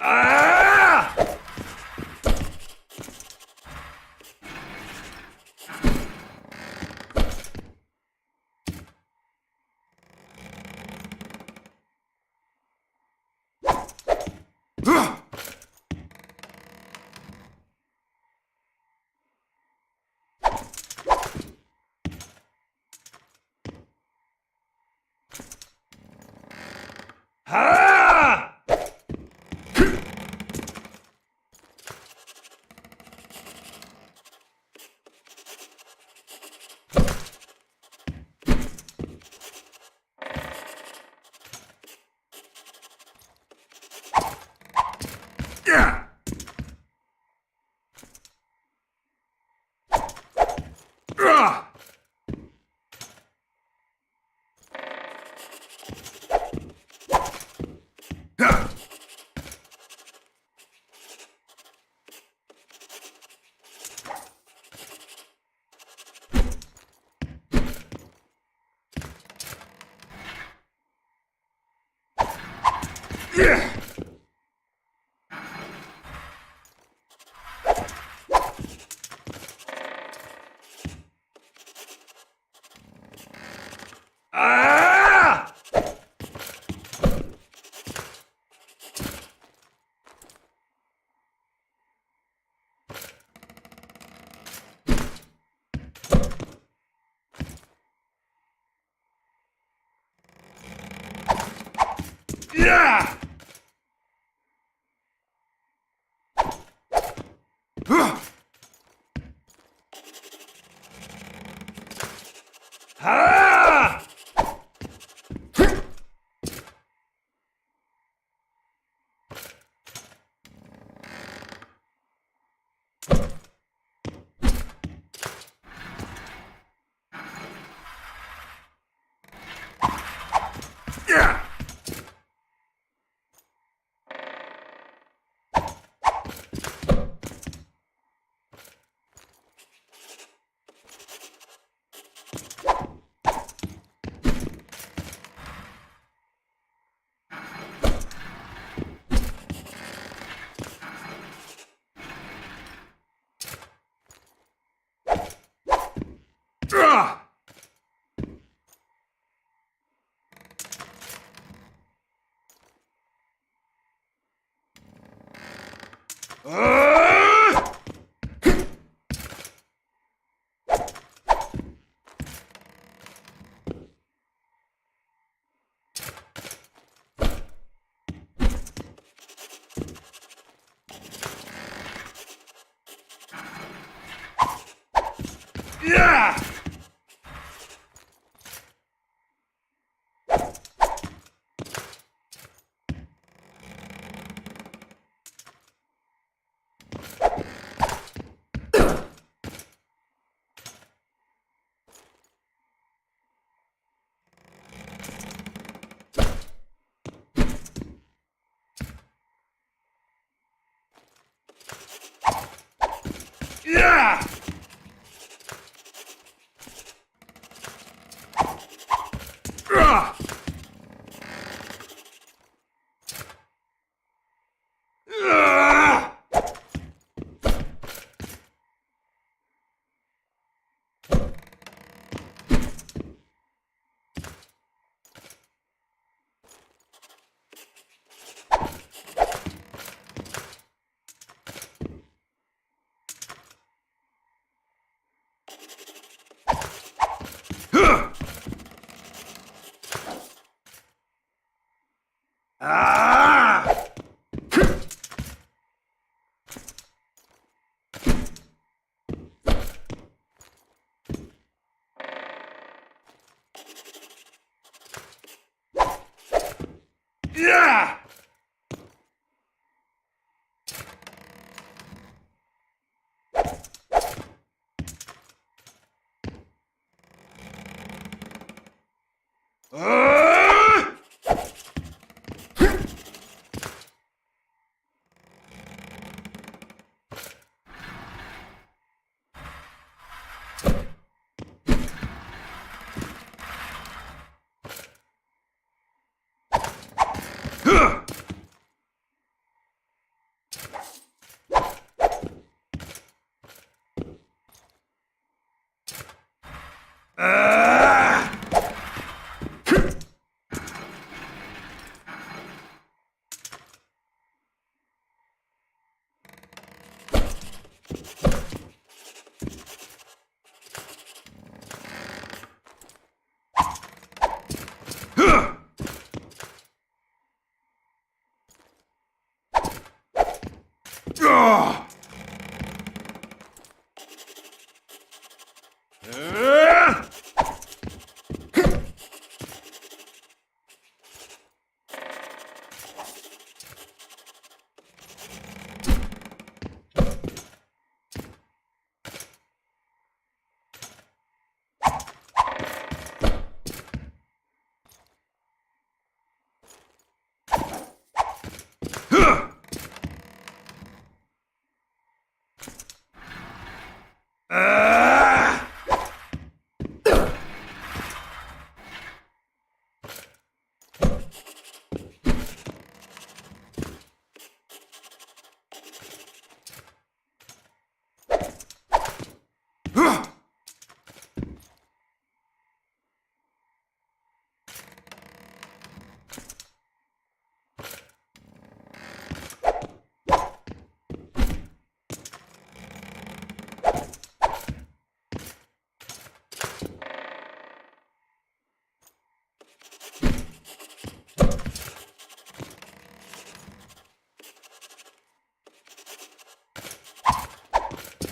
Ah!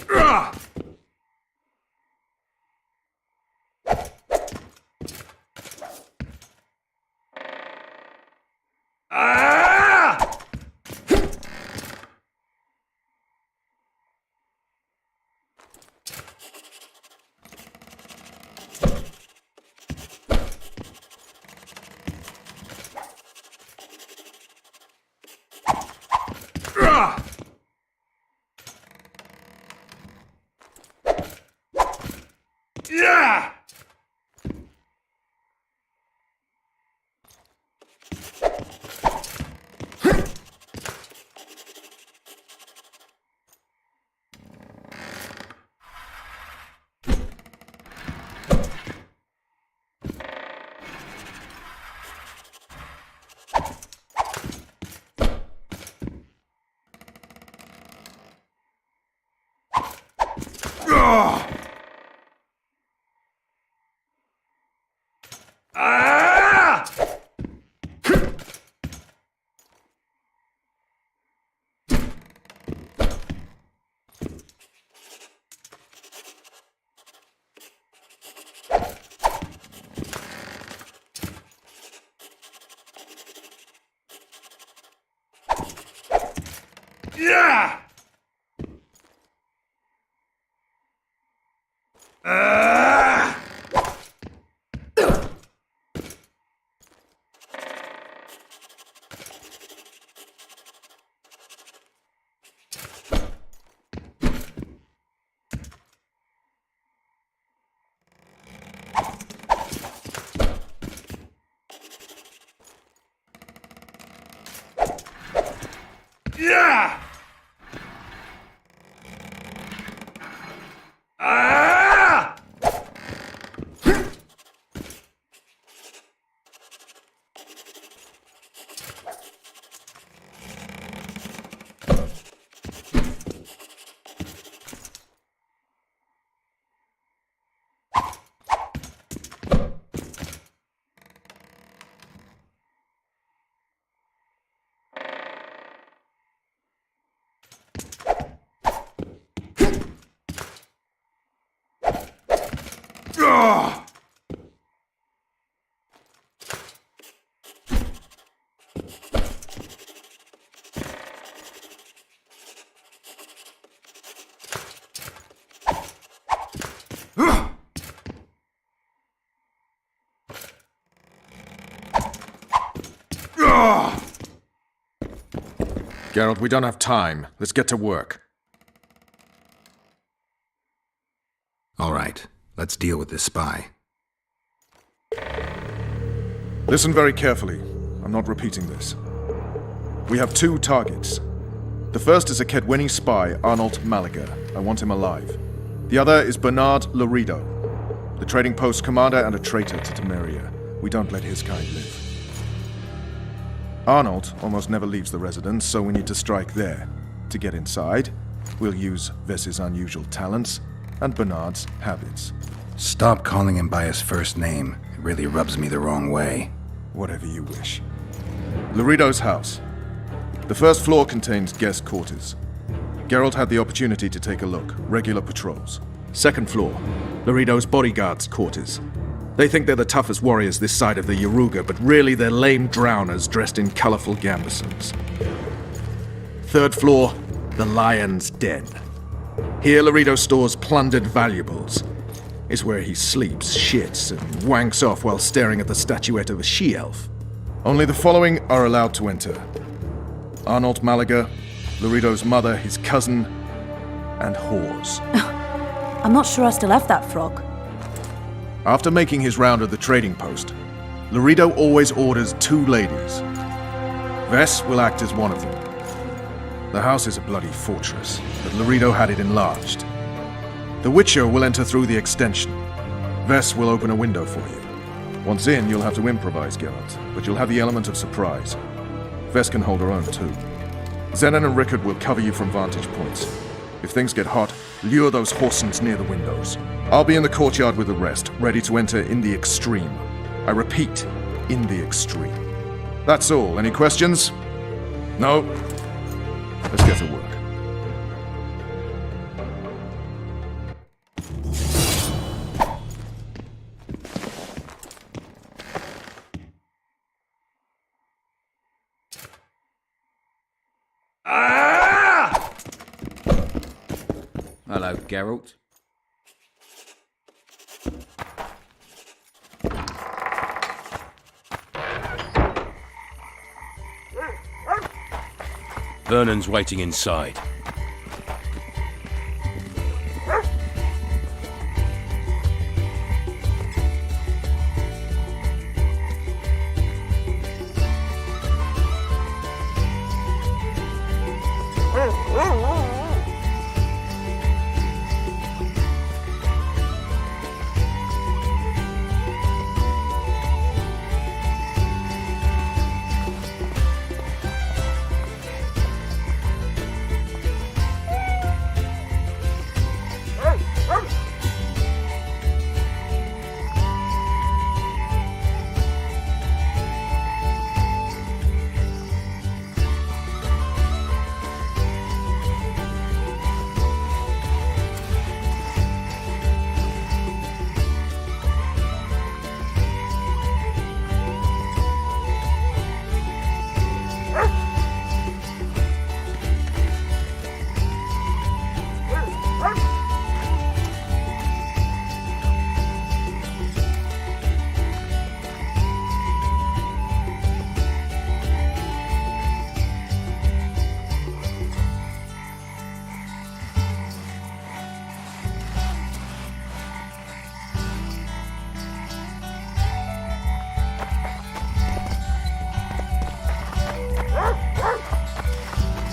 Yeah! Yeah! Yeah! Geralt, we don't have time. Let's get to work. All right, let's deal with this spy. Listen very carefully. I'm not repeating this. We have two targets. The first is a Kedwini spy, Arnold Malaga. I want him alive. The other is Bernard Laredo, the trading post commander and a traitor to Temeria. We don't let his kind live. Arnold almost never leaves the residence, so we need to strike there. To get inside, we'll use Vess's unusual talents and Bernard's habits. Stop calling him by his first name. It really rubs me the wrong way. Whatever you wish. Laredo's house. The first floor contains guest quarters. Geralt had the opportunity to take a look. Regular patrols. Second floor, Laredo's bodyguards' quarters. They think they're the toughest warriors this side of the Yaruga, but really they're lame drowners dressed in colorful gambesons. Third floor, the Lion's Den. Here Laredo stores plundered valuables. It's where he sleeps, shits, and wanks off while staring at the statuette of a she-elf. Only the following are allowed to enter. Arnold Malaga, Laredo's mother, his cousin, and whores. I'm not sure I still have that frog. After making his round of the trading post, Laredo always orders 2 ladies. Vess will act as one of them. The house is a bloody fortress, but Laredo had it enlarged. The Witcher will enter through the extension. Vess will open a window for you. Once in, you'll have to improvise, Geralt, but you'll have the element of surprise. Vess can hold her own, too. Zenon and Rickard will cover you from vantage points. If things get hot, lure those horsens near the windows. I'll be in the courtyard with the rest, ready to enter in the extreme. I repeat, in the extreme. That's all. Any questions? No? Let's get to work. Hello, Geralt. Vernon's waiting inside.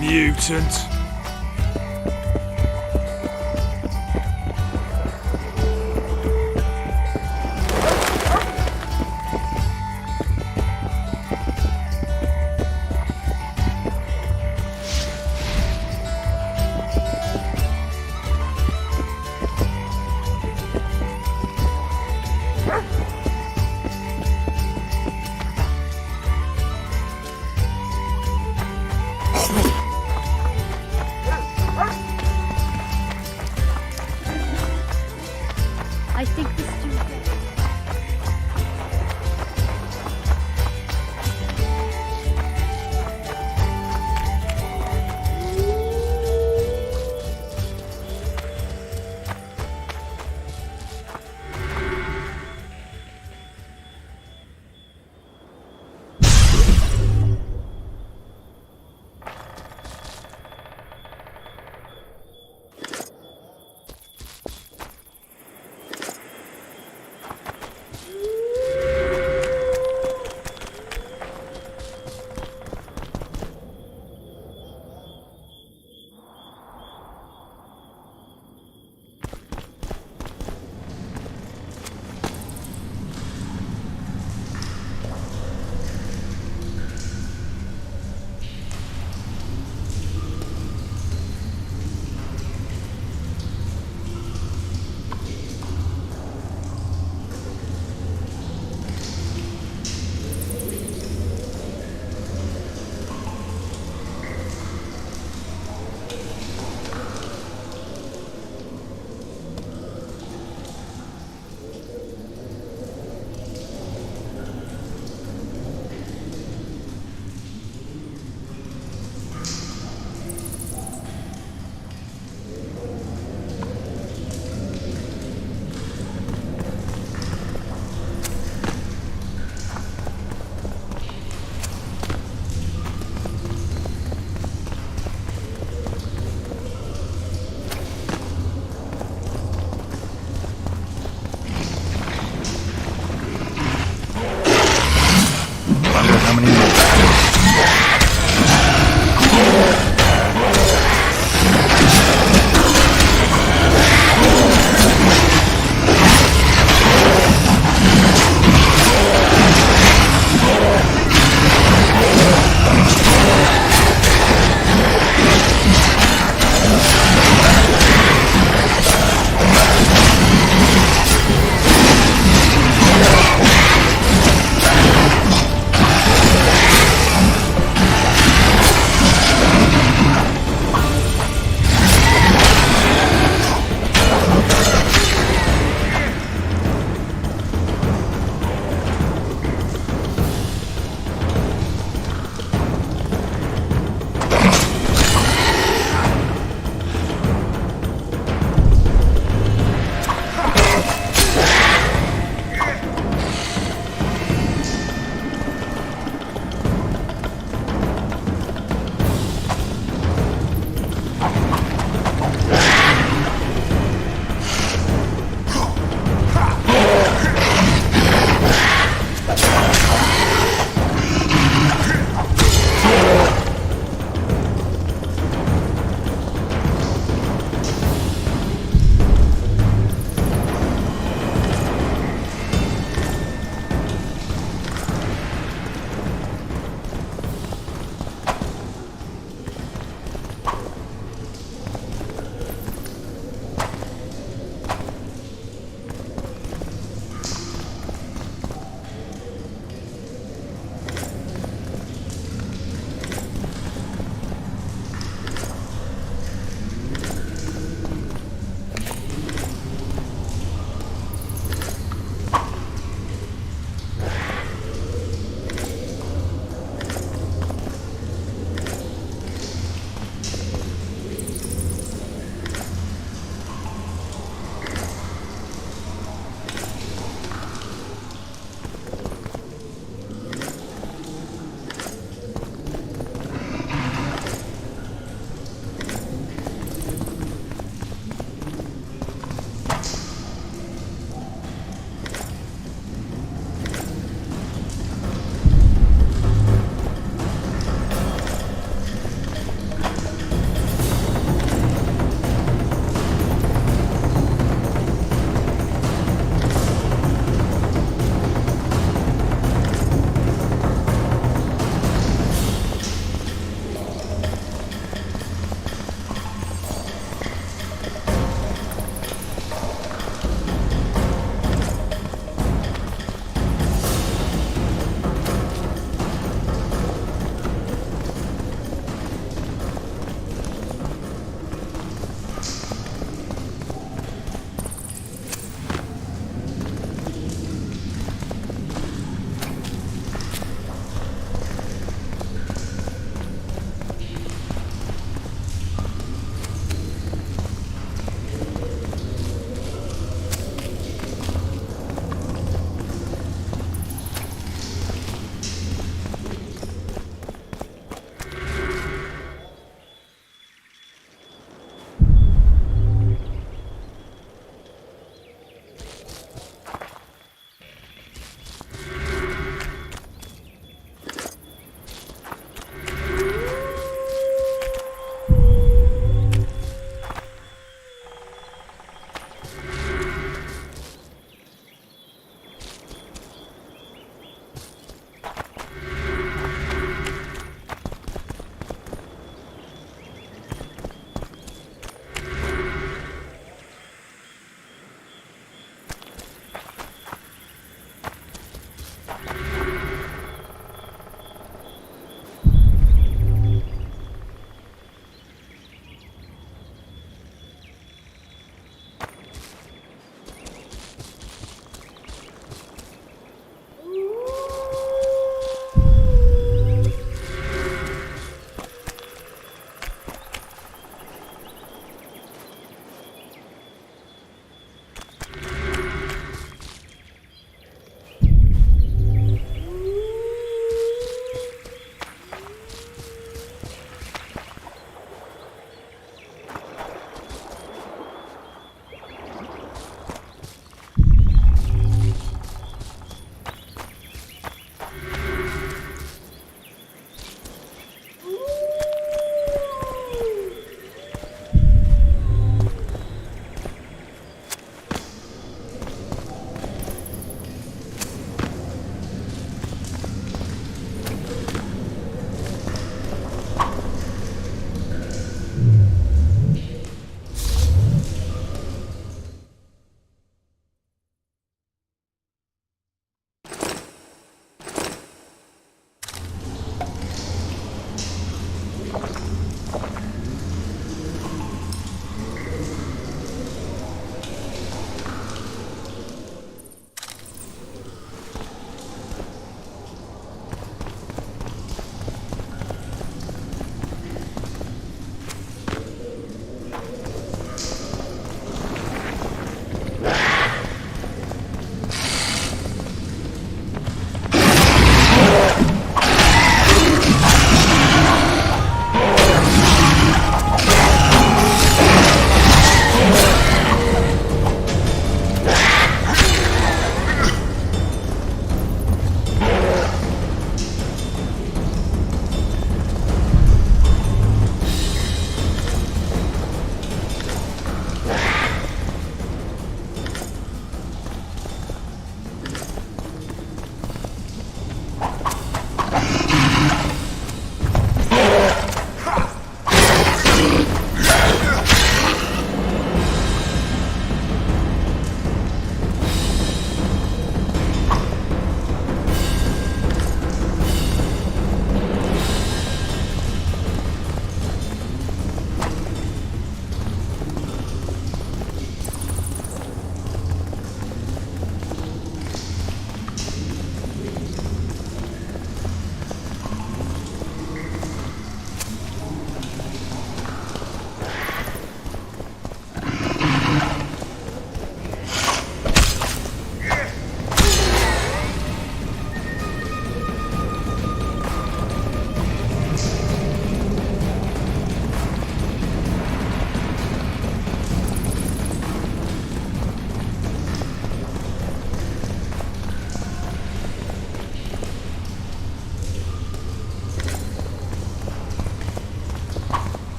Mutant.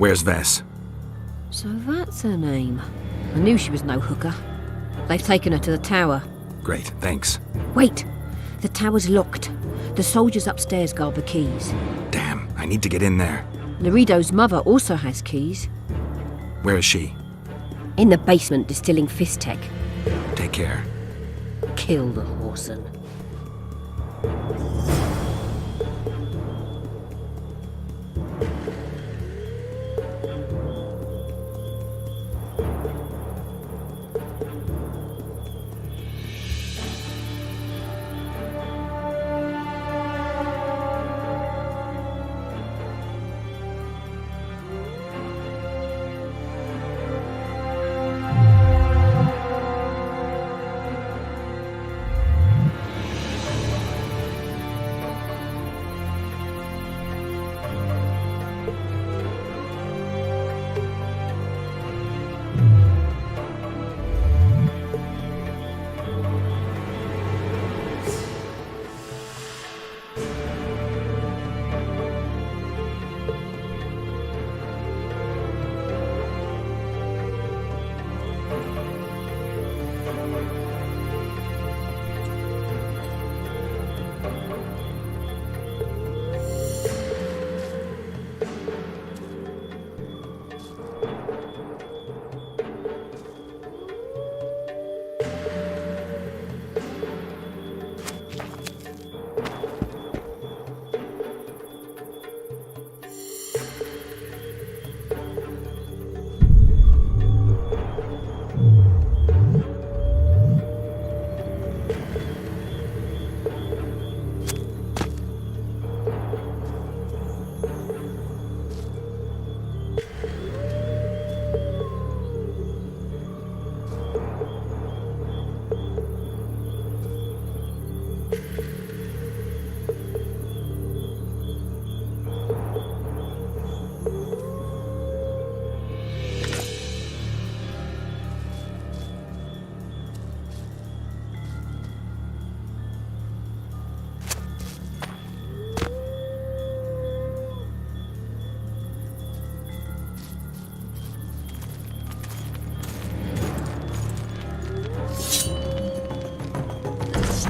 Where's Vess? So that's her name. I knew she was no hooker. They've taken her to the tower. Great, thanks. Wait! The tower's locked. The soldiers upstairs guard the keys. Damn, I need to get in there. Laredo's mother also has keys. Where is she? In the basement distilling fist tech. Take care. Kill the whoreson.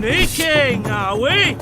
Sneaking, are we?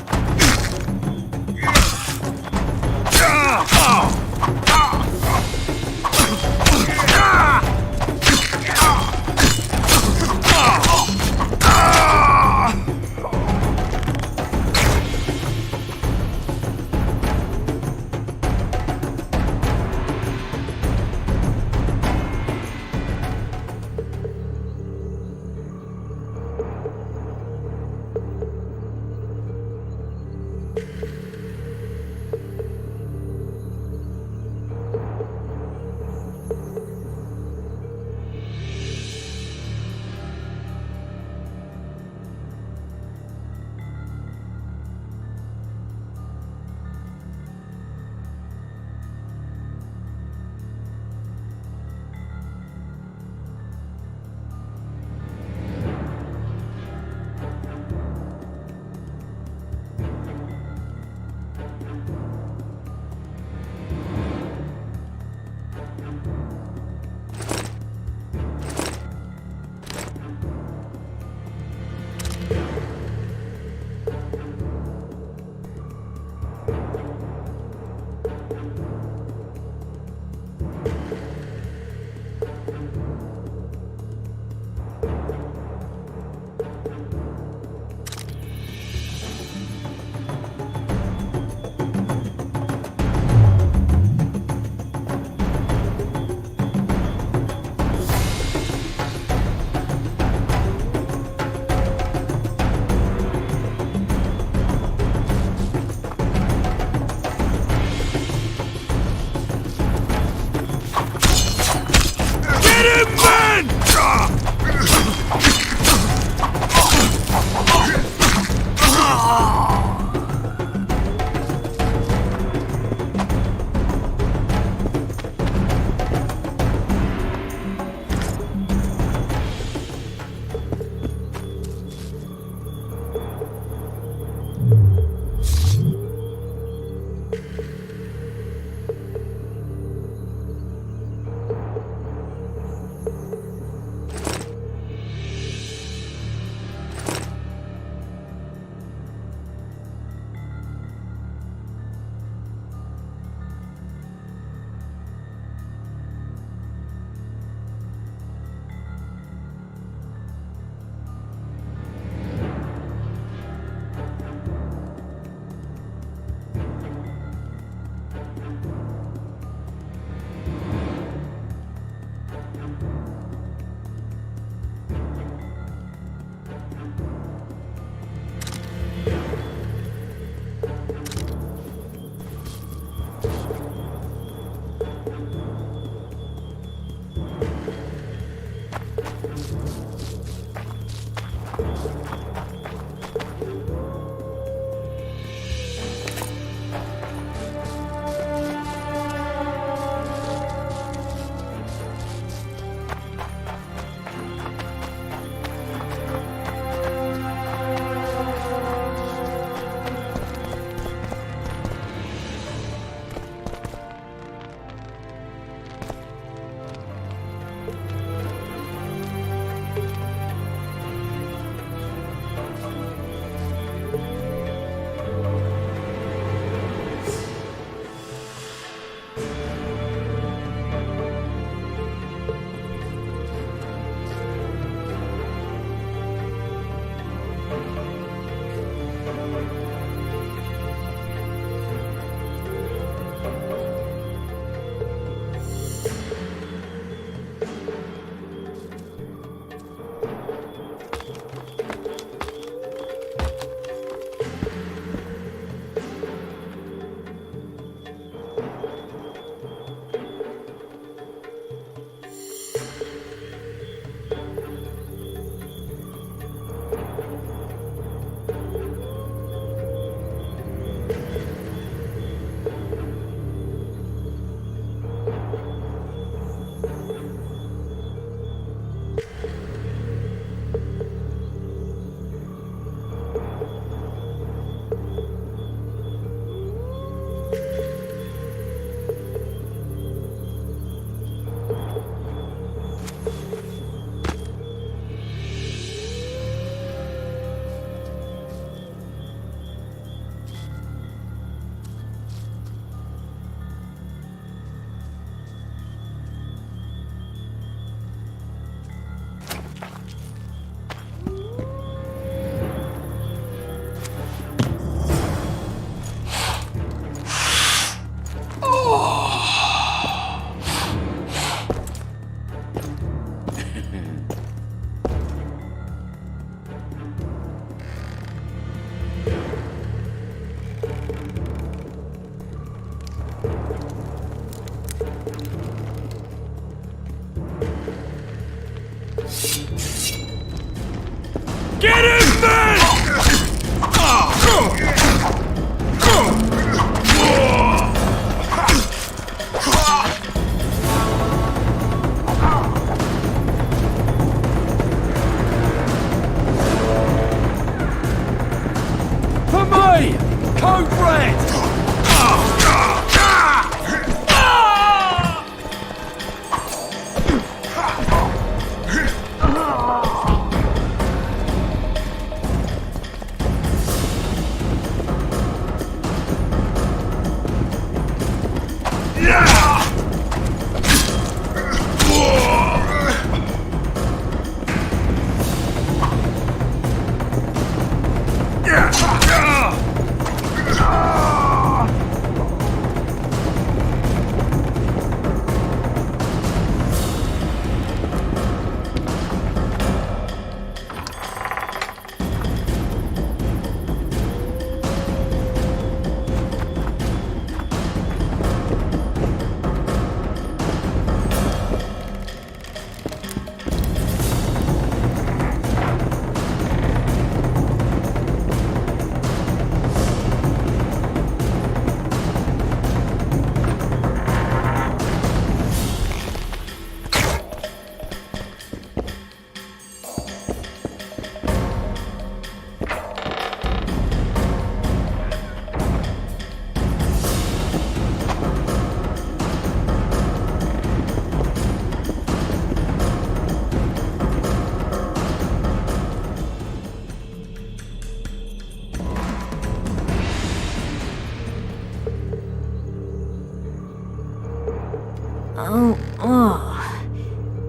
Code Red!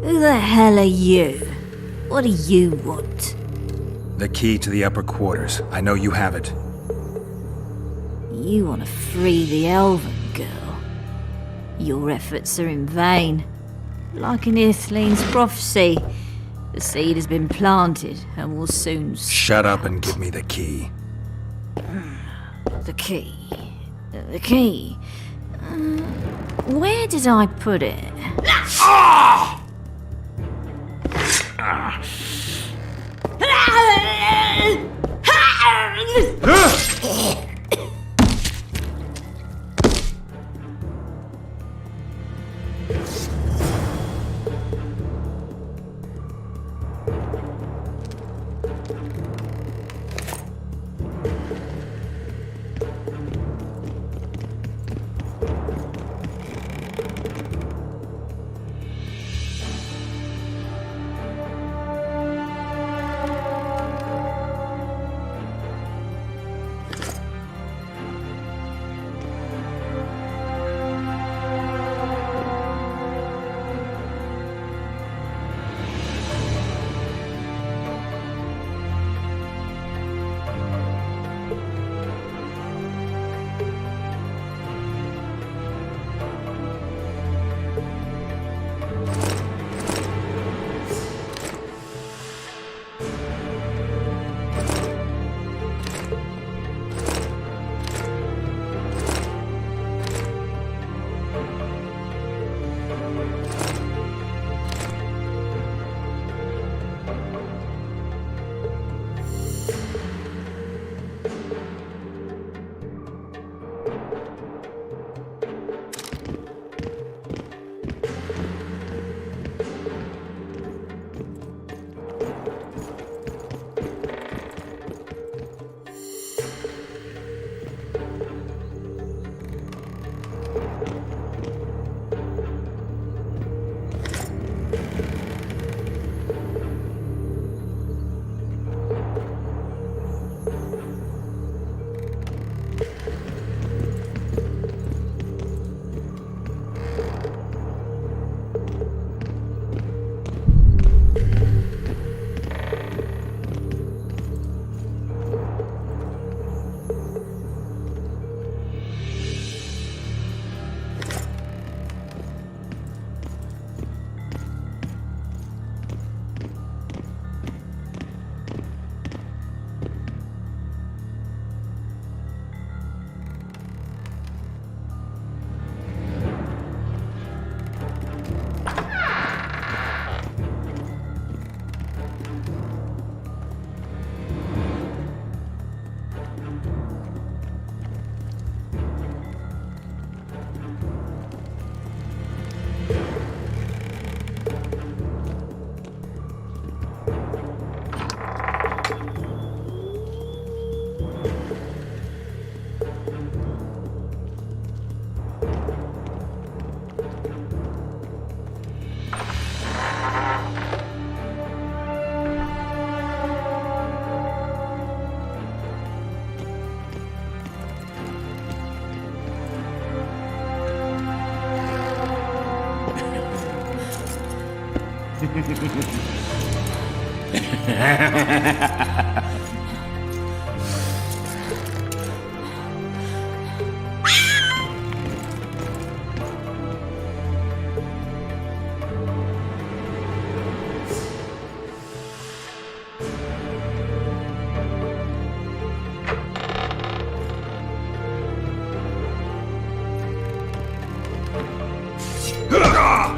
Who the hell are you? What do you want? The key to the upper quarters. I know you have it. You want to free the elven girl. Your efforts are in vain. Like in Ithleen's prophecy, the seed has been planted and will soon Shut up and give me the key. The key. The key. Where did I put it?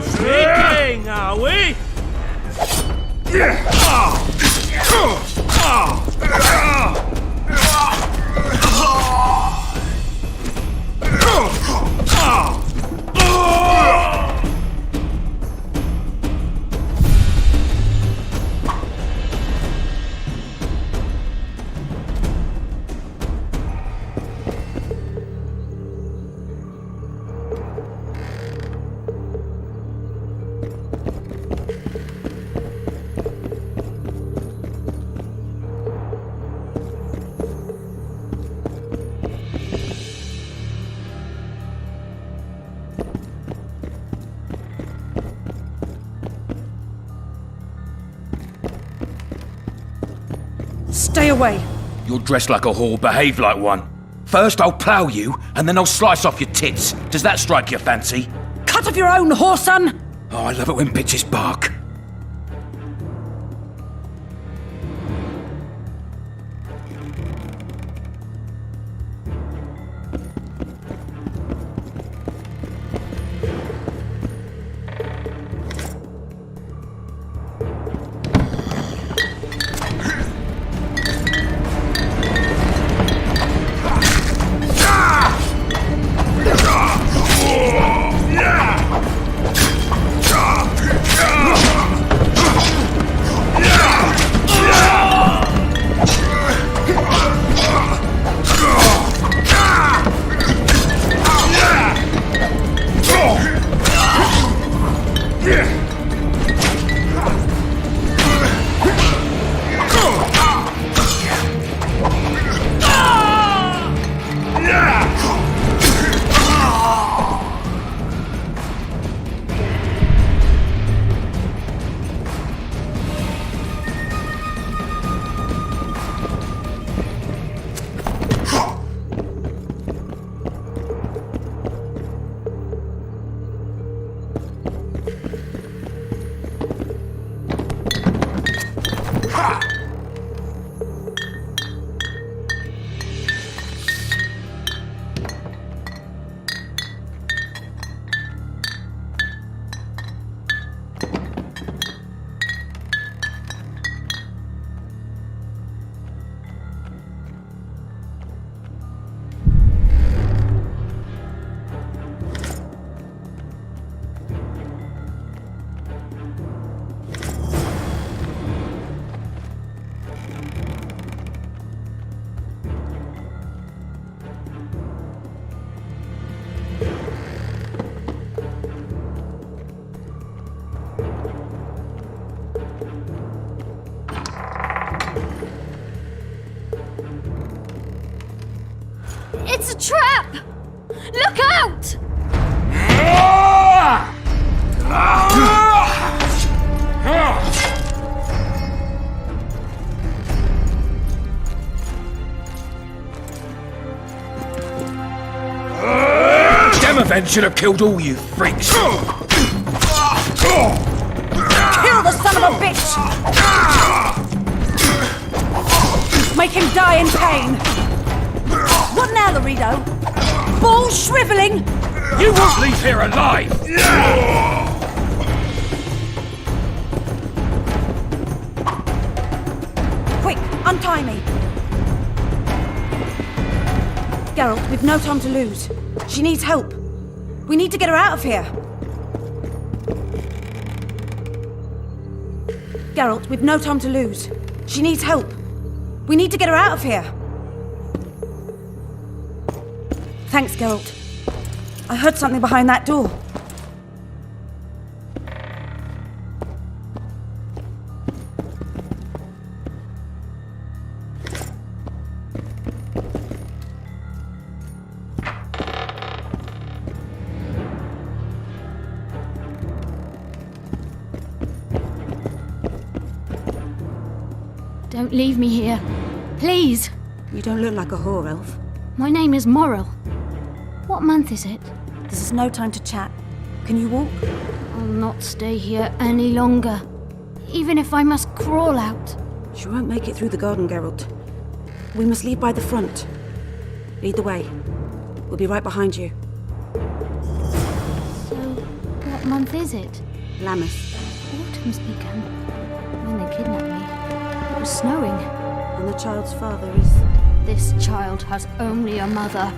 Sneaking, are we? Stay away. You're dressed like a whore, behave like one. First I'll plough you, and then I'll slice off your tits. Does that strike your fancy? Cut off your own, whoreson! Oh, I love it when bitches bark. It's a trap! Look out! Damn event should have killed all you freaks. Kill the son of a bitch! Make him die in pain! What now, Laredo? Balls shriveling? You won't leave here alive! Quick, untie me! Geralt, we've no time to lose. She needs help. We need to get her out of here. Geralt, we've no time to lose. She needs help. We need to get her out of here. Thanks, Geralt. I heard something behind that door. Don't leave me here. Please. You don't look like a whore elf. My name is Morrill. What month is it? This is no time to chat. Can you walk? I'll not stay here any longer. Even if I must crawl out. You won't make it through the garden, Geralt. We must leave by the front. Lead the way. We'll be right behind you. So, what month is it? Lammas. Autumn's begun. When they kidnapped me, it was snowing. And the child's father is... This child has only a mother.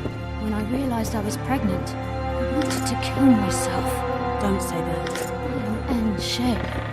When I realized I was pregnant, I wanted to kill myself. Don't say that. I am en shed.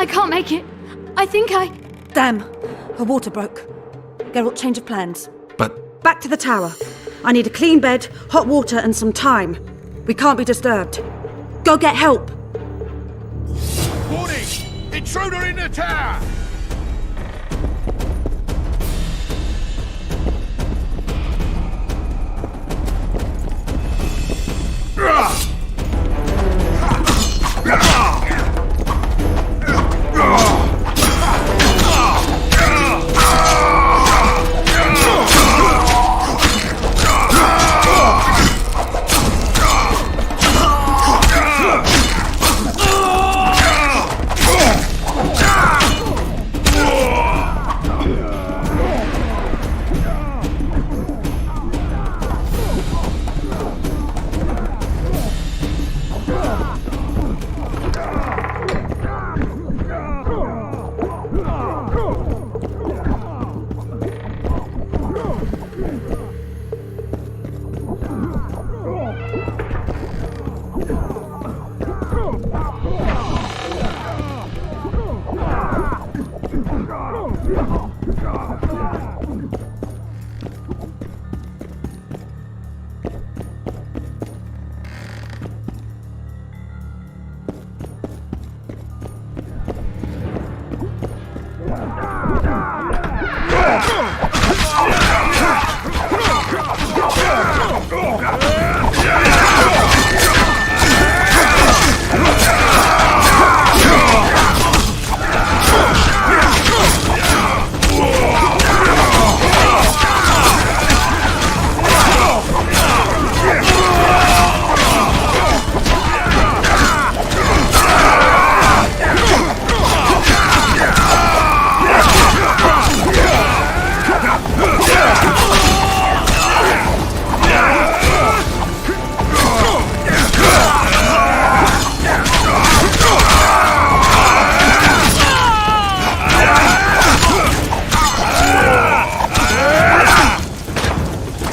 I can't make it. I think I... Damn! Her water broke. Geralt, change of plans. But Back to the tower. I need a clean bed, hot water, and some time. We can't be disturbed. Go get help! Warning! Intruder in the tower!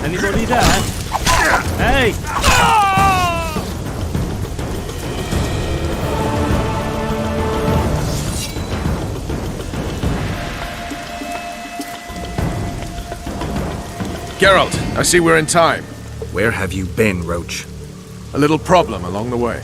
Anybody there? Hey! Geralt, I see we're in time. where have you been, Roach? A little problem along the way.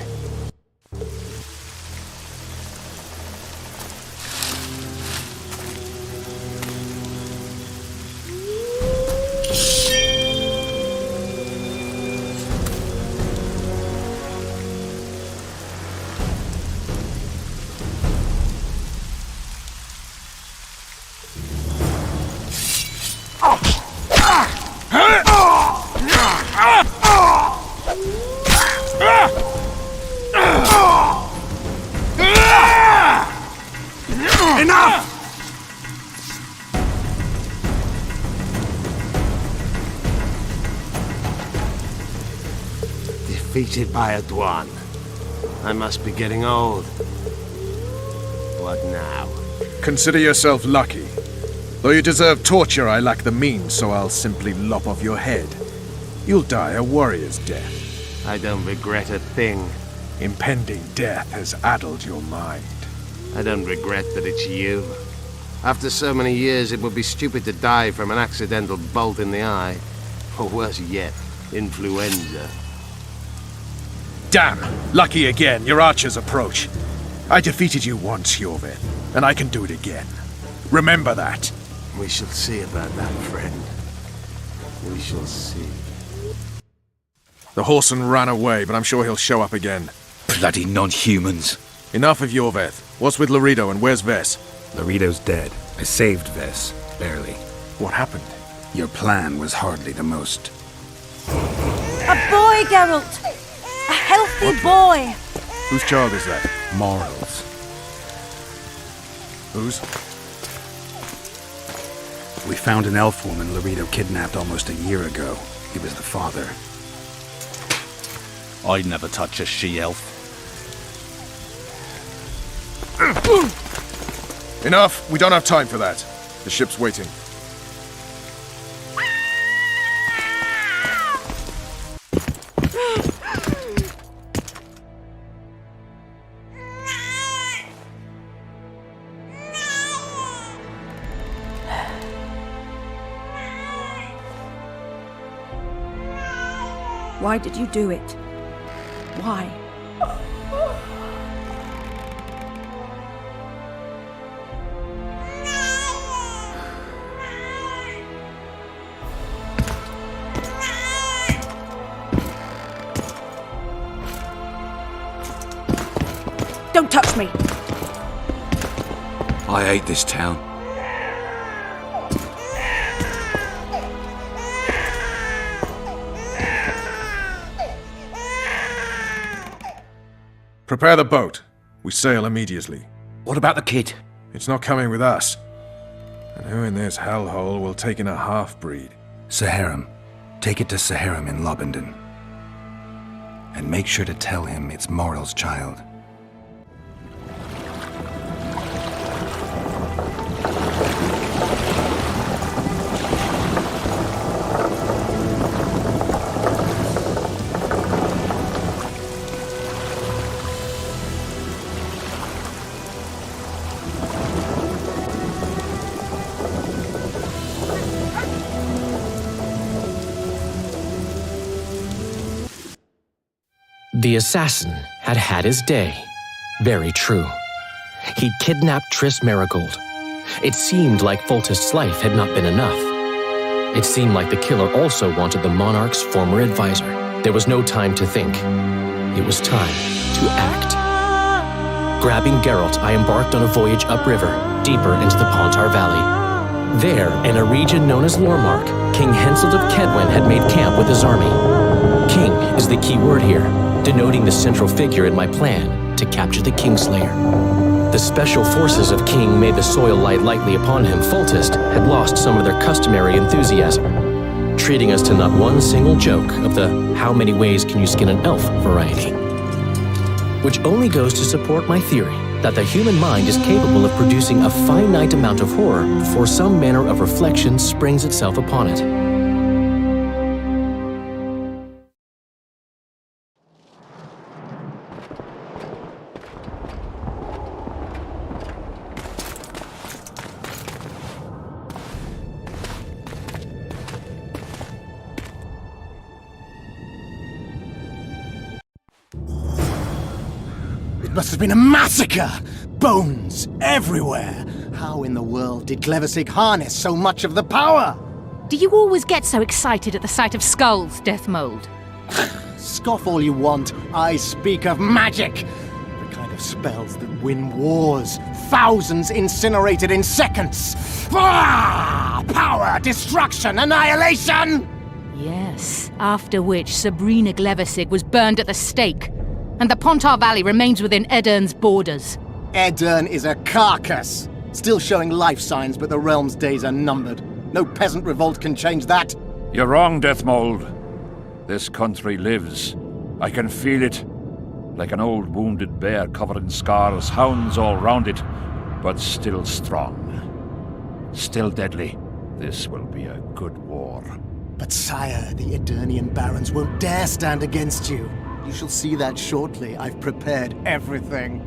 defeated by a Dwan. I must be getting old. What now? Consider yourself lucky. Though you deserve torture, I lack the means, so I'll simply lop off your head. You'll die a warrior's death. I don't regret a thing. Impending death has addled your mind. I don't regret that it's you. After so many years, it would be stupid to die from an accidental bolt in the eye. Or worse yet, influenza. Damn! Lucky again, your archers approach. I defeated you once, Jorvin, and I can do it again. Remember that. We shall see about that, friend. We shall see. The horseman ran away, but I'm sure he'll show up again. Bloody non-humans. Enough of Jorveth. What's with Laredo and where's Ves? Laredo's dead. I saved Ves, barely. What happened? Your plan was hardly the most. A boy, Geralt! A healthy boy! Whose child is that? Morals. Whose? We found an elf woman Laredo kidnapped almost a year ago. He was the father. I'd never touch a she-elf. Enough! We don't have time for that. The ship's waiting. Why did you do it? Why? Don't touch me! I hate this town. Prepare the boat. We sail immediately. What about the kid? It's not coming with us. And who in this hellhole will take in a half-breed? Saharim. Take it to Saharim in Lobendon. And make sure to tell him it's Moral's child. The assassin had had his day. Very true. He'd kidnapped Triss Marigold. It seemed like Foltest's life had not been enough. It seemed like the killer also wanted the monarch's former advisor. There was no time to think. It was time to act. Grabbing Geralt, I embarked on a voyage upriver, deeper into the Pontar Valley. There, in a region known as Lormark, King Henselt of Kedwen had made camp with his army. King is the key word here, denoting the central figure in my plan to capture the Kingslayer. The special forces of King made the soil lie lightly upon him. Foltest had lost some of their customary enthusiasm, treating us to not one single joke of the how many ways can you skin an elf variety. Which only goes to support my theory that the human mind is capable of producing a finite amount of horror before some manner of reflection springs itself upon it. It must have been a massacre! Bones everywhere! How in the world did Glevissig harness so much of the power? Do you always get so excited at the sight of skulls, Deathmold? Scoff all you want, I speak of magic! The kind of spells that win wars, thousands incinerated in seconds! Ah! Power, destruction, annihilation! Yes, after which Sabrina Glevissig was burned at the stake, and the Pontar Valley remains within Edern's borders. Edern is a carcass, still showing life signs, but the realm's days are numbered. No peasant revolt can change that. You're wrong, Deathmold. This country lives. I can feel it. Like an old wounded bear covered in scars, hounds all round it, but still strong. Still deadly. This will be a good war. But sire, the Edirnian barons won't dare stand against you. You shall see that shortly. I've prepared everything.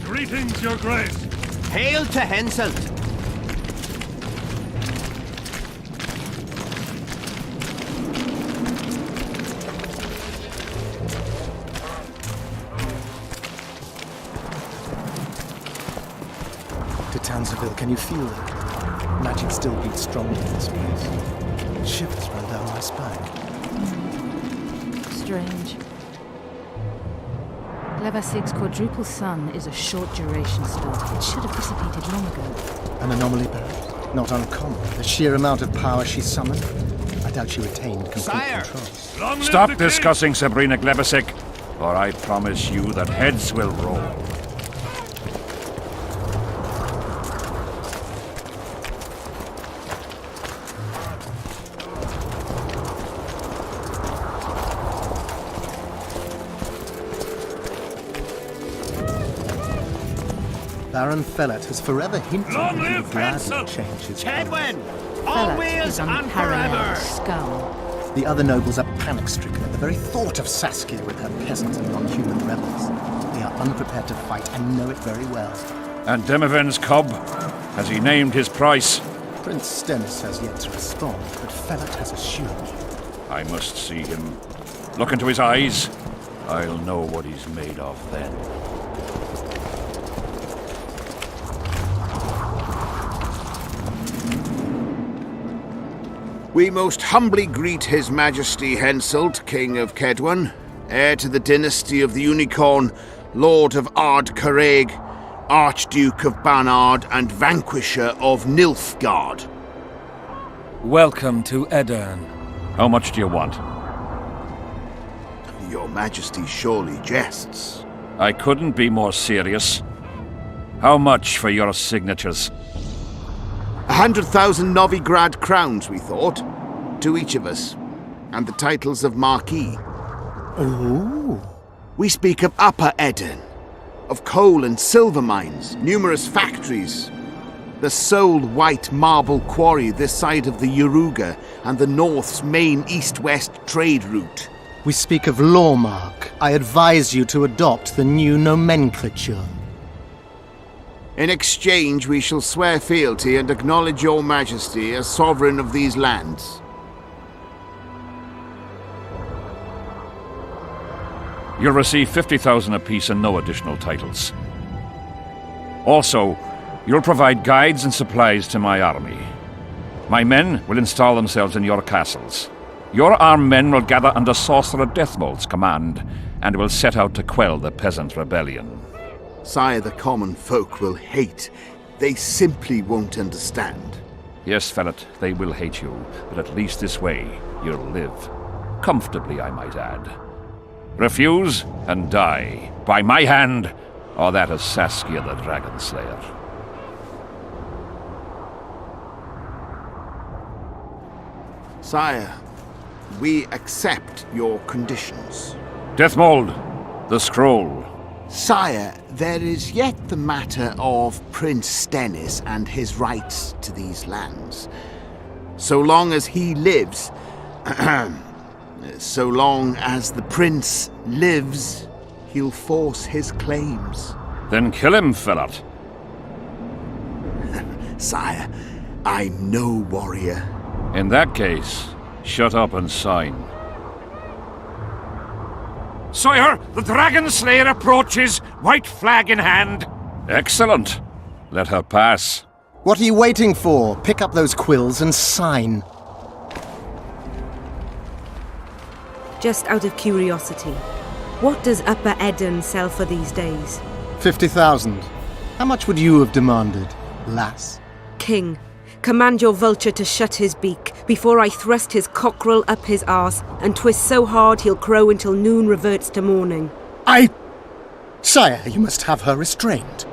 Greetings, Your Grace. Hail to Henselt. To Townsville, can you feel it? Magic still beats strongly in this place. Shivers run down my spine. Strange. Levasig's quadruple sun is a short-duration spell. It should have dissipated long ago. An anomaly, perhaps? Not uncommon. The sheer amount of power she summoned. I doubt she retained complete control. Stop discussing Sabrina Glevasig, or I promise you that heads will roll. Baron Fellet has forever hinted that he would gladly change his Kedwin! Fellet Always is and unparalleled forever! scum. The other nobles are panic-stricken at the very thought of Saskia with her peasant and non-human rebels. They are unprepared to fight and know it very well. And Demoven's cub? Has he named his price? Prince Stennis has yet to respond, but Fellet has assured me. I must see him. Look into his eyes. I'll know what he's made of then. We most humbly greet His Majesty Henselt, King of Kedwin, heir to the dynasty of the Unicorn, Lord of Ard Caraig, Archduke of Banard, and Vanquisher of Nilfgaard. Welcome to Edirn. How much do you want? Your Majesty surely jests. I couldn't be more serious. How much for your signatures? 100,000 Novigrad crowns, we thought, to each of us, and the titles of Marquis. Ooh. We speak of Upper Edirn, of coal and silver mines, numerous factories, The sole white marble quarry this side of the Yaruga and the North's main east-west trade route. We speak of Lawmark. I advise you to adopt the new nomenclature. In exchange, we shall swear fealty and acknowledge your majesty as sovereign of these lands. You'll receive 50,000 apiece and no additional titles. Also, you'll provide guides and supplies to my army. My men will install themselves in your castles. Your armed men will gather under Sorcerer Deathmold's command and will set out to quell the peasant rebellion. Sire, the common folk will hate. They simply won't understand. Yes, Fellet, they will hate you, but at least this way you'll live. Comfortably, I might add. Refuse and die, by my hand, or that of Saskia the Dragon Slayer. Sire, we accept your conditions. Deathmold, the scroll. Sire, there is yet the matter of Prince Stennis and his rights to these lands. So long as he lives, so long as the prince lives, he'll force his claims. Then kill him, Fellet. Sire, I'm no warrior. In that case, shut up and sign. Sire, the Dragon Slayer approaches, white flag in hand. Excellent. Let her pass. What are you waiting for? Pick up those quills and sign. Just out of curiosity, what does Upper Eden sell for these days? 50,000. How much would you have demanded, lass? King, command your vulture to shut his beak before I thrust his cockerel up his arse and twist so hard he'll crow until noon reverts to morning. Sire, you must have her restrained.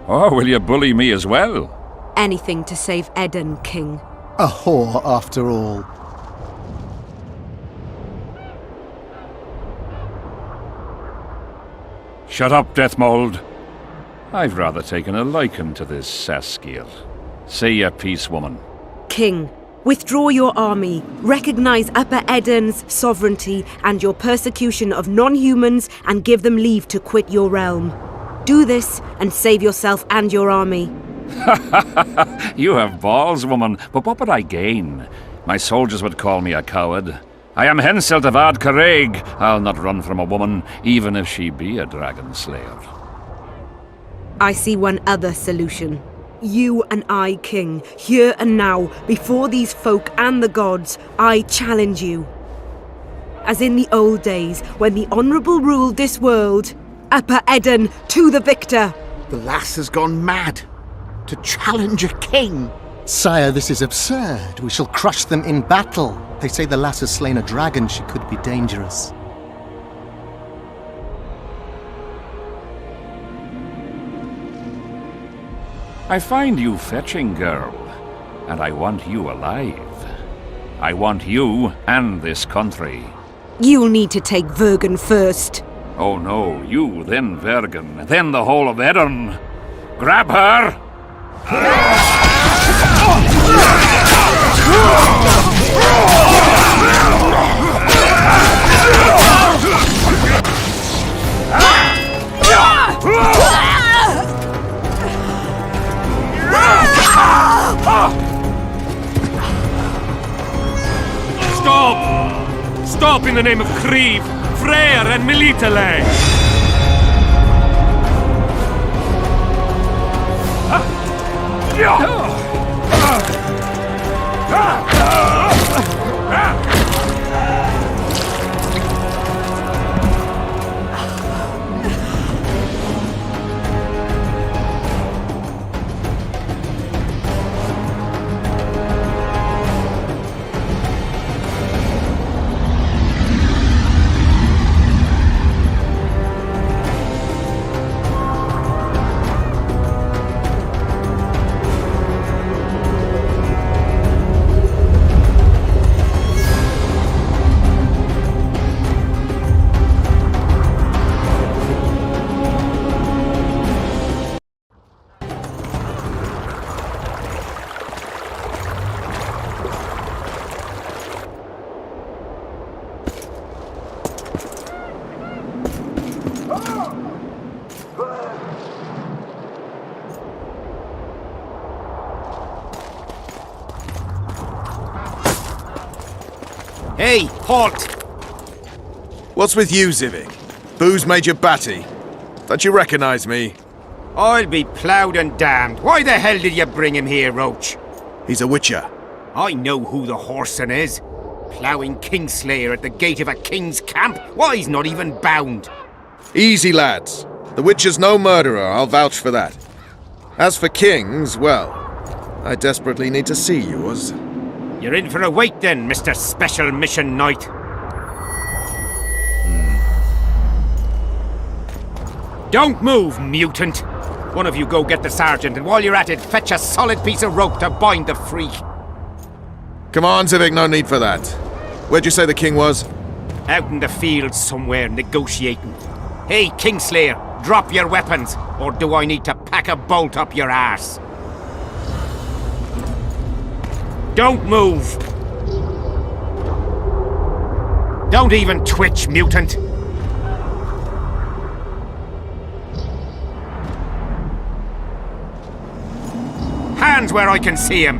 Oh, will you bully me as well? Anything to save Eden, King. A whore, after all. Shut up, Deathmold. I've rather taken a liking to this Saskia. Say your piece, woman. King, withdraw your army, recognize Upper Eden's sovereignty and your persecution of non-humans, and give them leave to quit your realm. Do this and save yourself and your army. You have balls, woman, but what would I gain? My soldiers would call me a coward. I am Henselt of Ard Caraig. I'll not run from a woman, even if she be a dragon slayer. I see one other solution. You and I, King, here and now, before these folk and the gods, I challenge you. As in the old days, when the Honourable ruled this world, Upper Eden to the victor! The lass has gone mad. To challenge a king. Sire, this is absurd. We shall crush them in battle. They say the lass has slain a dragon. She could be dangerous. I find you fetching, girl, and I want you alive. I want you and this country. You'll need to take Vergen first. Oh no, you, then Vergen, then the whole of Eden. Grab her! Stop! Stop in the name of Kriv, Freyr and Militale! Hey, halt! What's with you, Zivik? Booze made you batty. Don't you recognize me? I'll be ploughed and damned. Why the hell did you bring him here, Roach? He's a witcher. I know who the whoreson is. Ploughing Kingslayer at the gate of a king's camp? Why, he's not even bound. Easy, lads. The witcher's no murderer, I'll vouch for that. As for kings, well, I desperately need to see yours. You're in for a wait then, Mr. Special Mission Knight. Don't move, mutant! One of you go get the sergeant, and while you're at it, fetch a solid piece of rope to bind the freak. Come on, Zivik, no need for that. Where'd you say the king was? Out in the fields somewhere, negotiating. Hey, Kingslayer, drop your weapons, or do I need to pack a bolt up your arse? Don't move! Don't even twitch, mutant! Hands where I can see him!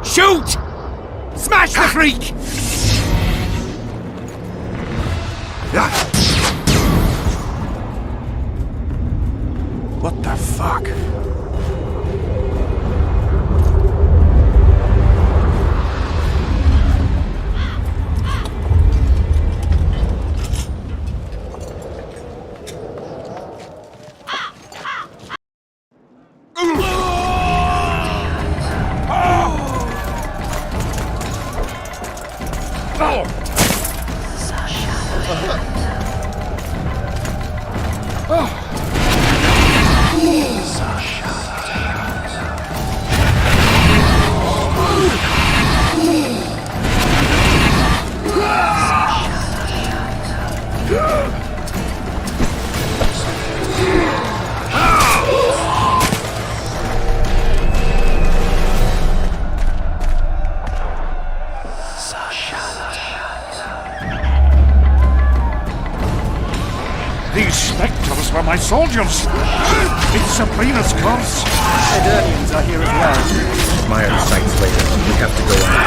Shoot! Smash the freak! What the fuck? These spectres were my soldiers. It's Sabrina's curse. Eternians are here as well. My own sights later. We have to go on.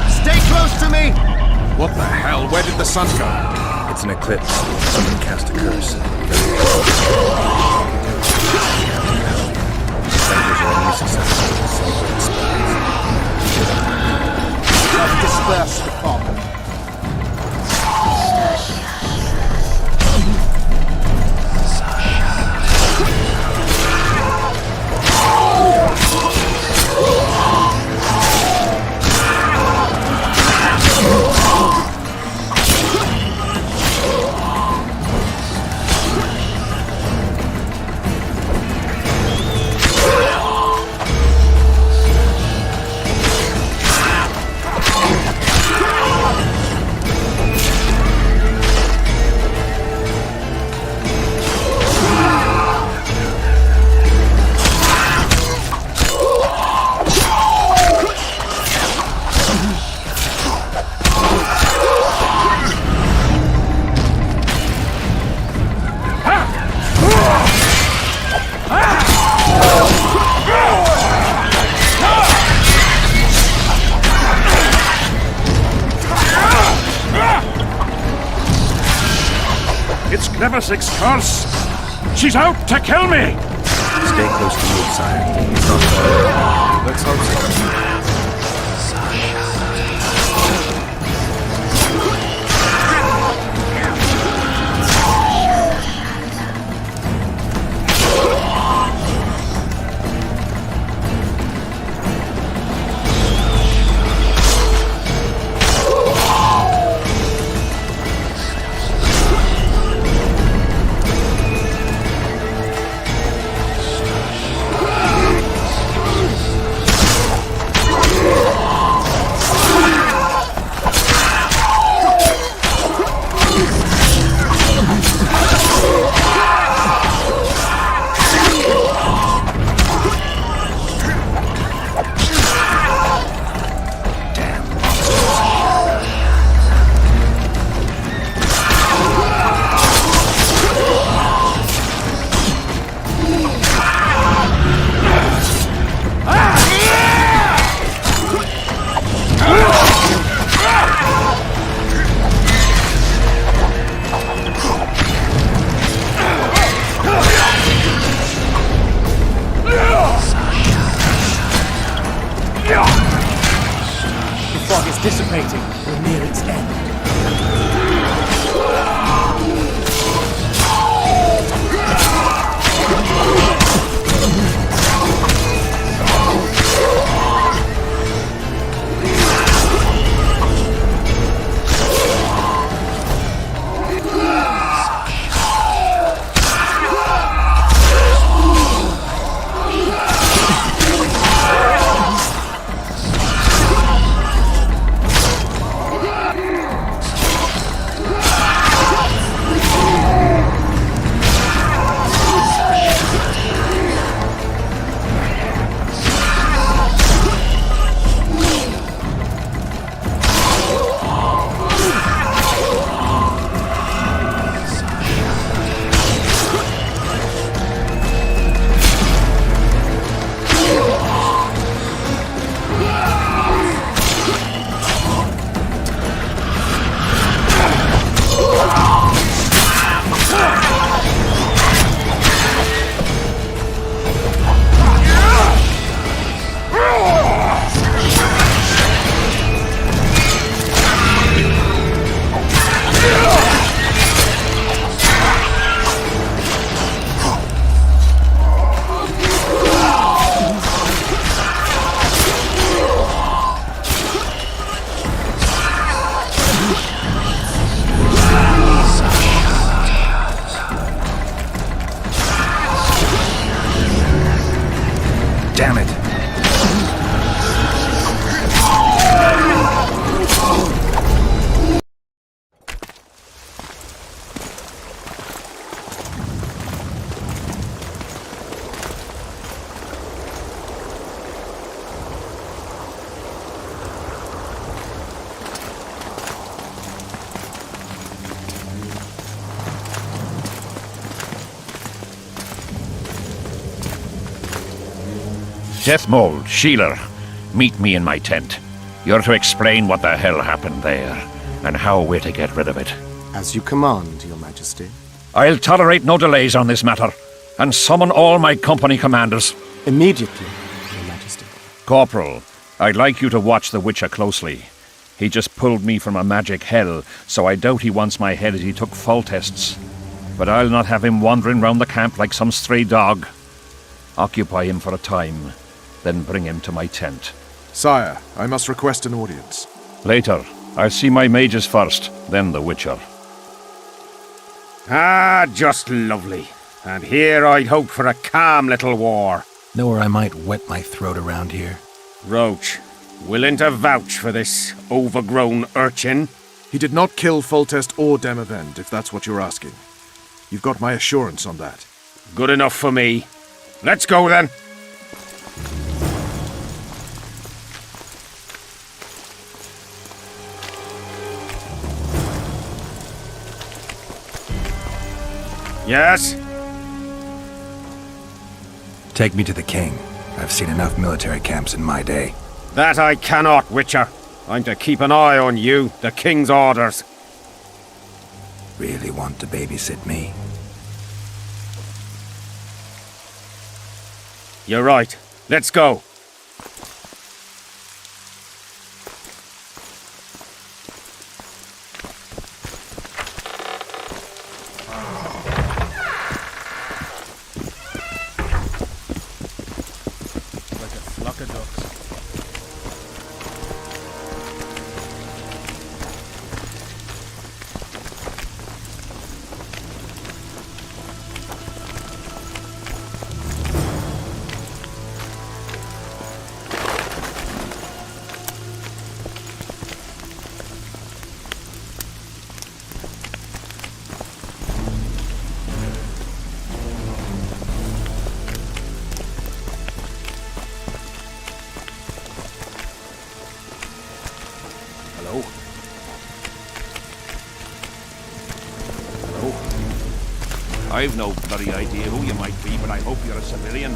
Stay close to me! What the hell? Where did the sun go? It's an eclipse. Someone cast a curse. Let's disperse the fog. Glevisig's curse! She's out to kill me! Stay close to me, sire. It's not far. Let's hope so. Dissipating. We're near its end. Damn it! Deathmold, Sheeler, meet me in my tent. You're to explain what the hell happened there, and how we're to get rid of it. As you command, Your Majesty. I'll tolerate no delays on this matter, and summon all my company commanders. Immediately, Your Majesty. Corporal, I'd like you to watch the Witcher closely. He just pulled me from a magic hell, so I doubt he wants my head as he took fall tests. But I'll not have him wandering round the camp like some stray dog. Occupy him for a time, then bring him to my tent. Sire, I must request an audience. Later. I'll see my mages first, then the Witcher. Ah, just lovely. And here I'd hoped for a calm little war. Know where I might wet my throat around here? Roach, willing to vouch for this overgrown urchin? He did not kill Foltest or Demavend, if that's what you're asking. You've got my assurance on that. Good enough for me. Let's go then. Yes? Take me to the king. I've seen enough military camps in my day. That I cannot, Witcher. I'm to keep an eye on you, the king's orders. Really want to babysit me? You're right. Let's go. Like a flock of ducks. Hello? Hello? I've no bloody idea who you might be, but I hope you're a civilian.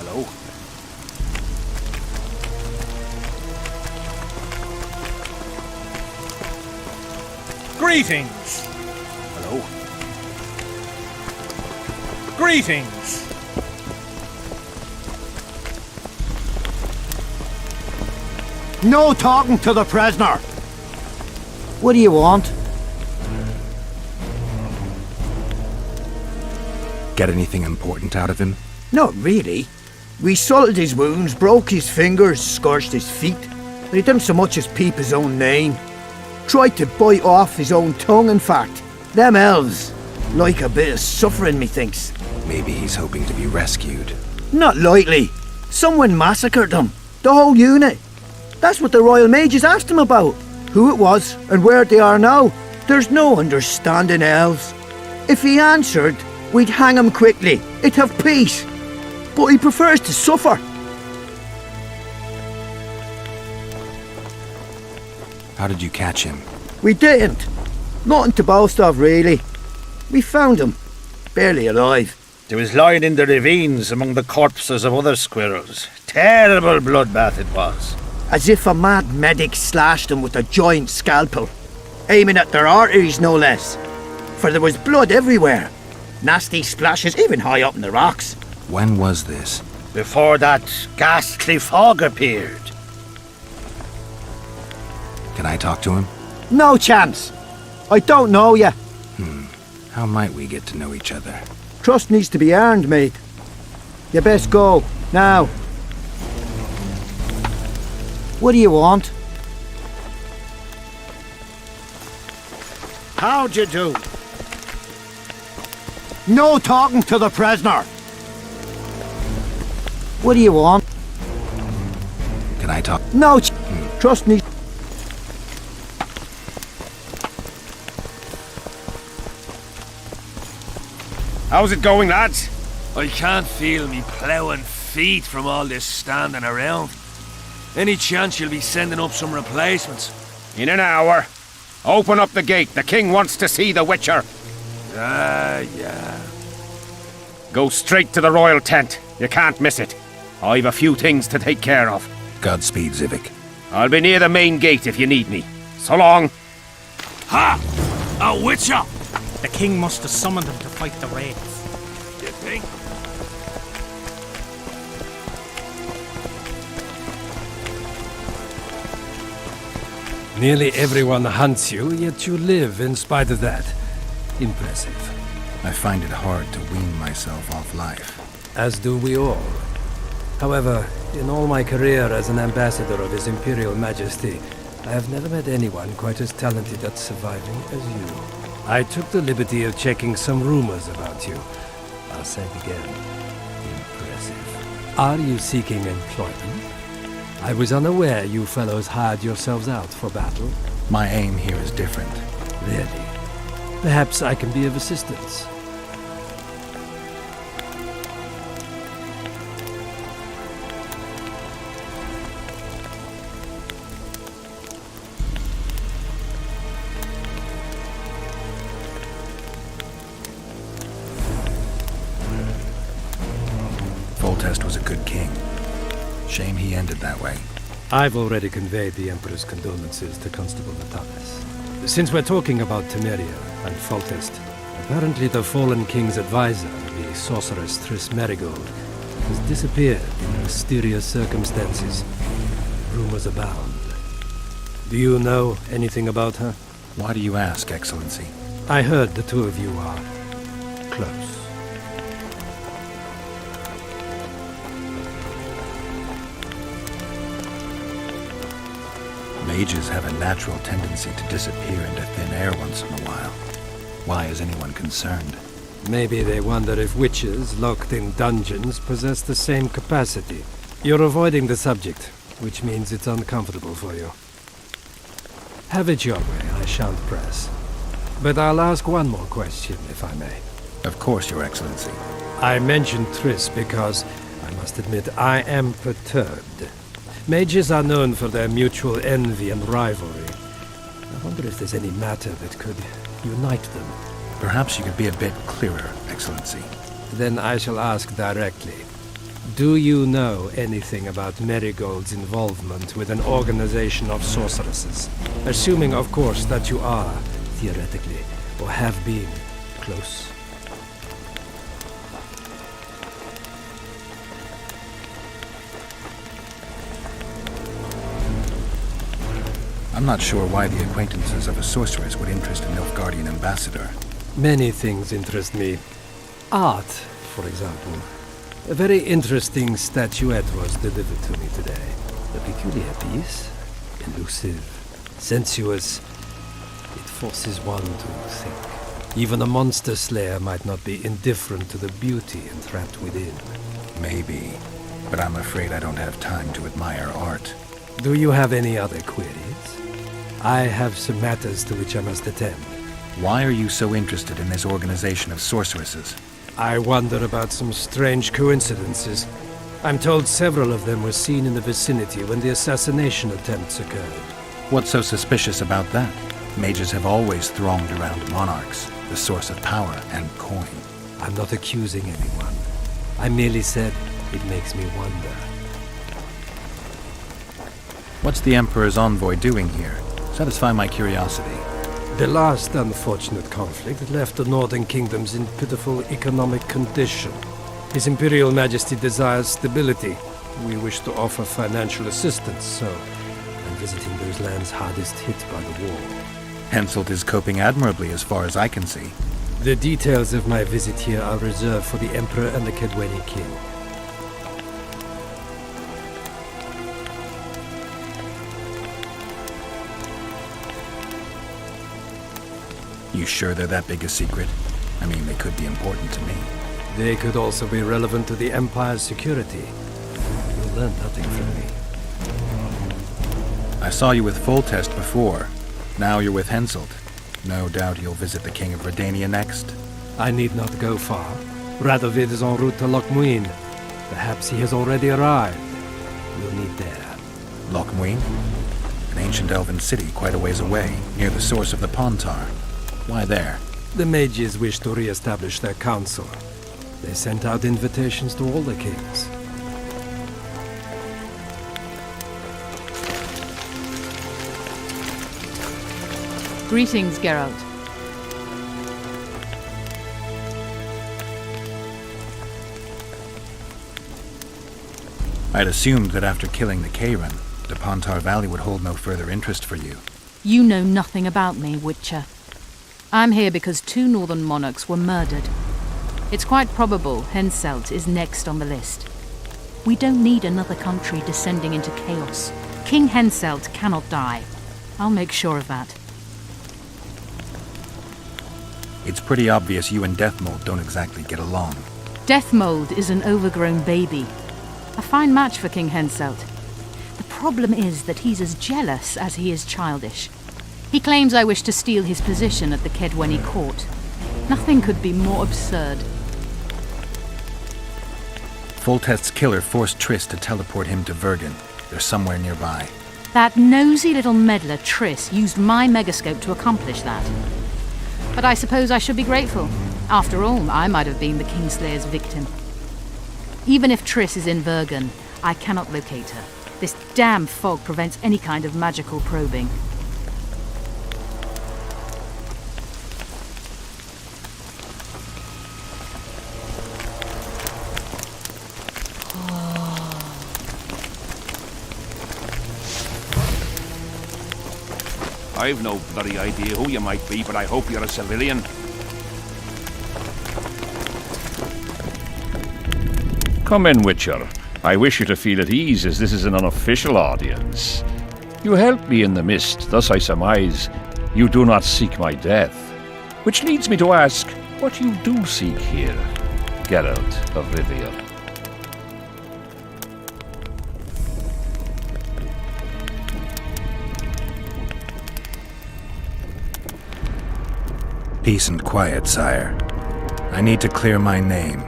Hello? Greetings! Hello? Greetings! No talking to the prisoner! What do you want? Get anything important out of him? Not really. We salted his wounds, broke his fingers, scorched his feet, but he didn't so much as peep his own name. Tried to bite off his own tongue, in fact. Them elves like a bit of suffering, methinks. Maybe he's hoping to be rescued. Not likely. Someone massacred them. The whole unit. That's what the Royal Mages asked him about. Who it was and where they are now. There's no understanding elves. If he answered, we'd hang him quickly. It'd have peace. But he prefers to suffer. How did you catch him? We didn't. Nothing to boast of, really. We found him. Barely alive. He was lying in the ravines among the corpses of other squirrels. Terrible bloodbath it was. As if a mad medic slashed him with a giant scalpel. Aiming at their arteries, no less. For there was blood everywhere. Nasty splashes, even high up in the rocks. When was this? Before that ghastly fog appeared. Can I talk to him? No chance. I don't know you. How might we get to know each other? Trust needs to be earned, mate. You best go, now. What do you want? How'd you do? No talking to the prisoner. What do you want? Can I talk? No, trust me. How's it going, lads? I can't feel me ploughing feet from all this standing around. Any chance you'll be sending up some replacements? In an hour. Open up the gate. The king wants to see the Witcher. Yeah. Go straight to the royal tent. You can't miss it. I've a few things to take care of. Godspeed, Zivik. I'll be near the main gate if you need me. So long. Ha! A Witcher! The king must have summoned him to fight the wraiths. You think? Nearly everyone hunts you, yet you live in spite of that. Impressive. I find it hard to wean myself off life. As do we all. However, in all my career as an ambassador of His Imperial Majesty, I have never met anyone quite as talented at surviving as you. I took the liberty of checking some rumors about you. I'll say it again. Impressive. Are you seeking employment? I was unaware you fellows hired yourselves out for battle. My aim here is different. Really? Perhaps I can be of assistance. Foltest was a good king. Shame he ended that way. I've already conveyed the Emperor's condolences to Constable Natalis. Since we're talking about Temeria and Foltest, apparently the fallen king's advisor, the sorceress Triss Merigold, has disappeared in mysterious circumstances. Rumors abound. Do you know anything about her? Why do you ask, Excellency? I heard the two of you are close. Mages have a natural tendency to disappear into thin air once in a while. Why is anyone concerned? Maybe they wonder if witches locked in dungeons possess the same capacity. You're avoiding the subject, which means it's uncomfortable for you. Have it your way, I shan't press. But I'll ask one more question, if I may. Of course, Your Excellency. I mentioned Triss because, I must admit, I am perturbed. Mages are known for their mutual envy and rivalry. I wonder if there's any matter that could unite them. Perhaps you could be a bit clearer, Excellency. Then I shall ask directly. Do you know anything about Marigold's involvement with an organization of sorceresses? Assuming, of course, that you are, theoretically, or have been, close. I'm not sure why the acquaintances of a sorceress would interest a Nilfgaardian ambassador. Many things interest me. Art, for example. A very interesting statuette was delivered to me today. A peculiar piece. Elusive. Sensuous. It forces one to think. Even a monster slayer might not be indifferent to the beauty entrapped within. Maybe, but I'm afraid I don't have time to admire art. Do you have any other queries? I have some matters to which I must attend. Why are you so interested in this organization of sorceresses? I wonder about some strange coincidences. I'm told several of them were seen in the vicinity when the assassination attempts occurred. What's so suspicious about that? Mages have always thronged around monarchs, the source of power and coin. I'm not accusing anyone. I merely said it makes me wonder. What's the Emperor's envoy doing here? Satisfy my curiosity. The last unfortunate conflict left the northern kingdoms in pitiful economic condition. His Imperial Majesty desires stability. We wish to offer financial assistance, so I'm visiting those lands hardest hit by the war. Henselt is coping admirably as far as I can see. The details of my visit here are reserved for the Emperor and the Kedweni King. You sure they're that big a secret? I mean, they could be important to me. They could also be relevant to the Empire's security. You'll learn nothing from me. I saw you with Foltest before. Now you're with Henselt. No doubt you'll visit the King of Redania next. I need not go far. Radovid is en route to Lochmuin. Perhaps he has already arrived. We'll meet there. Lochmuin? An ancient elven city quite a ways away, near the source of the Pontar. Why there? The mages wish to re-establish their council. They sent out invitations to all the kings. Greetings, Geralt. I'd assumed that after killing the Kayran, the Pontar Valley would hold no further interest for you. You know nothing about me, Witcher. I'm here because 2 northern monarchs were murdered. It's quite probable Henselt is next on the list. We don't need another country descending into chaos. King Henselt cannot die. I'll make sure of that. It's pretty obvious you and Deathmold don't exactly get along. Deathmold is an overgrown baby. A fine match for King Henselt. The problem is that he's as jealous as he is childish. He claims I wish to steal his position at the Kedweni court. Nothing could be more absurd. Foltest's killer forced Triss to teleport him to Vergen. They're somewhere nearby. That nosy little meddler Triss used my megascope to accomplish that. But I suppose I should be grateful. After all, I might have been the Kingslayer's victim. Even if Triss is in Vergen, I cannot locate her. This damn fog prevents any kind of magical probing. I've no bloody idea who you might be, but I hope you're a civilian. Come in, Witcher. I wish you to feel at ease, as this is an unofficial audience. You helped me in the mist, thus I surmise you do not seek my death. Which leads me to ask what you do seek here, Geralt of Rivia. Peace and quiet, sire. I need to clear my name.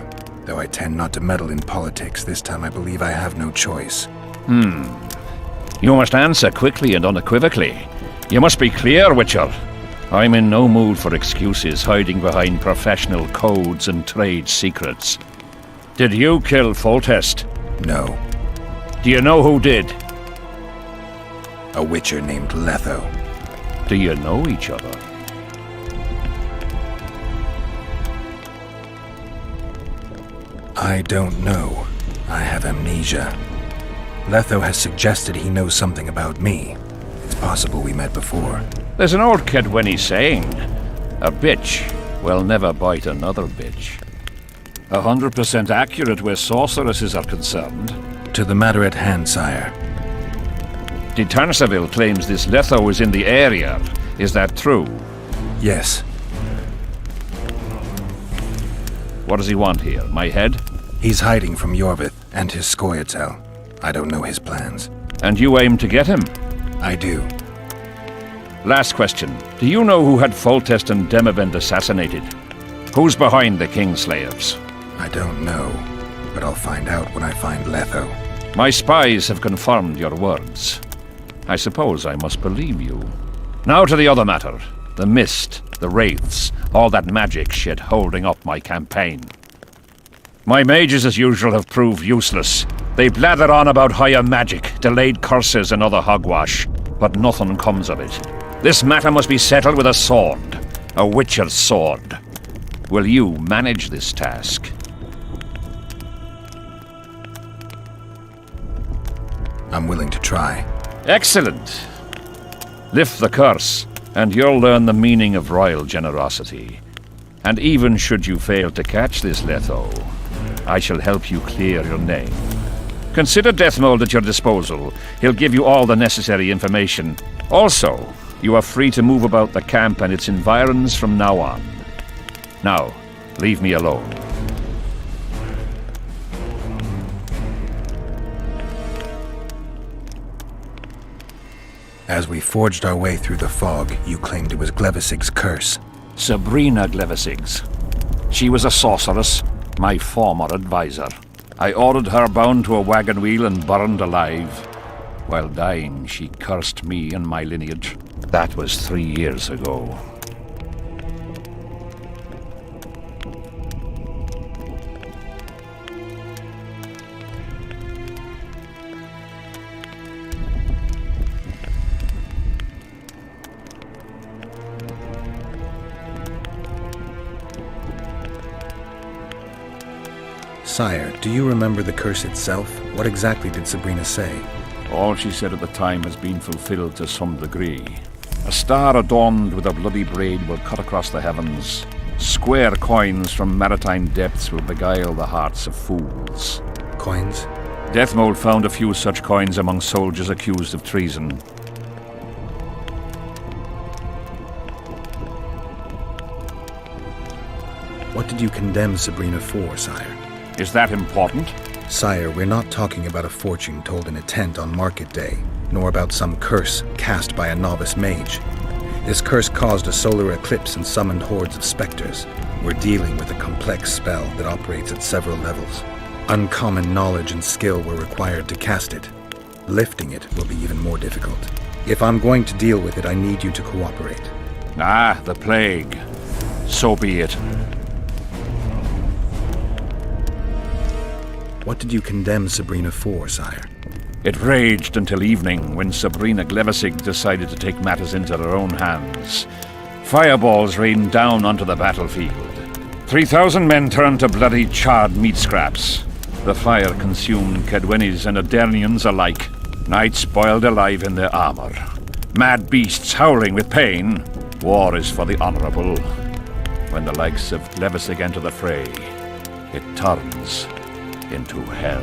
Though I tend not to meddle in politics, this time I believe I have no choice. You must answer quickly and unequivocally. You must be clear, Witcher. I'm in no mood for excuses hiding behind professional codes and trade secrets. Did you kill Foltest? No. Do you know who did? A witcher named Letho. Do you know each other? I don't know. I have amnesia. Letho has suggested he knows something about me. It's possible we met before. There's an old Kedweni saying, a bitch will never bite another bitch. 100% accurate where sorceresses are concerned. To the matter at hand, sire. De Tarnseville claims this Letho is in the area. Is that true? Yes. What does he want here? My head? He's hiding from Yorvith and his Scoia'tael. I don't know his plans. And you aim to get him? I do. Last question. Do you know who had Foltest and Demavend assassinated? Who's behind the Kingslayers? I don't know, but I'll find out when I find Letho. My spies have confirmed your words. I suppose I must believe you. Now to the other matter. The mist, the wraiths, all that magic shit holding up my campaign. My mages, as usual, have proved useless. They blather on about higher magic, delayed curses and other hogwash, but nothing comes of it. This matter must be settled with a sword. A witcher's sword. Will you manage this task? I'm willing to try. Excellent. Lift the curse, and you'll learn the meaning of royal generosity. And even should you fail to catch this Letho, I shall help you clear your name. Consider Deathmold at your disposal. He'll give you all the necessary information. Also, you are free to move about the camp and its environs from now on. Now, leave me alone. As we forged our way through the fog, you claimed it was Glevisig's curse. Sabrina Glevisig's. She was a sorceress, my former advisor. I ordered her bound to a wagon wheel and burned alive. While dying, she cursed me and my lineage. That was 3 years ago. Sire, do you remember the curse itself? What exactly did Sabrina say? All she said at the time has been fulfilled to some degree. A star adorned with a bloody braid will cut across the heavens. Square coins from maritime depths will beguile the hearts of fools. Coins? Deathmold found a few such coins among soldiers accused of treason. What did you condemn Sabrina for, sire? Is that important? Sire, we're not talking about a fortune told in a tent on market day, nor about some curse cast by a novice mage. This curse caused a solar eclipse and summoned hordes of specters. We're dealing with a complex spell that operates at several levels. Uncommon knowledge and skill were required to cast it. Lifting it will be even more difficult. If I'm going to deal with it, I need you to cooperate. Ah, the plague. So be it. What did you condemn Sabrina for, sire? It raged until evening, when Sabrina Glevisig decided to take matters into her own hands. Fireballs rained down onto the battlefield. 3,000 men turned to bloody, charred meat scraps. The fire consumed Kedwenis and Adernians alike. Knights boiled alive in their armor. Mad beasts howling with pain. War is for the honorable. When the likes of Glevisig enter the fray, it turns into hell.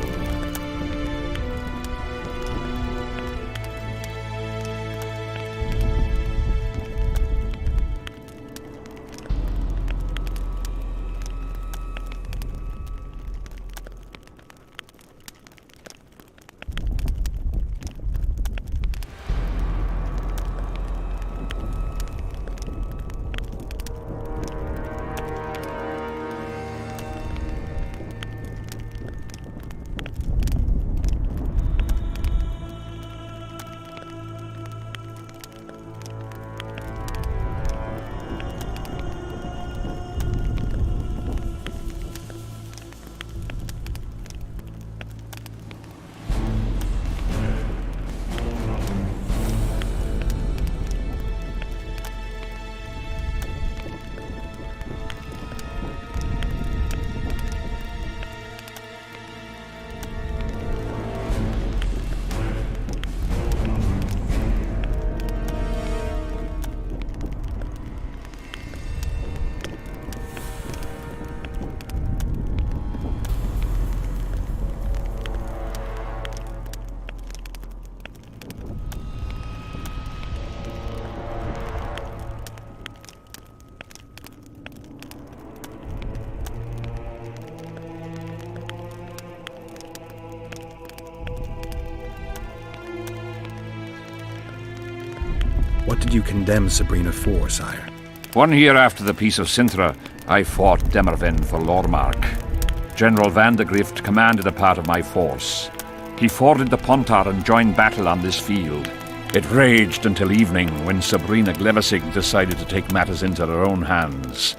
did you condemn Sabrina for, sire? 1 year after the Peace of Sintra, I fought Demerven for Lormark. General Van de Grift commanded a part of my force. He forded the Pontar and joined battle on this field. It raged until evening, when Sabrina Glevissig decided to take matters into her own hands.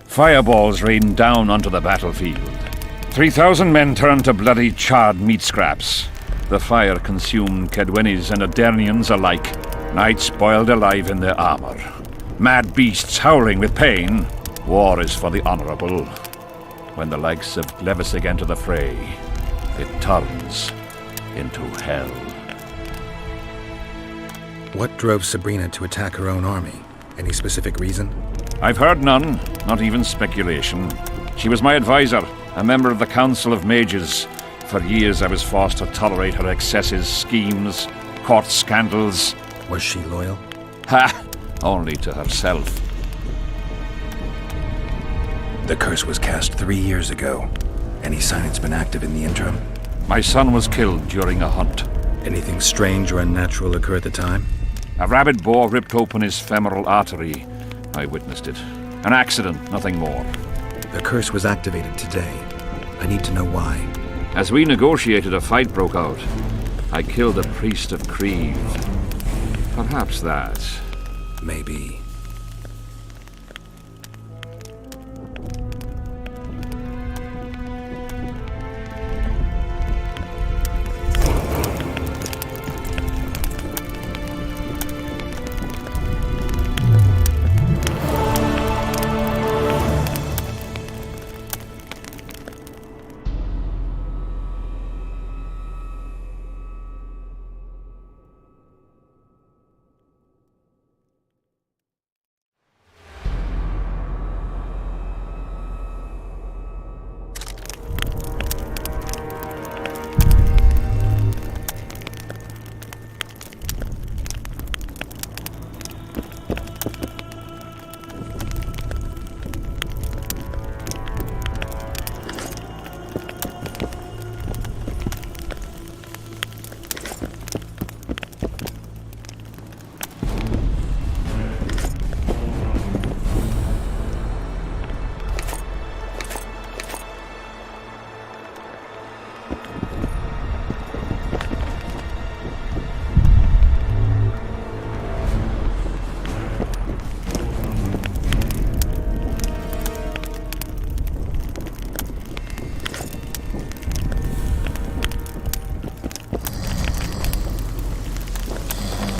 Fireballs rained down onto the battlefield. 3,000 men turned to bloody, charred meat scraps. The fire consumed Kedwenis and Adernians alike, knights boiled alive in their armor. Mad beasts howling with pain. War is for the honorable. When the likes of Glevissig enter the fray, it turns into hell. What drove Sabrina to attack her own army? Any specific reason? I've heard none, not even speculation. She was my advisor, a member of the Council of Mages. For years I was forced to tolerate her excesses, schemes, court scandals. Was she loyal? Ha! Only to herself. The curse was cast 3 years ago. Any sign it's been active in the interim? My son was killed during a hunt. Anything strange or unnatural occur at the time? A rabid boar ripped open his femoral artery. I witnessed it. An accident, nothing more. The curse was activated today. I need to know why. As we negotiated, a fight broke out. I killed a priest of Creve. Perhaps that. Maybe.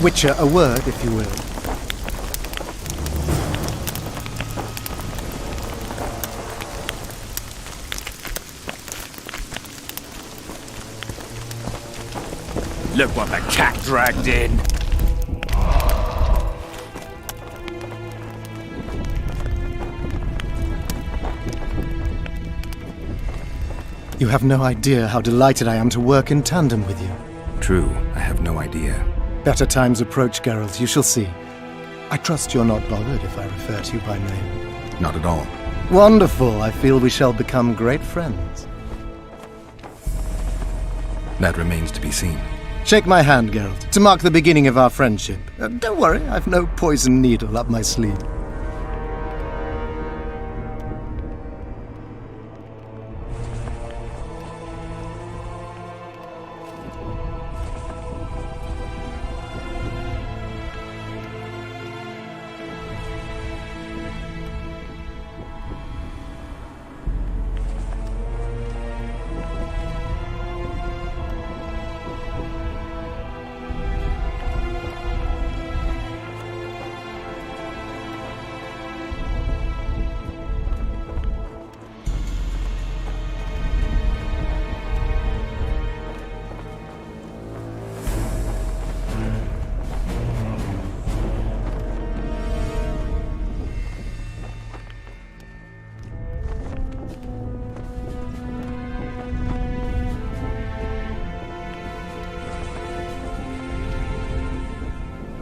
Witcher, a word, if you will. Look what the cat dragged in. You have no idea how delighted I am to work in tandem with you. True, I have no idea. Better times approach, Geralt, you shall see. I trust you're not bothered if I refer to you by name. Not at all. Wonderful, I feel we shall become great friends. That remains to be seen. Shake my hand, Geralt, to mark the beginning of our friendship. Don't worry, I've no poison needle up my sleeve.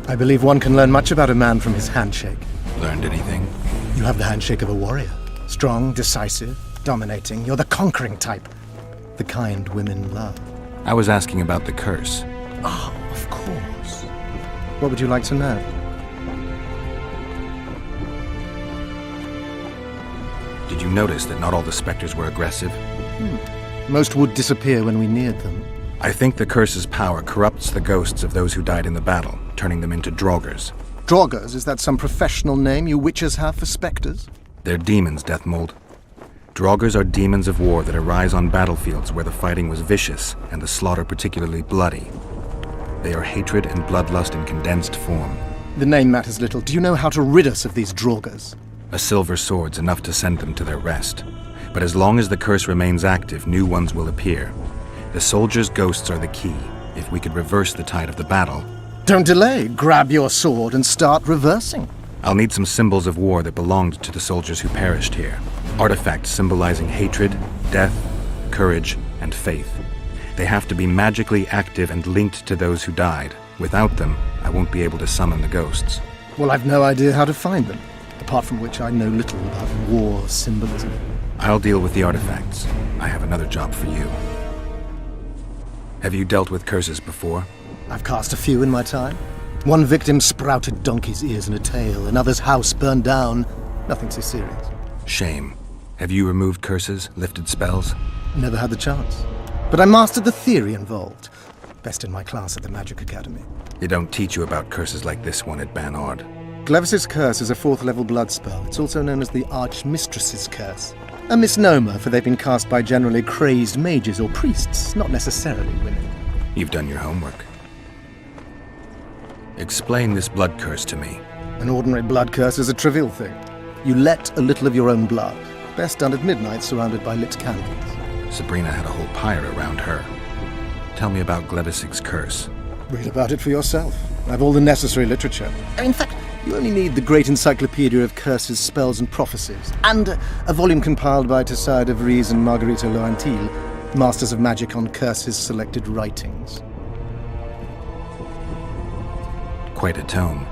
I believe one can learn much about a man from his handshake. Learned anything? You have the handshake of a warrior. Strong, decisive, dominating. You're the conquering type. The kind women love. I was asking about the curse. Oh, of course. What would you like to know? you notice that not all the specters were aggressive? Most would disappear when we neared them. I think the curse's power corrupts the ghosts of those who died in the battle, turning them into draugrs. Draugrs? Is that some professional name you witches have for specters? They're demons, Deathmold. Draugrs are demons of war that arise on battlefields where the fighting was vicious and the slaughter particularly bloody. They are hatred and bloodlust in condensed form. The name matters little. Do you know how to rid us of these Draugrs? A silver sword's enough to send them to their rest. But as long as the curse remains active, new ones will appear. The soldiers' ghosts are the key. If we could reverse the tide of the battle... Don't delay. Grab your sword and start reversing. I'll need some symbols of war that belonged to the soldiers who perished here. Artifacts symbolizing hatred, death, courage, and faith. They have to be magically active and linked to those who died. Without them, I won't be able to summon the ghosts. Well, I've no idea how to find them, apart from which I know little about war symbolism. I'll deal with the artifacts. I have another job for you. Have you dealt with curses before? I've cast a few in my time. One victim sprouted donkey's ears and a tail, another's house burned down. Nothing too serious. Shame. Have you removed curses, lifted spells? Never had the chance. But I mastered the theory involved. Best in my class at the Magic Academy. They don't teach you about curses like this one at Banard. Glevis's curse is a 4th level blood spell. It's also known as the Archmistress's curse. A misnomer, for they've been cast by generally crazed mages or priests, not necessarily women. You've done your homework. Explain this blood curse to me. An ordinary blood curse is a trivial thing. You let a little of your own blood. Best done at midnight, surrounded by lit candles. Sabrina had a whole pyre around her. Tell me about Glevis's curse. Read about it for yourself. I have all the necessary literature. In fact, you only need the Great Encyclopedia of Curses, Spells and Prophecies, and a volume compiled by Tessard de Vries and Margarita Loantil, Masters of Magic on Curses Selected Writings. Quite a tome.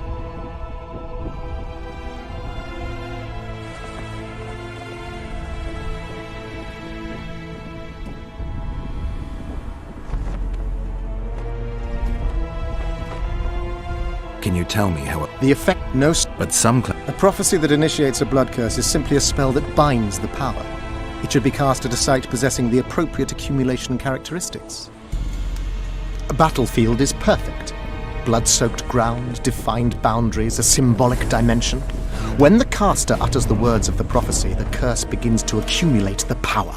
Can you tell me how The effect, no... But some... A prophecy that initiates a blood curse is simply a spell that binds the power. It should be cast at a site possessing the appropriate accumulation characteristics. A battlefield is perfect. Blood-soaked ground, defined boundaries, a symbolic dimension. When the caster utters the words of the prophecy, the curse begins to accumulate the power.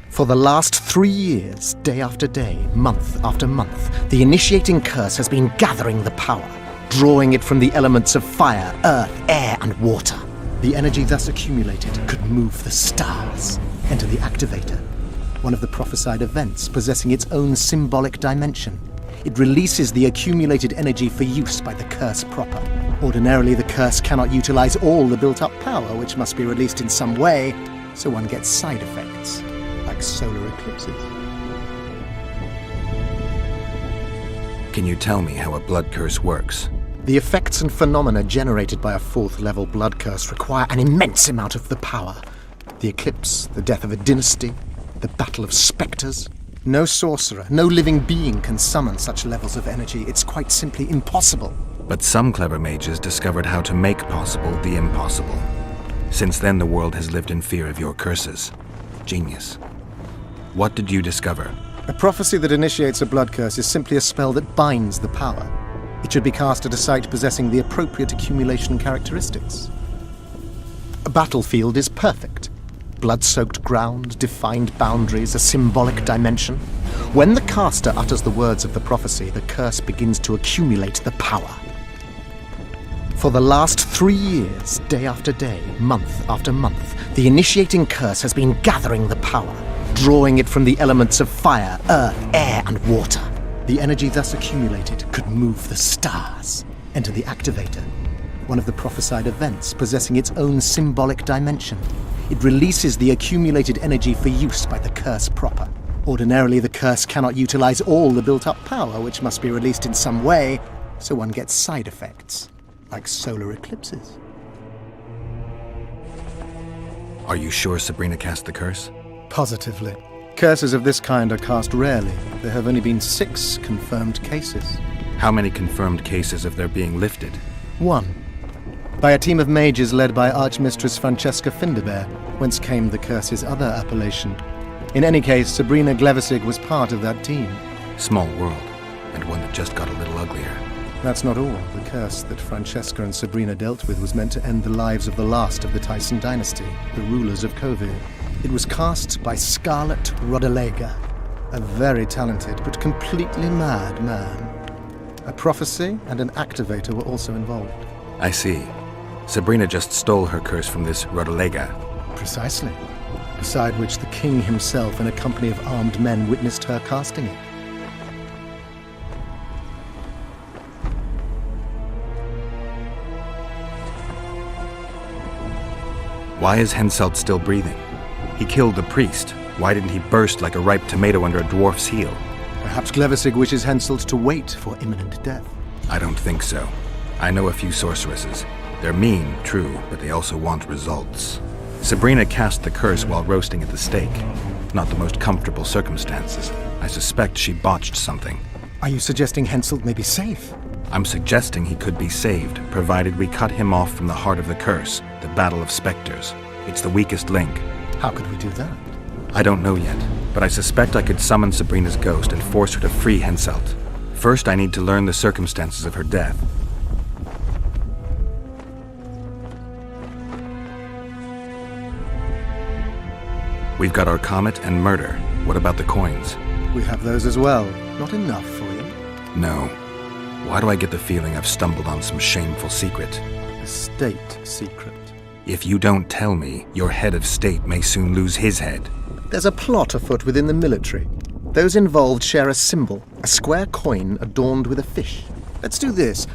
For the last 3 years, day after day, month after month, the initiating curse has been gathering the power, drawing it from the elements of fire, earth, air, and water. The energy thus accumulated could move the stars. Enter the activator, one of the prophesied events possessing its own symbolic dimension. It releases the accumulated energy for use by the curse proper. Ordinarily, the curse cannot utilize all the built-up power, which must be released in some way, so one gets side effects. Like solar eclipses. Can you tell me how a blood curse works? The effects and phenomena generated by a 4th level blood curse require an immense amount of the power. The eclipse, the death of a dynasty, the battle of spectres. No sorcerer, no living being can summon such levels of energy. It's quite simply impossible. But some clever mages discovered how to make possible the impossible. Since then, the world has lived in fear of your curses. Genius. What did you discover? A prophecy that initiates a blood curse is simply a spell that binds the power. It should be cast at a site possessing the appropriate accumulation characteristics. A battlefield is perfect. Blood-soaked ground, defined boundaries, a symbolic dimension. When the caster utters the words of the prophecy, the curse begins to accumulate the power. For the last 3 years, day after day, month after month, the initiating curse has been gathering the power, drawing it from the elements of fire, earth, air, and water. The energy thus accumulated could move the stars. Enter the activator, one of the prophesied events possessing its own symbolic dimension. It releases the accumulated energy for use by the curse proper. Ordinarily, the curse cannot utilize all the built-up power, which must be released in some way, so one gets side effects, like solar eclipses. Are you sure Sabrina cast the curse? Positively. Curses of this kind are cast rarely. There have only been 6 confirmed cases. How many confirmed cases of their being lifted? 1. By a team of mages led by Archmistress Francesca Finderbear, whence came the curse's other appellation. In any case, Sabrina Glevissig was part of that team. Small world, and one that just got a little uglier. That's not all. The curse that Francesca and Sabrina dealt with was meant to end the lives of the last of the Tyson dynasty, the rulers of Kovir. It was cast by Scarlet Rodalega, a very talented but completely mad man. A prophecy and an activator were also involved. I see. Sabrina just stole her curse from this Rodalega. Precisely. Beside which the king himself and a company of armed men witnessed her casting it. Why is Henselt still breathing? He killed the priest. Why didn't he burst like a ripe tomato under a dwarf's heel? Perhaps Glevissig wishes Henselt to wait for imminent death. I don't think so. I know a few sorceresses. They're mean, true, but they also want results. Sabrina cast the curse while roasting at the stake. Not the most comfortable circumstances. I suspect she botched something. Are you suggesting Henselt may be safe? I'm suggesting he could be saved, provided we cut him off from the heart of the curse, the Battle of Spectres. It's the weakest link. How could we do that? I don't know yet, but I suspect I could summon Sabrina's ghost and force her to free Henselt. First, I need to learn the circumstances of her death. We've got our comet and murder. What about the coins? We have those as well. Not enough for you? No. Why do I get the feeling I've stumbled on some shameful secret? A state secret. If you don't tell me, your head of state may soon lose his head. There's a plot afoot within the military. Those involved share a symbol, a square coin adorned with a fish. Let's do this.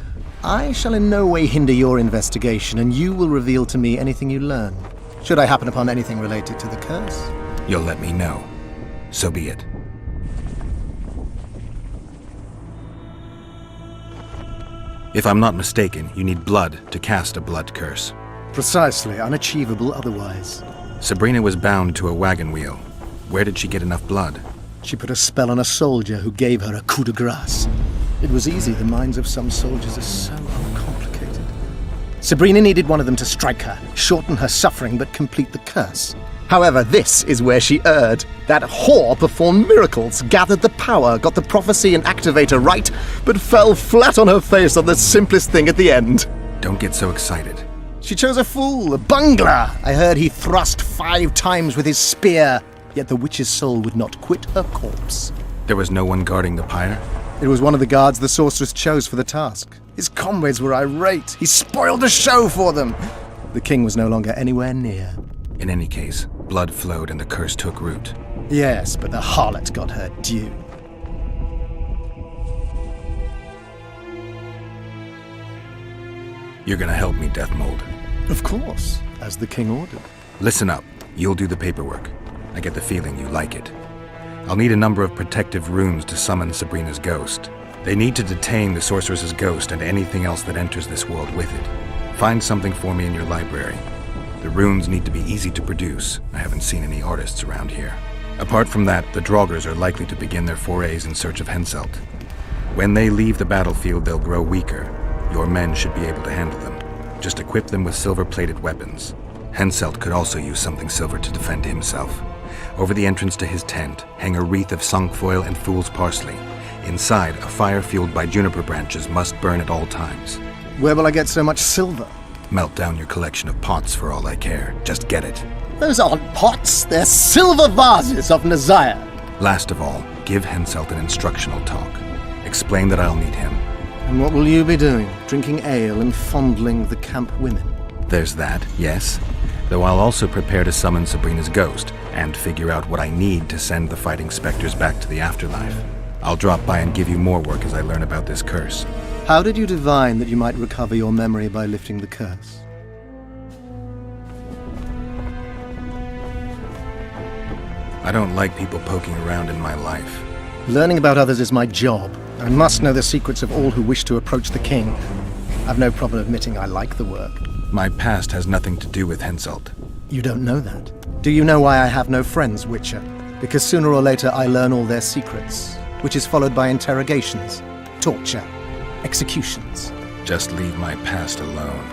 I shall in no way hinder your investigation, and you will reveal to me anything you learn. Should I happen upon anything related to the curse? You'll let me know. So be it. If I'm not mistaken, you need blood to cast a blood curse. Precisely, unachievable otherwise. Sabrina was bound to a wagon wheel. Where did she get enough blood? She put a spell on a soldier who gave her a coup de grace. It was easy, the minds of some soldiers are so uncomplicated. Sabrina needed one of them to strike her, shorten her suffering, but complete the curse. However, this is where she erred. That whore performed miracles, gathered the power, got the prophecy and activator right, but fell flat on her face on the simplest thing at the end. Don't get so excited. She chose a fool, a bungler. I heard he thrust 5 times with his spear, yet the witch's soul would not quit her corpse. There was no one guarding the pyre? It was one of the guards the sorceress chose for the task. His comrades were irate. He spoiled the show for them. The king was no longer anywhere near. In any case, blood flowed and the curse took root. Yes, but the harlot got her due. You're gonna help me, Death Mold. Of course, as the king ordered. Listen up. You'll do the paperwork. I get the feeling you like it. I'll need a number of protective runes to summon Sabrina's ghost. They need to detain the sorceress's ghost and anything else that enters this world with it. Find something for me in your library. The runes need to be easy to produce. I haven't seen any artists around here. Apart from that, the Draugrs are likely to begin their forays in search of Henselt. When they leave the battlefield, they'll grow weaker. Your men should be able to handle them. Just equip them with silver-plated weapons. Henselt could also use something silver to defend himself. Over the entrance to his tent, hang a wreath of cinquefoil and fool's parsley. Inside, a fire fueled by juniper branches must burn at all times. Where will I get so much silver? Melt down your collection of pots for all I care. Just get it. Those aren't pots, they're silver vases of Nazaya. Last of all, give Henselt an instructional talk. Explain that I'll need him. And what will you be doing? Drinking ale and fondling the camp women? There's that, yes. Though I'll also prepare to summon Sabrina's ghost, and figure out what I need to send the fighting specters back to the afterlife. I'll drop by and give you more work as I learn about this curse. How did you divine that you might recover your memory by lifting the curse? I don't like people poking around in my life. Learning about others is my job. I must know the secrets of all who wish to approach the king. I've no problem admitting I like the work. My past has nothing to do with Henselt. You don't know that. Do you know why I have no friends, Witcher? Because sooner or later I learn all their secrets, which is followed by interrogations, torture, executions. Just leave my past alone.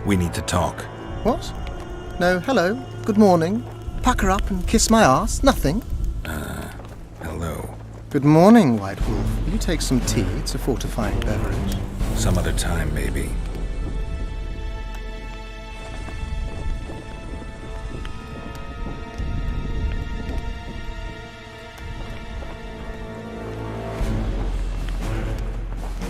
We need to talk. What? No, hello, good morning. Pucker up and kiss my ass? Nothing? Hello. Good morning, White Wolf. Will you take some tea? It's a fortifying beverage. Some other time, maybe.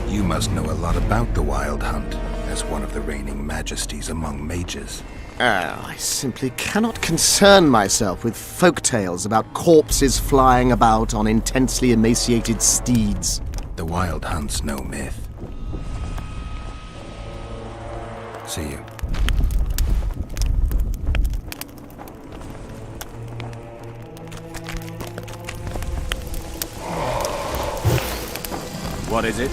You must know a lot about the Wild Hunt, as one of the reigning majesties among mages. I simply cannot concern myself with folk tales about corpses flying about on intensely emaciated steeds. The Wild Hunt's no myth. See you. What is it?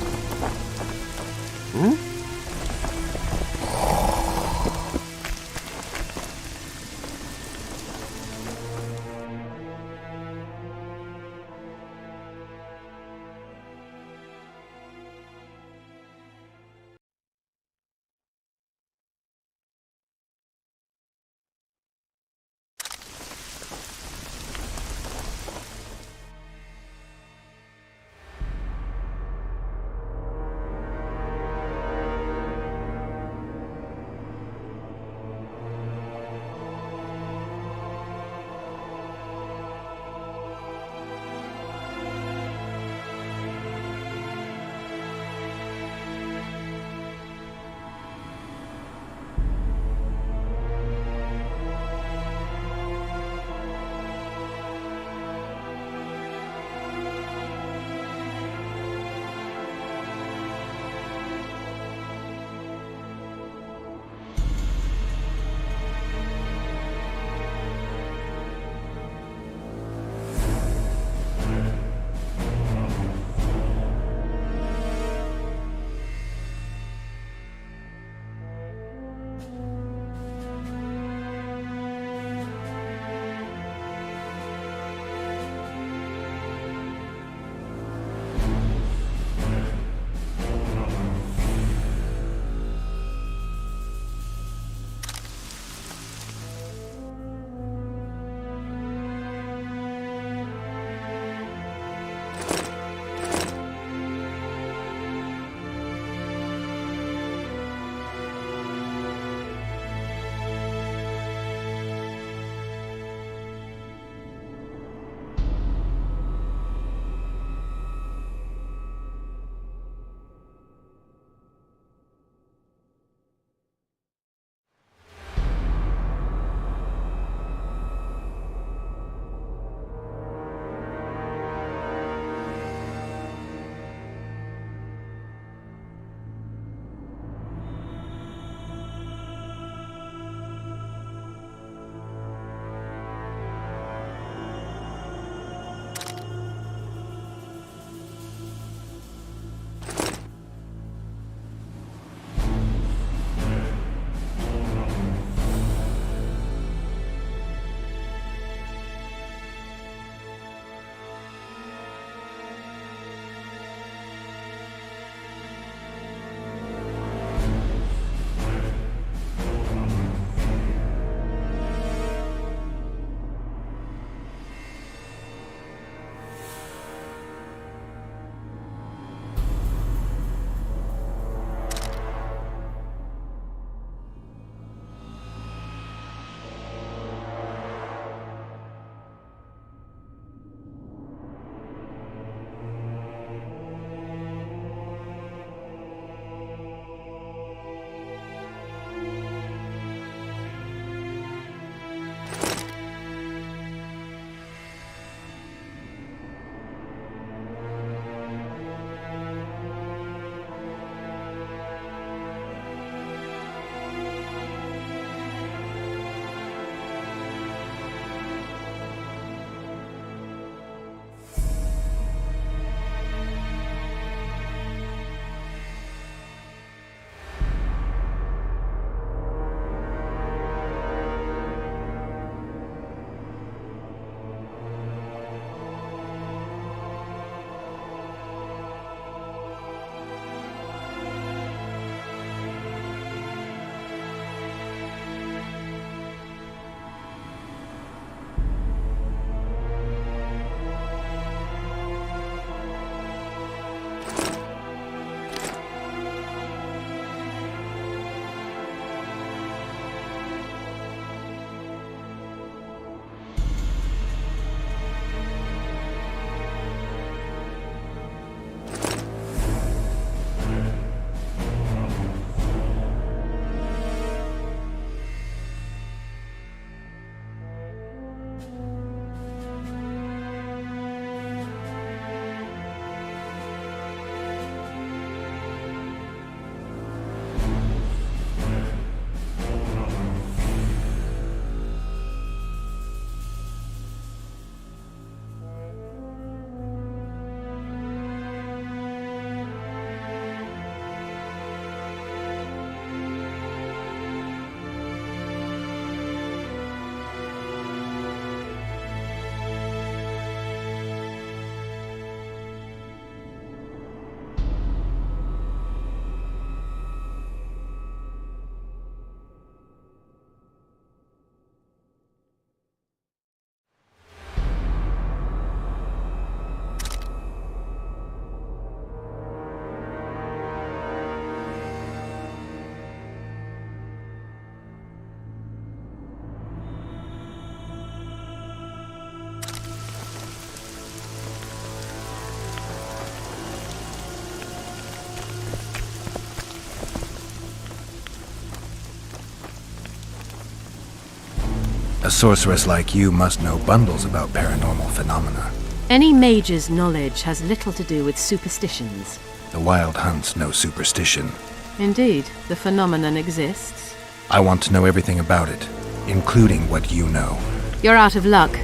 A sorceress like you must know bundles about paranormal phenomena. Any mage's knowledge has little to do with superstitions. The Wild Hunt's no superstition. Indeed, the phenomenon exists. I want to know everything about it, including what you know. You're out of luck.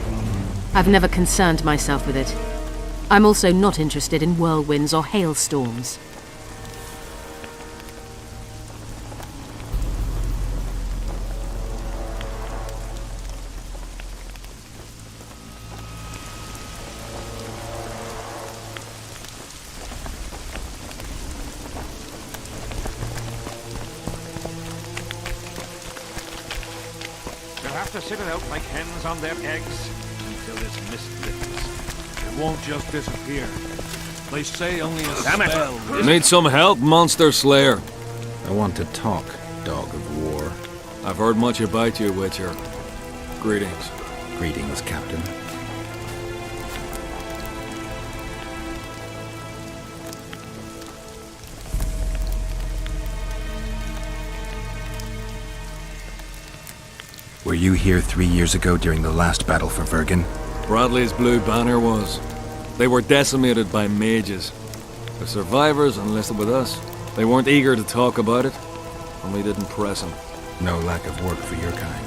I've never concerned myself with it. I'm also not interested in whirlwinds or hailstorms. You'll have to sit it out like hens on their eggs until this mist lifts. It won't just disappear. They say only a spell. Need some help, Monster Slayer? I want to talk, dog of war. I've heard much about you, Witcher. Greetings. Greetings, Captain. Were you here 3 years ago during the last battle for Vergen? Bradley's Blue Banner was. They were decimated by mages. The survivors enlisted with us. They weren't eager to talk about it, and we didn't press them. No lack of work for your kind.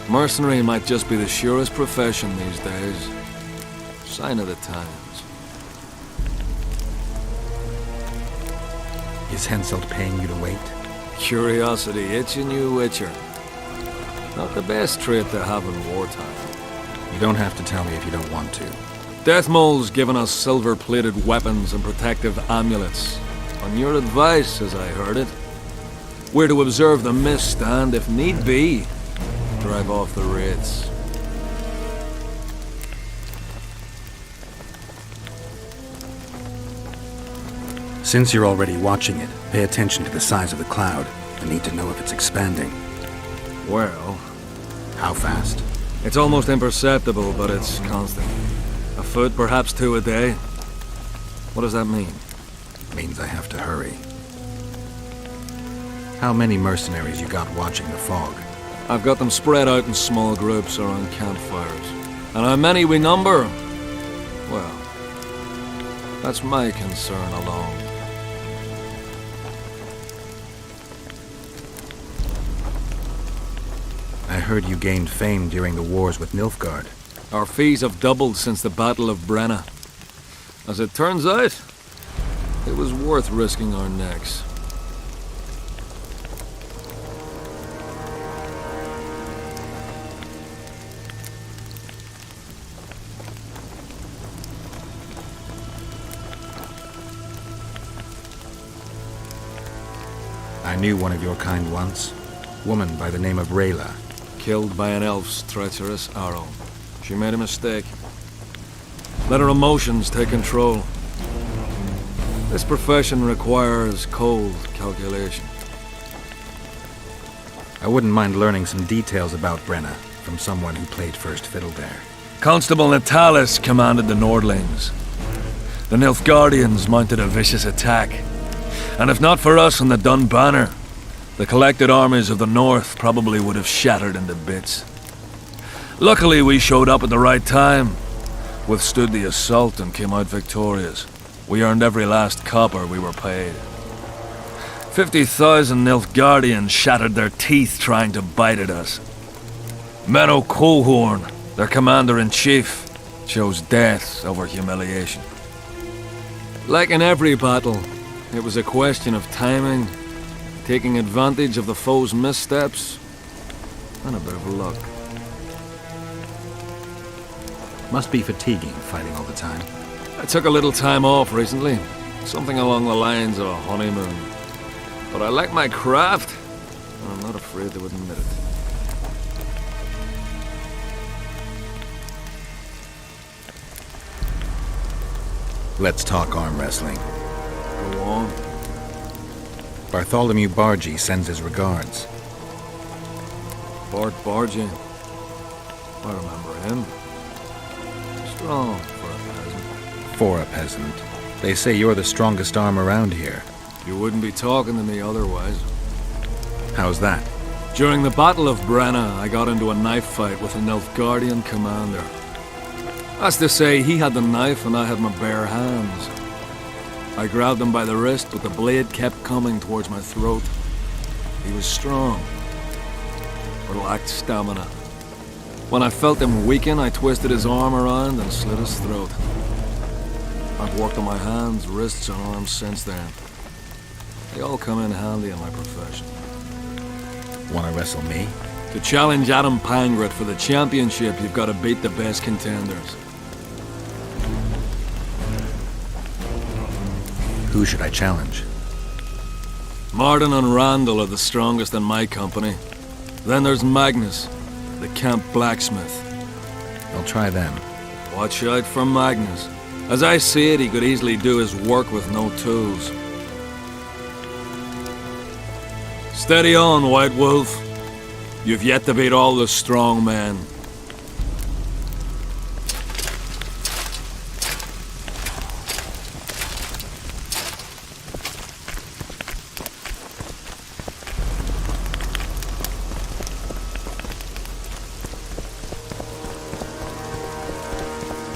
Mercenary might just be the surest profession these days. Sign of the times. Is Henselt paying you to wait? Curiosity itching you, Witcher. Not the best trait to have in wartime. You don't have to tell me if you don't want to. Deathmole's given us silver-plated weapons and protective amulets. On your advice, as I heard it. We're to observe the mist and, if need be, drive off the wraiths. Since you're already watching it, pay attention to the size of the cloud. I need to know if it's expanding. Well... How fast? It's almost imperceptible, but it's constant. A foot, perhaps 2 a day. What does that mean? Means I have to hurry. How many mercenaries you got watching the fog? I've got them spread out in small groups around campfires. And how many we number? Well, that's my concern alone. I heard you gained fame during the wars with Nilfgaard. Our fees have doubled since the Battle of Brenna. As it turns out, it was worth risking our necks. I knew one of your kind once. Woman by the name of Rayla. Killed by an elf's treacherous arrow. She made a mistake. Let her emotions take control. This profession requires cold calculation. I wouldn't mind learning some details about Brenna from someone who played first fiddle there. Constable Natalis commanded the Nordlings. The Nilfgaardians mounted a vicious attack. And if not for us and the Dun Banner, the collected armies of the North probably would have shattered into bits. Luckily, we showed up at the right time, withstood the assault and came out victorious. We earned every last copper we were paid. 50,000 Nilfgaardians shattered their teeth trying to bite at us. Menno Colhorn, their commander-in-chief, chose death over humiliation. Like in every battle, it was a question of timing, taking advantage of the foe's missteps, and a bit of luck. Must be fatiguing, fighting all the time. I took a little time off recently. Something along the lines of a honeymoon. But I like my craft, and I'm not afraid to admit it. Let's talk arm wrestling. Go on. Bartholomew Bargy sends his regards. Bart Bargy. I remember him. Strong for a peasant. For a peasant. They say you're the strongest arm around here. You wouldn't be talking to me otherwise. How's that? During the Battle of Brenna, I got into a knife fight with an Nilfgaardian commander. That's to say, he had the knife and I had my bare hands. I grabbed him by the wrist, but the blade kept coming towards my throat. He was strong, but lacked stamina. When I felt him weaken, I twisted his arm around and slit his throat. I've worked on my hands, wrists, and arms since then. They all come in handy in my profession. Want to wrestle me? To challenge Adam Pangret for the championship, you've got to beat the best contenders. Who should I challenge? Martin and Randall are the strongest in my company. Then there's Magnus, the camp blacksmith. I'll try them. Watch out for Magnus. As I see it, he could easily do his work with no tools. Steady on, White Wolf. You've yet to beat all the strong men.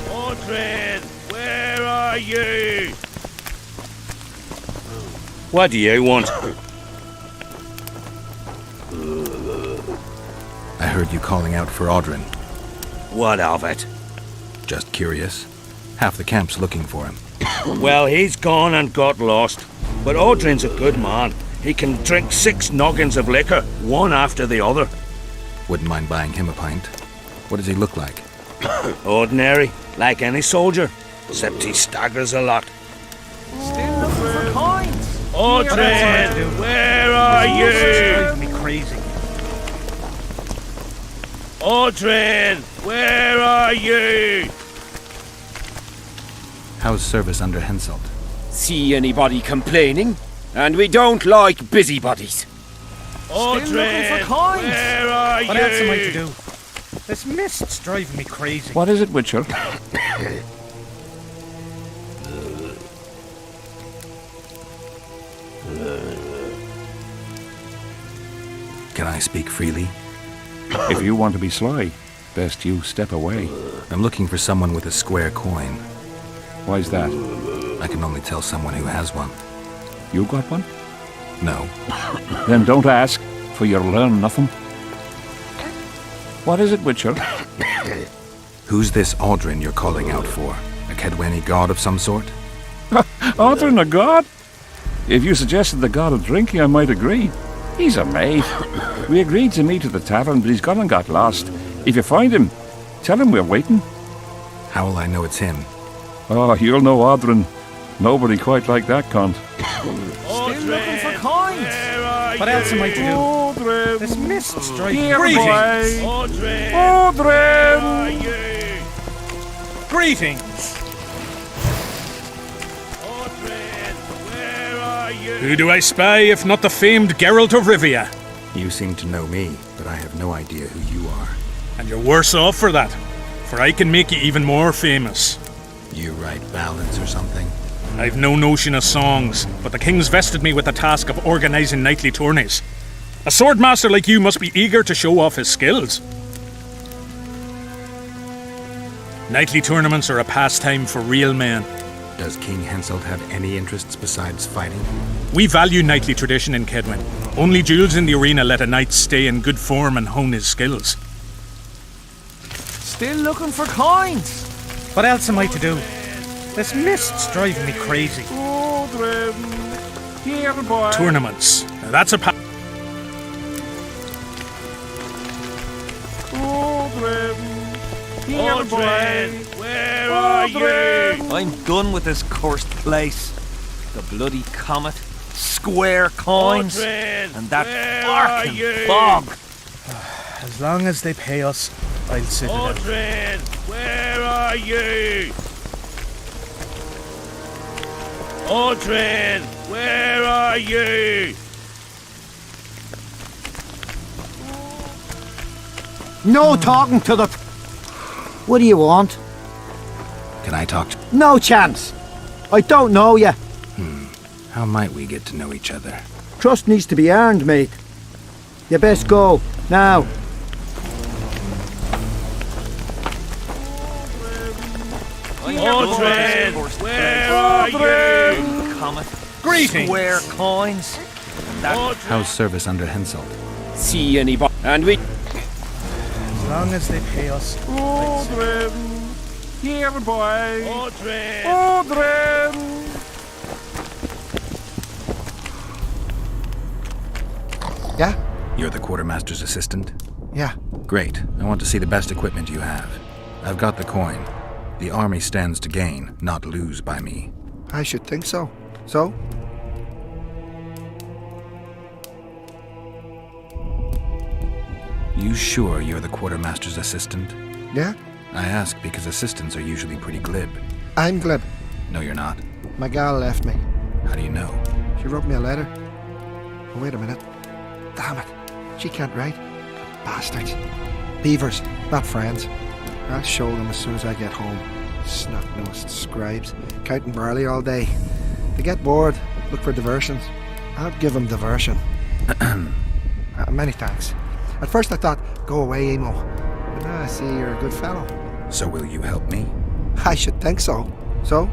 Mordred, where are you? What do you want? I heard you calling out for Audrin. What of it? Just curious. Half the camp's looking for him. Well, he's gone and got lost. But Audrin's a good man. He can drink 6 noggins of liquor, one after the other. Wouldn't mind buying him a pint. What does he look like? Ordinary, like any soldier, except he staggers a lot. Still looking for coins. Audrin, where are you? Driving me crazy. Audrin, where are you? How's service under Henselt? See anybody complaining? And we don't like busybodies. Audrin, Still looking for coins. where are What you? else am I to do? This mist's driving me crazy. What is it, Witcher? Can I speak freely? If you want to be sly, best you step away. I'm looking for someone with a square coin. Why's that? I can only tell someone who has one. You got one? No. Then don't ask, for you'll learn nothing. What is it, Witcher? Who's this Audrin you're calling out for? A Kedweni god of some sort? Audrin, a god? If you suggested the god of drinking, I might agree. He's a mate. We agreed to meet at the tavern, but he's gone and got lost. If you find him, tell him we're waiting. How will I know it's him? Oh, you'll know Audrin. Nobody quite like that cunt. Still looking for coins. What else am I to do? Audrin, This mist's driving me here, crazy. boy. Audrin, Audrin! where are you? Greetings. Audrin, where are you? Who do I spy if not the famed Geralt of Rivia? You seem to know me, but I have no idea who you are. And you're worse off for that, for I can make you even more famous. You write ballads or something? I've no notion of songs, but the king's vested me with the task of organising knightly tourneys. A swordmaster like you must be eager to show off his skills. Knightly tournaments are a pastime for real men. Does King Henselt have any interests besides fighting? We value knightly tradition in Kedwen. Only duels in the arena let a knight stay in good form and hone his skills. Still looking for coins. What else am I to do? This mist's driving me crazy. Audrin, here, boy. Tournaments. Now that's a Audrin, here, Audrin, where are you? I'm done with this cursed place. The bloody comet, square coins, Audrin, and that where are fucking you? fog. As long as they pay us, I'll sit it out. Audrin, where are you? Audrin, where are you? No talking to the... What do you want? Can I talk to... No chance. I don't know you. How might we get to know each other? Trust needs to be earned, mate. You best go, now. Aldrin! Where are you? Comet. Greetings. Square coins. How's service under Henselt? See anybody? And we. As long as they pay us. Aldrin! Here, boy! Aldrin! Aldrin! Yeah? You're the quartermaster's assistant? Yeah. Great. I want to see the best equipment you have. I've got the coin. The army stands to gain, not lose by me. I should think so. So? You sure you're the quartermaster's assistant? Yeah? I ask because assistants are usually pretty glib. I'm glib. No, you're not. My gal left me. How do you know? She wrote me a letter. Oh, wait a minute. Damn it. She can't write. Bastards. Beavers, not friends. I'll show them as soon as I get home. Snot-nosed scribes, counting barley all day. They get bored, look for diversions. I'll give them diversion. Many thanks. At first I thought, go away, Emo. But now I see you're a good fellow. So will you help me? I should think so. So?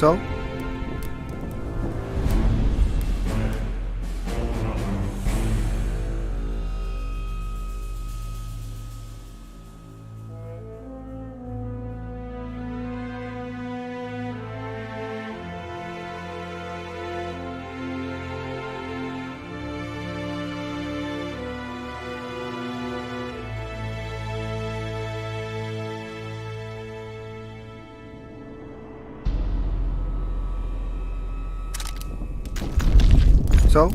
So? So?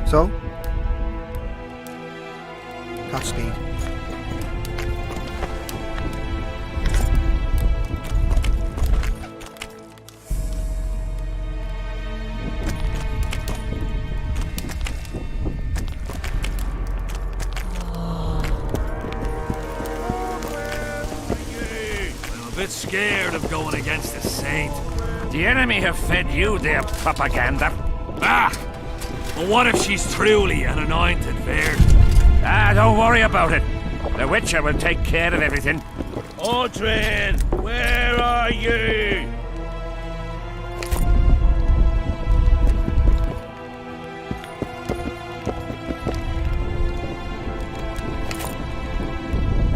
So? Godspeed. I'm a bit scared of going against the Saint. The enemy have fed you their propaganda. Ah! But what if she's truly an anointed virgin? Ah, don't worry about it. The Witcher will take care of everything. Audrin, where are you?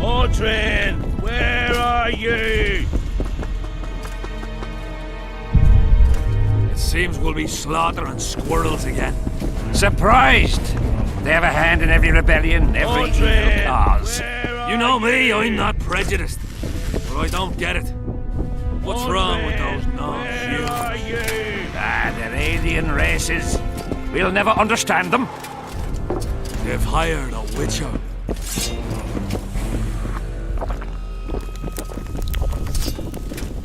Audrin, where are you? It seems we'll be slaughtering squirrels again. Surprised! They have a hand in every rebellion, every evil cause. You know me, I'm not prejudiced. But I don't get it. What's wrong with those non-humans? Ah, they're alien races. We'll never understand them. They've hired a witcher.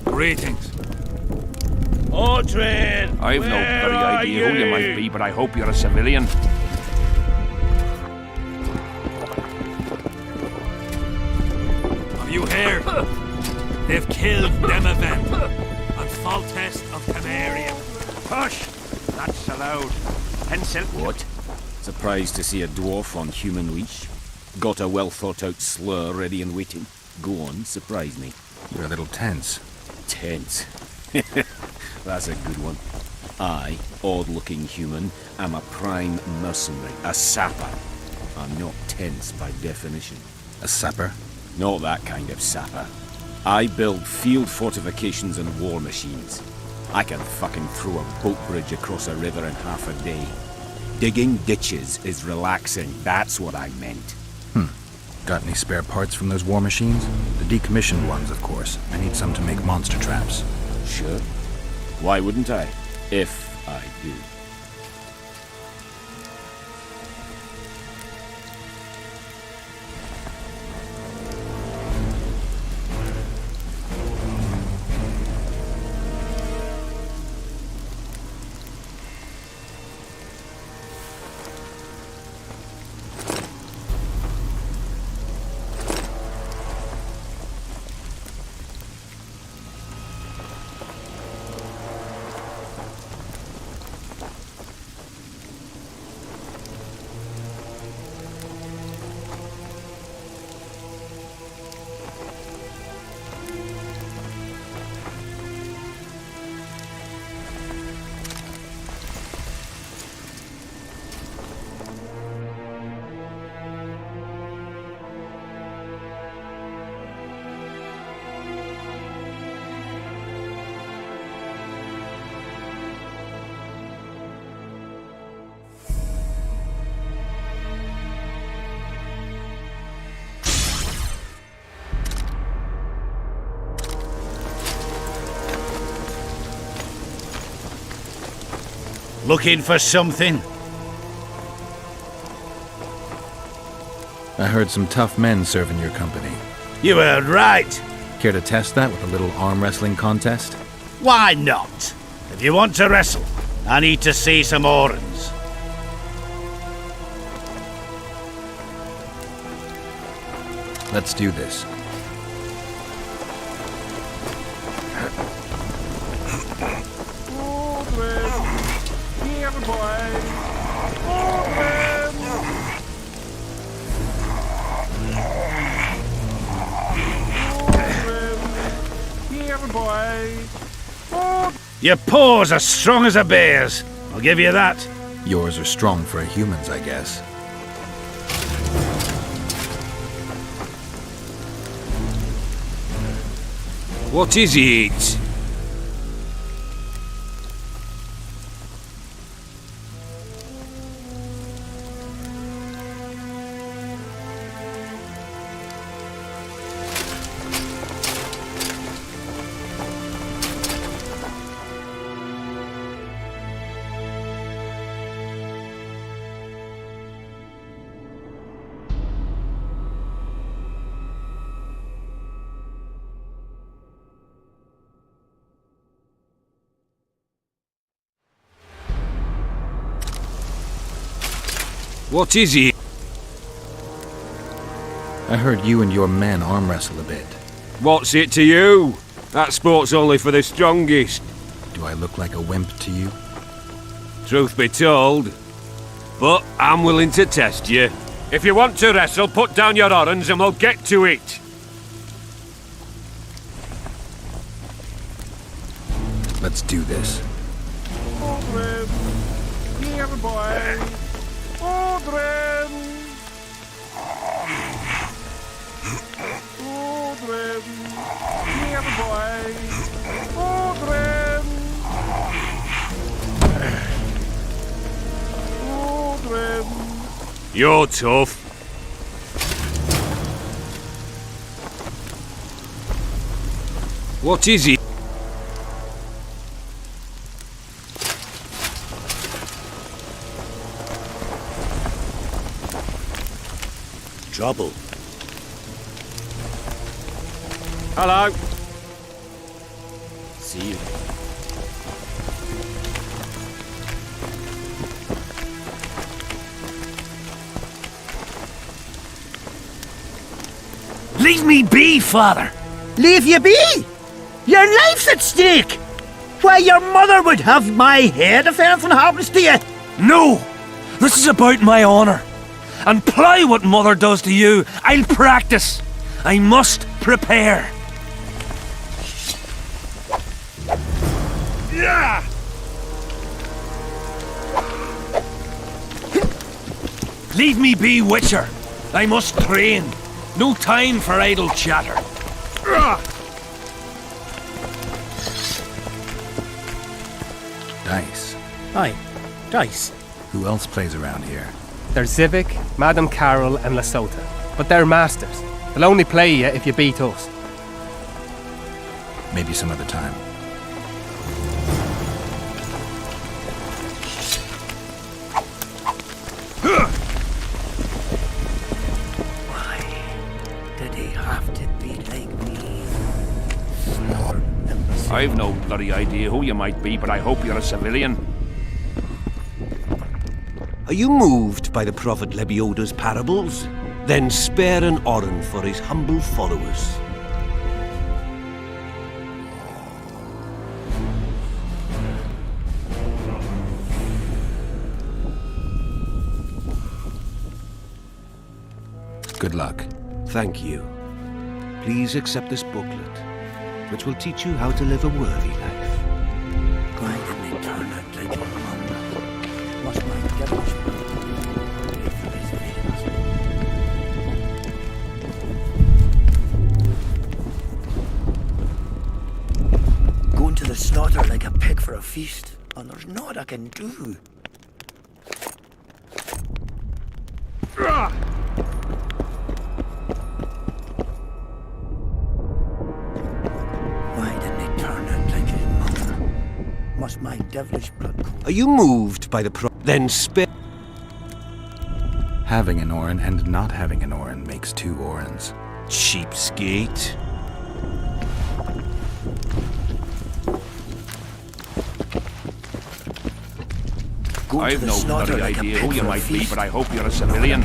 Greetings. Audrin! I've no very idea who you might be, but I hope you're a civilian. Have you heard? They've killed Demavent and Foltest of Temeria. Hush! That's allowed. Pencil. What? Surprised to see a dwarf on human leash? Got a well-thought-out slur ready and waiting? Go on, surprise me. You're a little tense. Tense? That's a good one. I, odd-looking human, am a prime mercenary, a sapper. I'm not tense by definition. A sapper? Not that kind of sapper. I build field fortifications and war machines. I can fucking throw a boat bridge across a river in half a day. Digging ditches is relaxing, that's what I meant. Got any spare parts from those war machines? The decommissioned ones, of course. I need some to make monster traps. Sure. Why wouldn't I? If I do. Looking for something? I heard some tough men serve in your company. You were right. Care to test that with a little arm wrestling contest? Why not? If you want to wrestle, I need to see some horns. Let's do this. Your paws are strong as a bear's. I'll give you that. Yours are strong for a human's, I guess. What is it? What is it? I heard you and your men arm wrestle a bit. What's it to you? That sport's only for the strongest. Do I look like a wimp to you? Truth be told. But I'm willing to test you. If you want to wrestle, put down your horns and we'll get to it. Let's do this. Here, boy. Odrin! Odrin! Here, boy! Odrin! Odrin! You're tough. What is it? Trouble. Hello. See you. Leave me be, father. Leave you be? Your life's at stake. Why, your mother would have my head if anything happens to you. No! This is about my honor. And ply what mother does to you, I'll practice. I must prepare. Yeah! Leave me be, Witcher. I must train. No time for idle chatter. Dice. Aye, dice. Who else plays around here? There's Zivik, Madame Carol, and Lesota. But they're masters. They'll only play you if you beat us. Maybe some other time. Why did he have to be like me? I've no bloody idea who you might be, but I hope you're a civilian. Are you moved by the Prophet Lebioda's parables? Then spare an oren for his humble followers. Good luck. Thank you. Please accept this booklet, which will teach you how to live a worthy life. Why didn't he turn out like your mum? Must my devilish pay for his veins? Going to the slaughter like a pig for a feast, and there's naught I can do. must my devilish blood cool. Are you moved by the then spare? Having an Orin and not having an Orin makes two Orins. Cheapskate. I've no bloody idea who you might be, but I hope you're a civilian.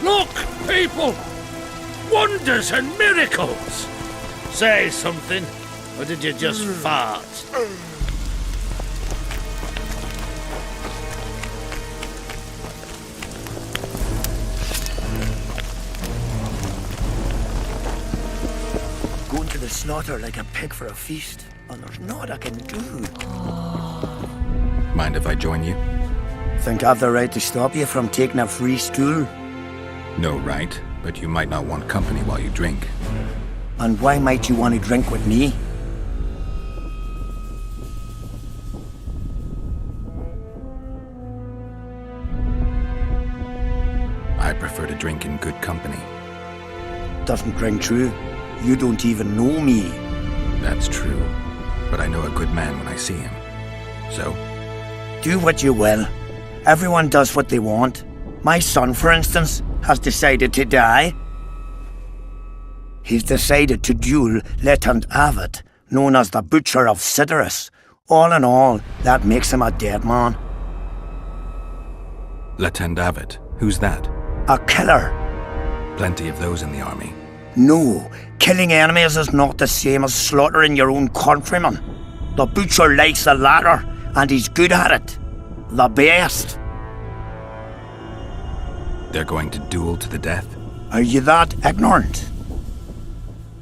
Look, people! Wonders and miracles! Say something, or did you just fart? Going to the slaughter like a pig for a feast, and there's naught I can do. Mind if I join you? Think I've the right to stop you from taking a free stool? No right, but you might not want company while you drink. And why might you want to drink with me? I prefer to drink in good company. Doesn't ring true. You don't even know me. That's true, but I know a good man when I see him. So? Do what you will. Everyone does what they want. My son, for instance, has decided to die. He's decided to duel Lieutenant Avid, known as the Butcher of Sidorus. All in all, that makes him a dead man. Lieutenant Avid? Who's that? A killer. Plenty of those in the army. No, killing enemies is not the same as slaughtering your own countrymen. The Butcher likes the latter, and he's good at it. The best. They're going to duel to the death? Are you that ignorant?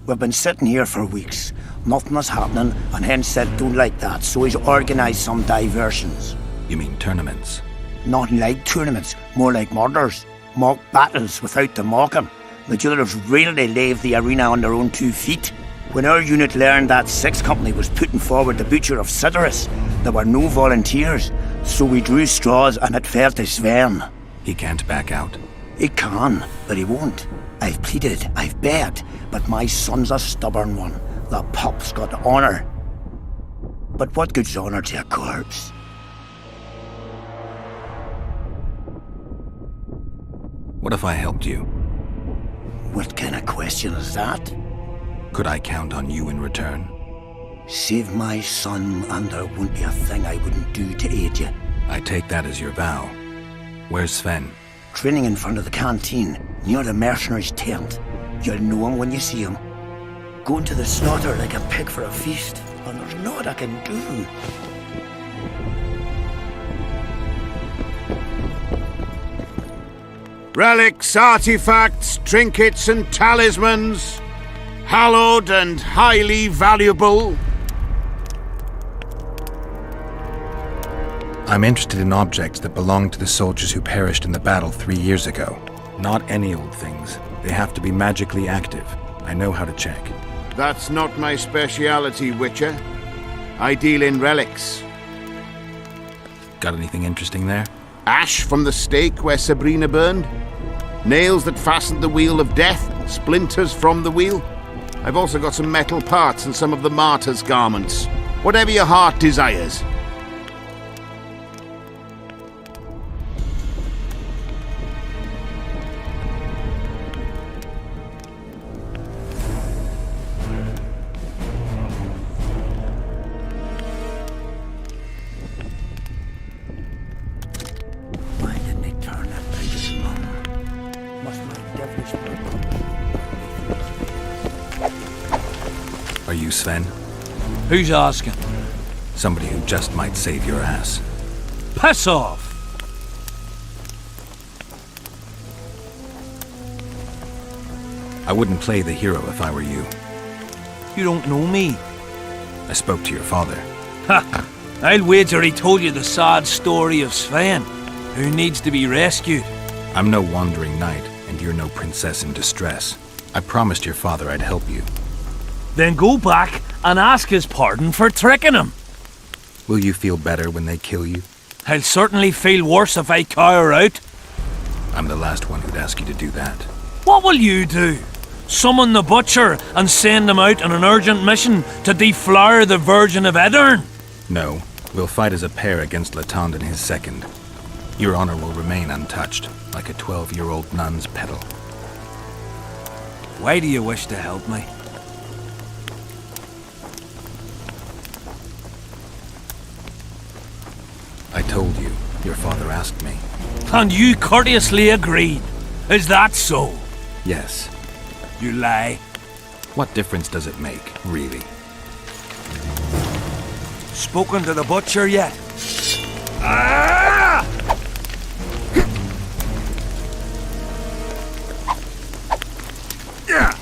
We've been sitting here for weeks. Nothing is happening, and Hen said don't like that, so he's organised some diversions. You mean tournaments? Not like tournaments, more like murders. Mock battles without the mocking. The others really leave the arena on their own 2 feet. When our unit learned that 6th Company was putting forward the Butcher of Sidorus, there were no volunteers, so we drew straws and it fell to Sven. He can't back out? He can, but he won't. I've pleaded, I've begged, but my son's a stubborn one. The pup's got honour. But what good's honour to a corpse? What if I helped you? What kind of question is that? Could I count on you in return? Save my son, and there won't be a thing I wouldn't do to aid you. I take that as your vow. Where's Sven? Training in front of the canteen, near the mercenaries' tent. You'll know him when you see him. Going to the slaughter like a pig for a feast, and there's naught I can do. Relics, artifacts, trinkets and talismans, hallowed and highly valuable. I'm interested in objects that belong to the soldiers who perished in the battle 3 years ago. Not any old things. They have to be magically active. I know how to check. That's not my speciality, Witcher. I deal in relics. Got anything interesting there? Ash from the stake where Sabrina burned. Nails that fastened the wheel of death. Splinters from the wheel. I've also got some metal parts and some of the martyr's garments. Whatever your heart desires. Are you Sven? Who's asking? Somebody who just might save your ass. Piss off! I wouldn't play the hero if I were you. You don't know me. I spoke to your father. Ha! I'll wager he told you the sad story of Sven, who needs to be rescued. I'm no wandering knight, and you're no princess in distress. I promised your father I'd help you. Then go back and ask his pardon for tricking him. Will you feel better when they kill you? I'll certainly feel worse if I cower out. I'm the last one who'd ask you to do that. What will you do? Summon the butcher and send him out on an urgent mission to deflower the Virgin of Edern? No, we'll fight as a pair against Latond and his second. Your honor will remain untouched, like a 12-year-old nun's petal. Why do you wish to help me? I told you. Your father asked me. And you courteously agreed. Is that so? Yes. You lie. What difference does it make, really? Spoken to the butcher yet? Ah! Yeah.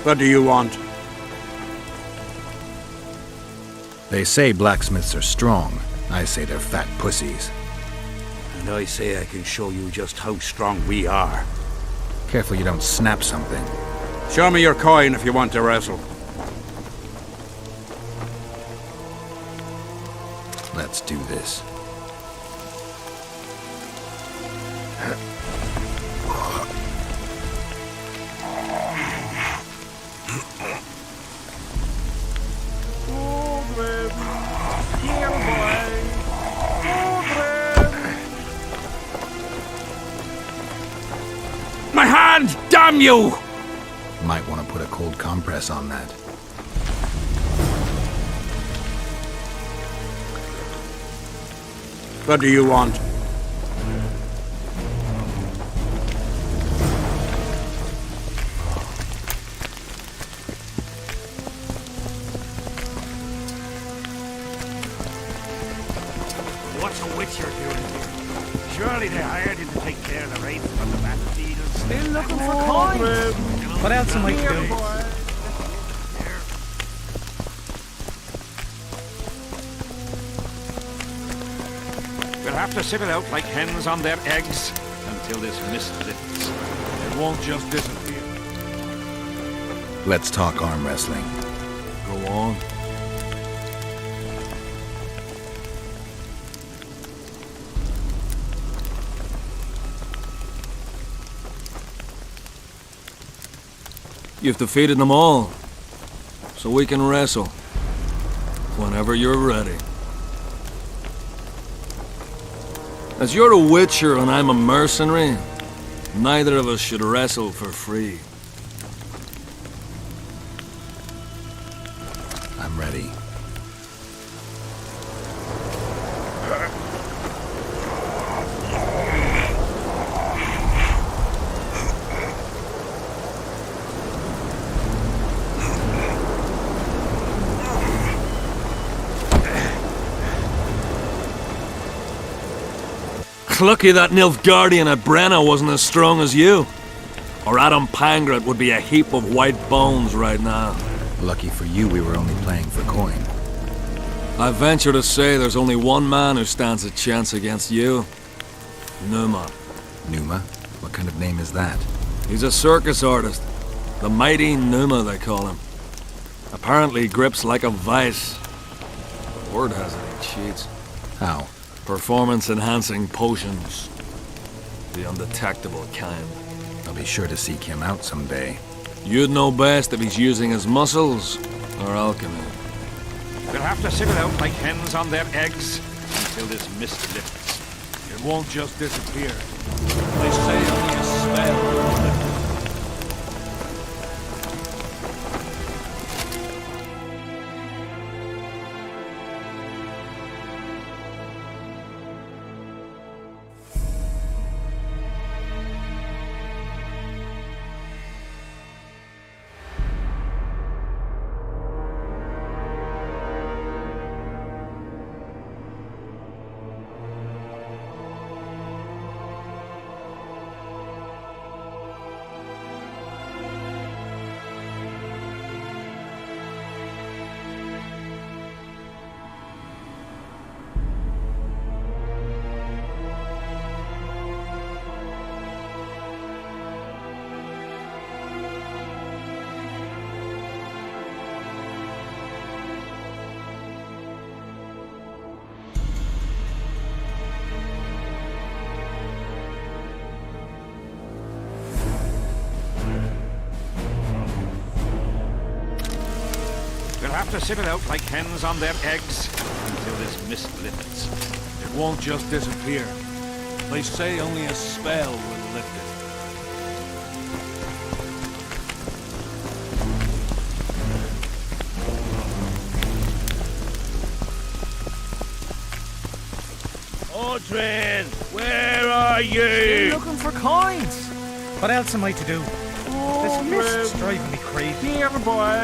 What do you want? They say blacksmiths are strong. I say they're fat pussies. And I say I can show you just how strong we are. Careful you don't snap something. Show me your coin if you want to wrestle. Let's do this. My hand! Damn you! Might want to put a cold compress on that. What do you want? What's a witcher doing here? Surely they hired him to take care of the raiders from the battlefield. Still looking for coins. What else am I to do? We'll have to sit it out like hens on their eggs until this mist lifts. It won't just disappear. Let's talk arm wrestling. Go on. You've defeated them all, so we can wrestle whenever you're ready. As you're a witcher and I'm a mercenary, Neither of us should wrestle for free. I'm ready. Lucky that Nilfgaardian at Brenna wasn't as strong as you. Or Adam Pangrat would be a heap of white bones right now. Lucky for you, we were only playing for coin. I venture to say there's only one man who stands a chance against you. Numa. Numa? What kind of name is that? He's a circus artist. The mighty Numa, they call him. Apparently grips like a vice. The word has it he cheats. How? Performance-enhancing potions. The undetectable kind. I'll be sure to seek him out someday. You'd know best if he's using his muscles or alchemy. We'll have to sit it out like hens on their eggs until this mist lifts. It won't just disappear. They say only a spell will lift it. Have to sit it out like hens on their eggs until this mist lifts. It won't just disappear. They say only a spell will lift it. Audrin, where are you? Still looking for coins. What else am I to do? This mist's driving me crazy. Here, boy.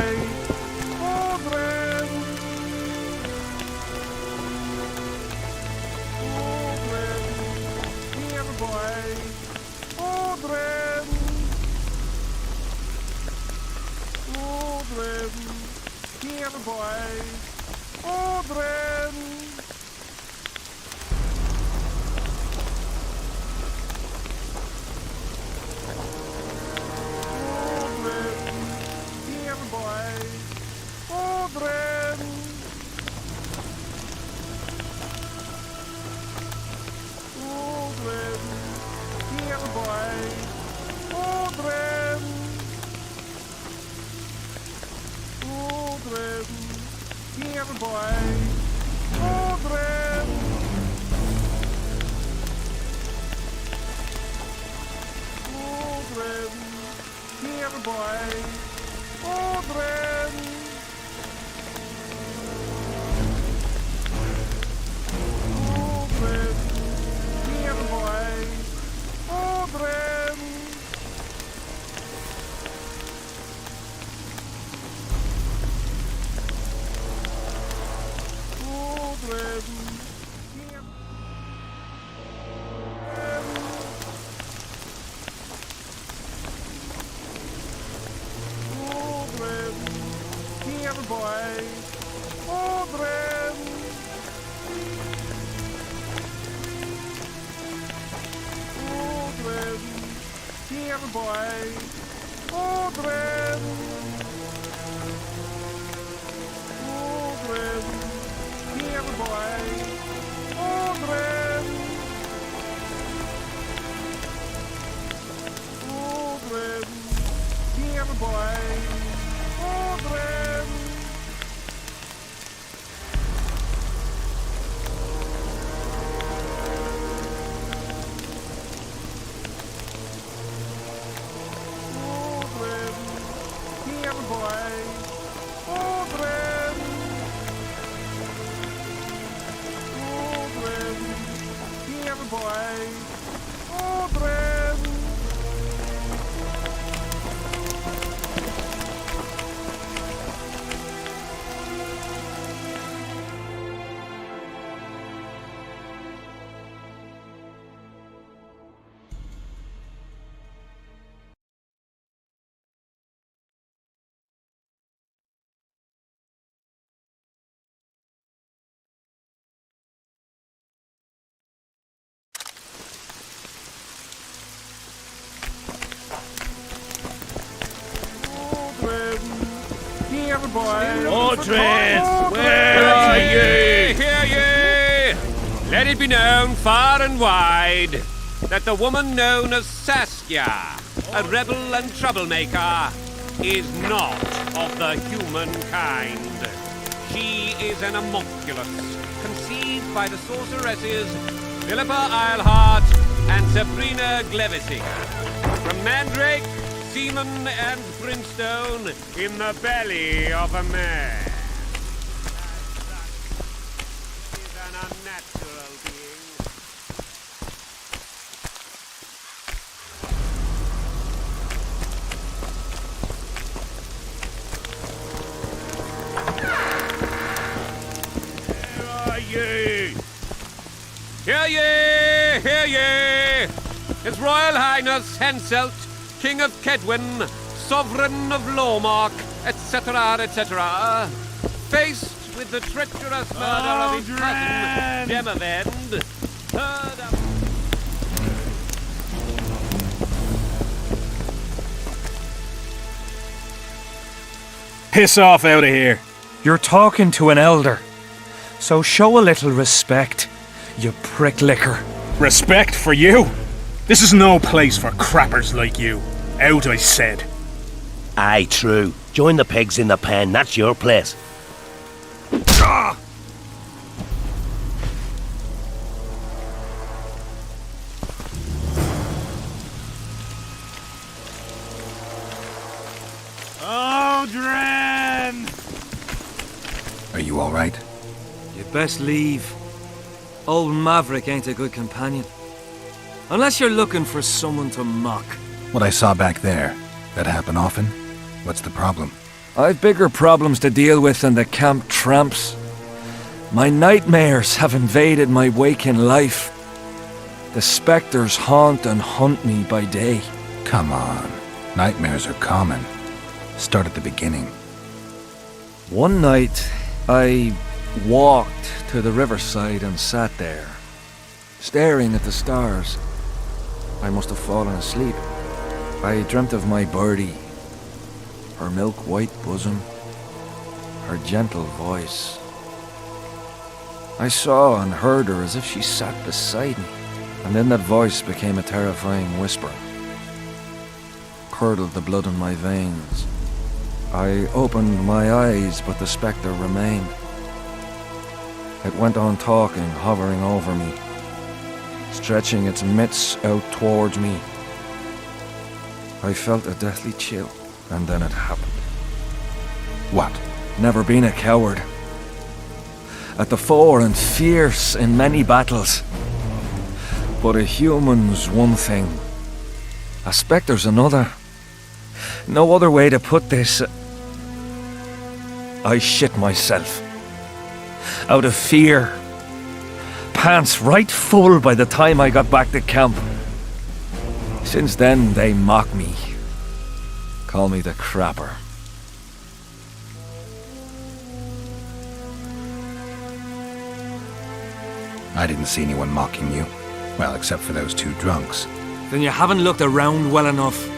here, boy. Audrey, where are you? Hear ye! Let it be known far and wide that the woman known as Saskia, a rebel and troublemaker, is not of the human kind. She is an homunculus, conceived by the sorceresses Philippa Eilhart and Sabrina Glevissing. From Mandrake, Seaman, and Brimstone in the belly of a man. Is an unnatural being. Where are you? Hear ye! Hear ye! His Royal Highness Henselt, King of Kedwin, Sovereign of Lawmark, etc., etc., faced with the treacherous murder of his cousin, Demavend, heard of... Piss off out of here. You're talking to an elder, so show a little respect, you pricklicker. Respect for you? This is no place for crappers like you. Out, I said. Aye, true. Join the pigs in the pen, that's your place. Audrey! Are you all right? You'd best leave. Old Maverick ain't a good companion. Unless you're looking for someone to mock. What I saw back there, that happen often? What's the problem? I've bigger problems to deal with than the camp tramps. My nightmares have invaded my waking life. The spectres haunt and hunt me by day. Come on. Nightmares are common. Start at the beginning. One night, I walked to the riverside and sat there, staring at the stars. I must have fallen asleep. I dreamt of my birdie, her milk-white bosom, her gentle voice. I saw and heard her as if she sat beside me, and then that voice became a terrifying whisper. Curdled the blood in my veins. I opened my eyes, but the spectre remained. It went on talking, hovering over me, stretching its mitts out towards me. I felt a deathly chill, and then it happened. What? Never been a coward. At the fore and fierce in many battles. But a human's one thing. A spectre's another. No other way to put this. I shit myself. Out of fear. Pants right full by the time I got back to camp. Since then, they mock me. Call me the crapper. I didn't see anyone mocking you. Well, except for those two drunks. Then you haven't looked around well enough.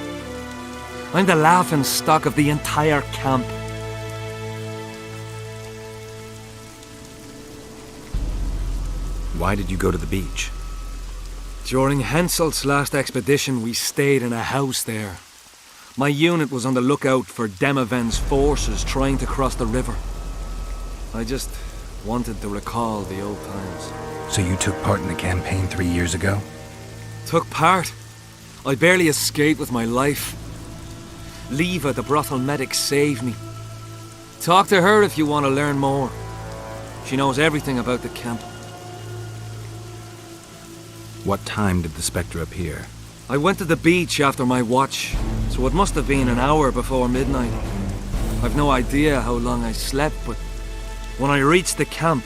I'm the laughing stock of the entire camp. Why did you go to the beach? During Henselt's last expedition, we stayed in a house there. My unit was on the lookout for Demavend's forces trying to cross the river. I just wanted to recall the old times. So you took part in the campaign 3 years ago? Took part? I barely escaped with my life. Leva, the brothel medic, saved me. Talk to her if you want to learn more. She knows everything about the camp. What time did the spectre appear? I went to the beach after my watch, so it must have been an hour before midnight. I've no idea how long I slept, but when I reached the camp,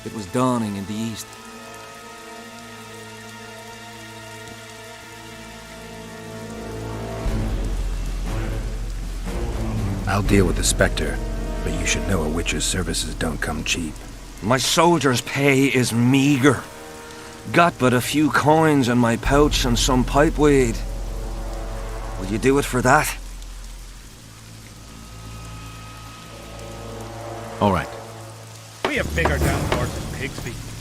it was dawning in the east. I'll deal with the spectre, but you should know a witch's services don't come cheap. My soldier's pay is meager. Got but a few coins in my pouch and some pipeweed. Will you do it for that? All right. We have bigger downpours than Pigsby.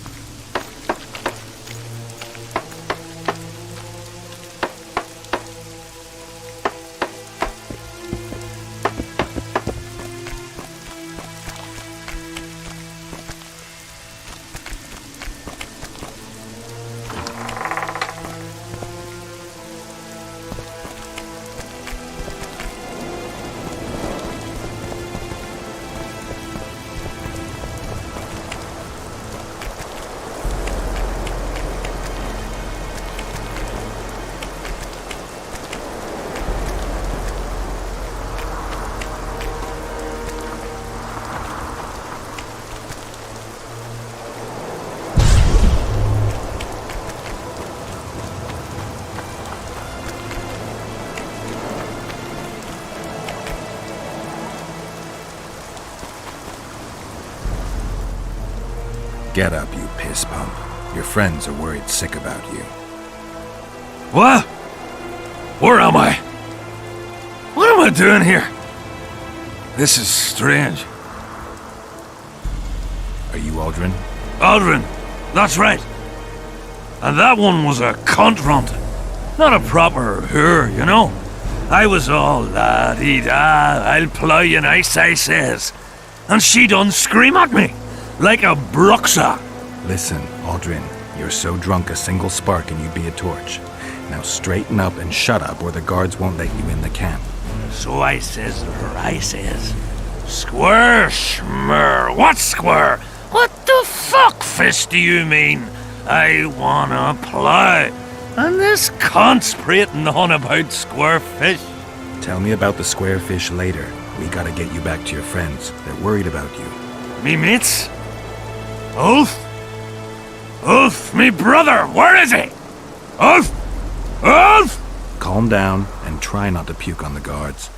Get up, you piss pump. Your friends are worried sick about you. What? Where am I? What am I doing here? This is strange. Are you Aldrin? Aldrin, that's right. And that one was a cunt runt. Not a proper her, you know. I was all la-dee-da, I'll plough you nice, I says. And she done scream at me. Like a bruxa. Listen, Aldrin, you're so drunk a single spark and you'd be a torch. Now straighten up and shut up or the guards won't let you in the camp. So I says to her, I says, Square, schmer, what square? What the fuck, fist, do you mean? I wanna plough. And this cunt's prating on about square fish. Tell me about the square fish later. We gotta get you back to your friends. They're worried about you. Me mates? Ulf? Ulf, me brother, where is he? Ulf? Ulf? Calm down and try not to puke on the guards.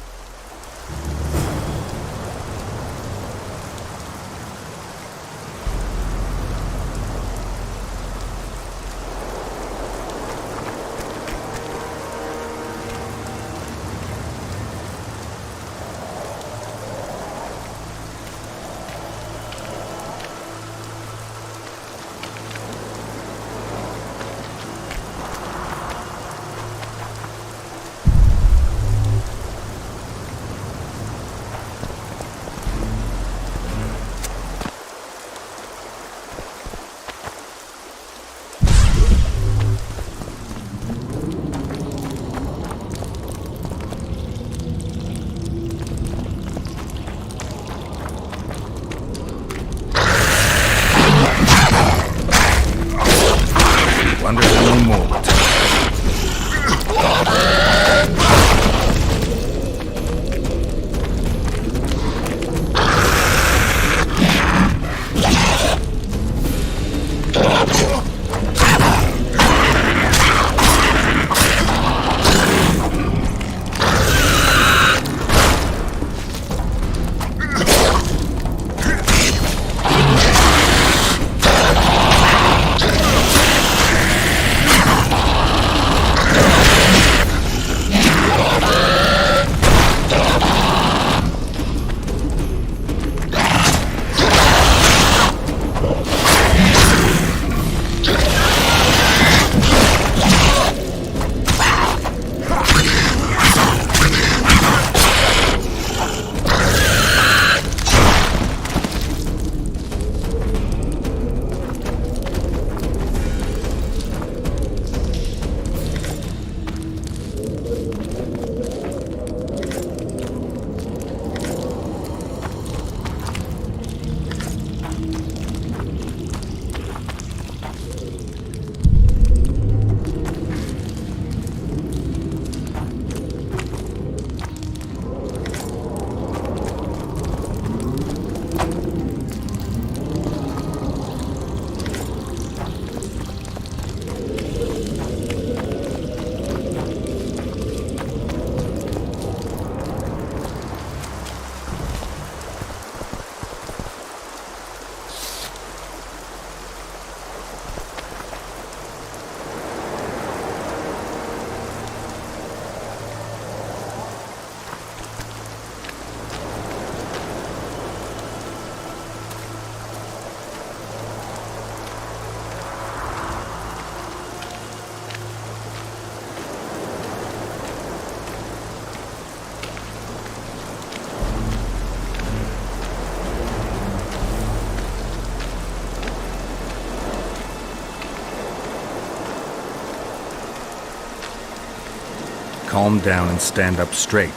Calm down and stand up straight.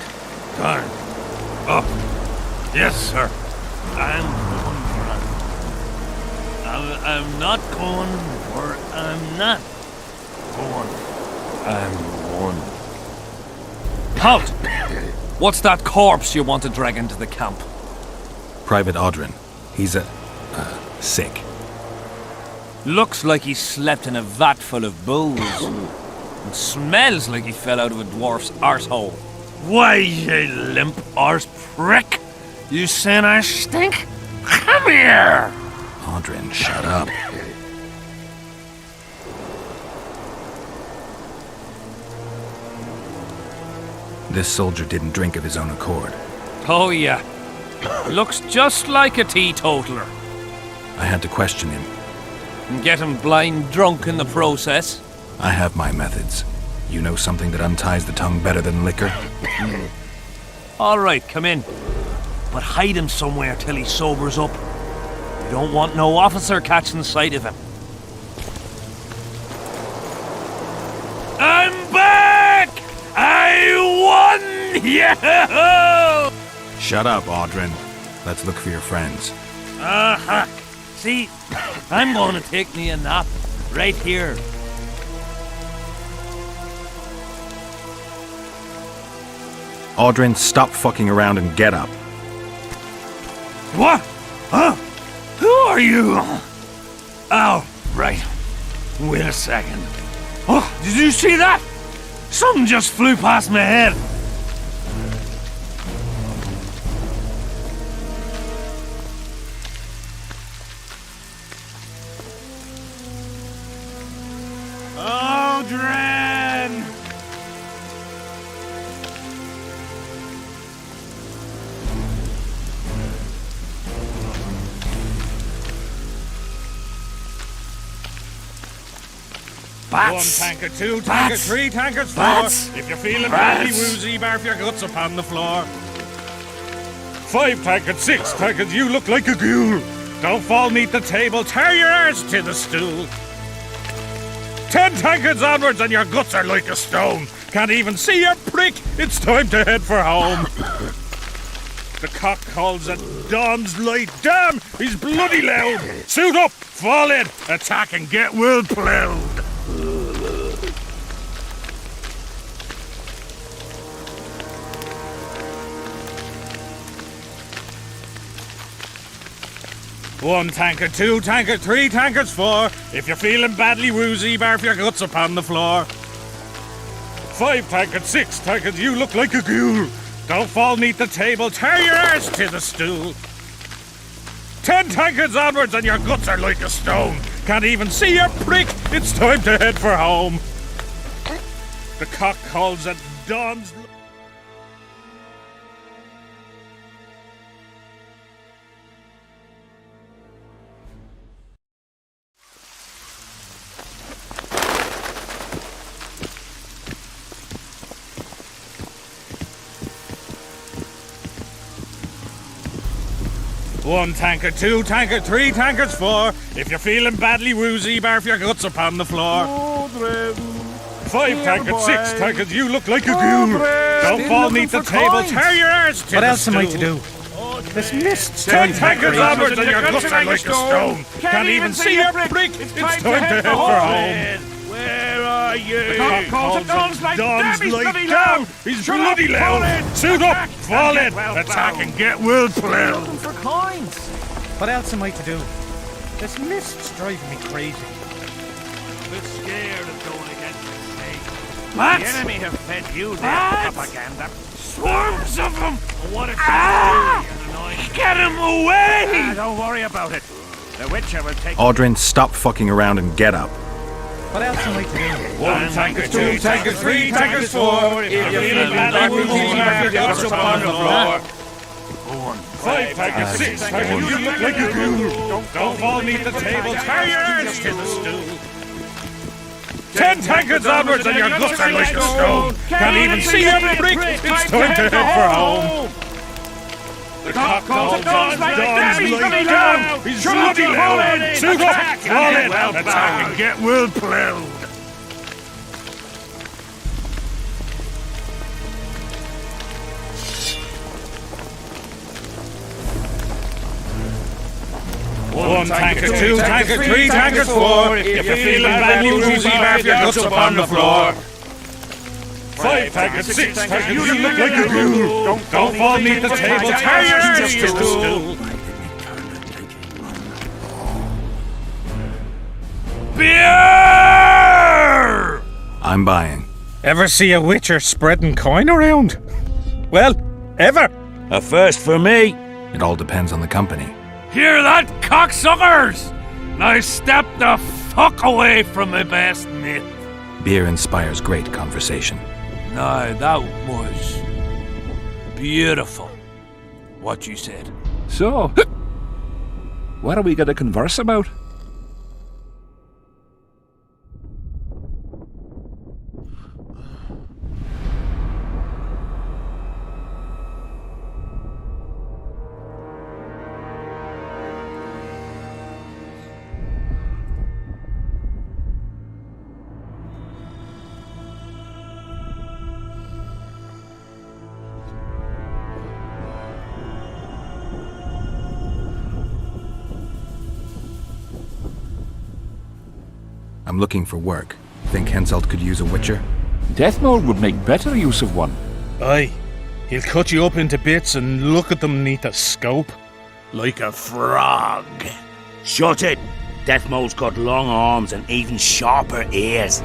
Darn. Oh, yes, sir. I'm going for it. I'm not going for it. I'm not going. I'm one. Halt! What's that corpse you want to drag into the camp? Private Audrin. He's sick. Looks like he slept in a vat full of booze. And smells like he fell out of a dwarf's arsehole. Why, you limp arse prick! You saying I stink? Come here! Audrin, shut up. This soldier didn't drink of his own accord. Oh, yeah. Looks just like a teetotaler. I had to question him. And get him blind drunk in the process. I have my methods. You know something that unties the tongue better than liquor? All right, come in. But hide him somewhere till he sobers up. You don't want no officer catching sight of him. I'm back! I won! Yeah! Shut up, Audrin. Let's look for your friends. Aha! See, I'm going to take me a nap right here. Audrin, stop fucking around and get up. What? Huh? Who are you? Oh, right. Wait a second. Oh, did you see that? Something just flew past my head. Audrin! Bats. 1 tankard, 2 tankard, Bats. 3 tankards, 4. Bats. If you're feeling Bats. badly woozy, barf your guts upon the floor. 5 tankards, 6 tankards, you look like a ghoul. Don't fall neath the table, tear your arse to the stool. 10 tankards onwards and your guts are like a stone. Can't even see your prick, it's time to head for home. The cock calls at dawn's light. Damn, he's bloody loud. Suit up, fall in, attack and get well ploughed. One tankard, 2 tankard, 3 tankards, 4. If you're feeling badly woozy, barf your guts upon the floor. 5 tankards, 6 tankards, you look like a ghoul. Don't fall neath the table, tear your arse to the stool. 10 tankards onwards and your guts are like a stone. Can't even see your prick, it's time to head for home. The cock calls at dawn's... One tankard, 2 tankard, 3 tankards, 4. If you're feeling badly woozy, barf your guts upon the floor. 5 tankards, 6 tankards, you look like a ghoul. Don't fall neath the table, tear your arse to What the else am I to stool. do? This mist's 10 tankards onwards and your guts are like a stone. Can't even see your prick, it's time to head for home. Where are you? The cock calls at dawn's light. Down! He's bloody loud! Suit up! Fall in! Attack and get well ploughed! For coins. What else am I to do? This mist's driving me crazy. A bit scared of going against the snake. Bats. The enemy have fed you their Bats. propaganda. Swarms of them! What a Get him away! don't worry about it. The Witcher will take... Audrin, stop fucking around and get up. What else am I to do? 1 tankard, 2 tankard, 3 tankards, 4. If you're feeling badly woozy, barf your guts upon the floor. 5 tankards, 6 tankards, you look like a ghoul. Don't fall neath the table, tear your arse to the stool. 10 tankards onwards and your guts are like a stone. Can't even see your prick, it's time to head for home. The cock calls at dawn's light. Down! He's bloody loud! Suit up! Fall in! Attack and get well ploughed! 1 tankard, 2 tankard, 3 tankards, 4. If you're feeling bad, you woozy barf your guts upon the floor. 5 tankards, 6 tankards, you look like a mule. Don't fall beneath the table, tear your stool. Beer! I'm buying. Ever see a witcher spreading coin around? Well, ever. A first for me. It all depends on the company. Hear that, cocksuckers? Now step the fuck away from my best mate. Beer inspires great conversation. No, that was beautiful, what you said. So, what are we going to converse about? I'm looking for work. Think Henselt could use a witcher? Deathmold would make better use of one. Aye. He'll cut you up into bits and look at them neath a scope. Like a frog. Shut it! Deathmold's got long arms and even sharper ears.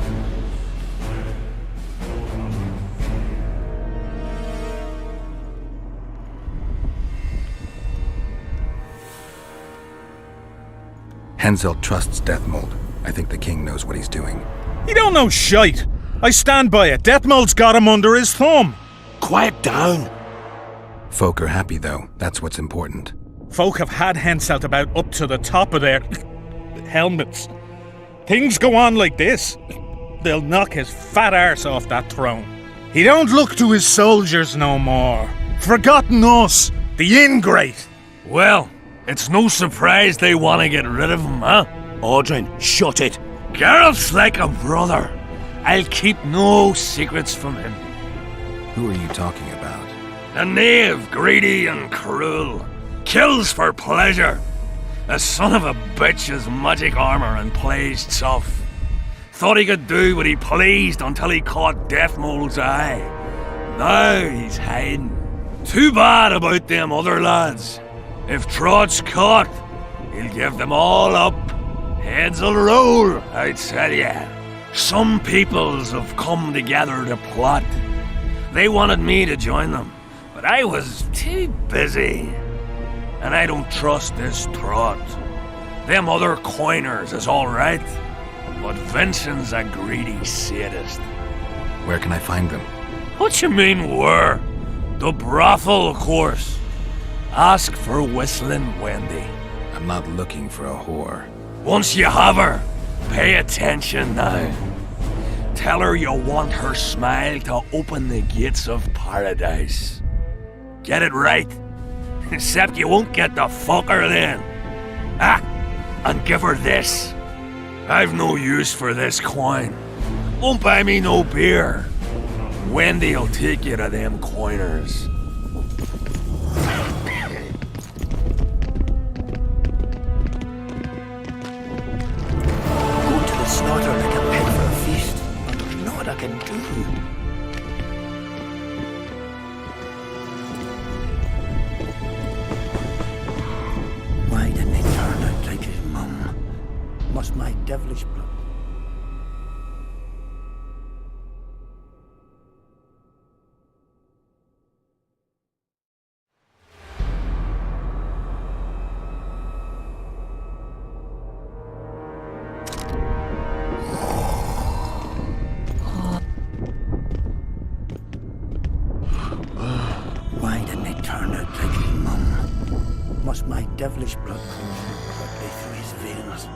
Henselt trusts Deathmold. I think the king knows what he's doing. He don't know shite. I stand by it. Deathmold's got him under his thumb. Quiet down. Folk are happy, though. That's what's important. Folk have had Henselt about up to the top of their helmets. Things go on like this, they'll knock his fat arse off that throne. He don't look to his soldiers no more. Forgotten us, the ingrate. Well, it's no surprise they want to get rid of him, huh? Audrin, shut it. Geralt's like a brother. I'll keep no secrets from him. Who are you talking about? A knave, greedy and cruel. Kills for pleasure. A son of a bitch has magic armor and plays tough. Thought he could do what he pleased until he caught Deathmold's eye. Now he's hiding. Too bad about them other lads. If Trott's caught, he'll give them all up. Heads'll roll, I tell ya. Some peoples have come together to plot. They wanted me to join them, but I was too busy. And I don't trust this Trott. Them other coiners is alright, but Vincent's a greedy sadist. Where can I find them? What you mean, where? The brothel, of course. Ask for Whistling Wendy. I'm not looking for a whore. Once you have her, pay attention now. Tell her you want her smile to open the gates of paradise. Get it right? Except you won't get the fucker then. Ah, and give her this. I've no use for this coin. Won't buy me no beer. Wendy'll take you to them coiners. Go to the slaughter like a pig for a feast, but there's naught I can do. Why didn't he turn out like his mum? Must my devilish blood. Why didn't he turn out like his mum? Must my devilish blood course quickly through his veins?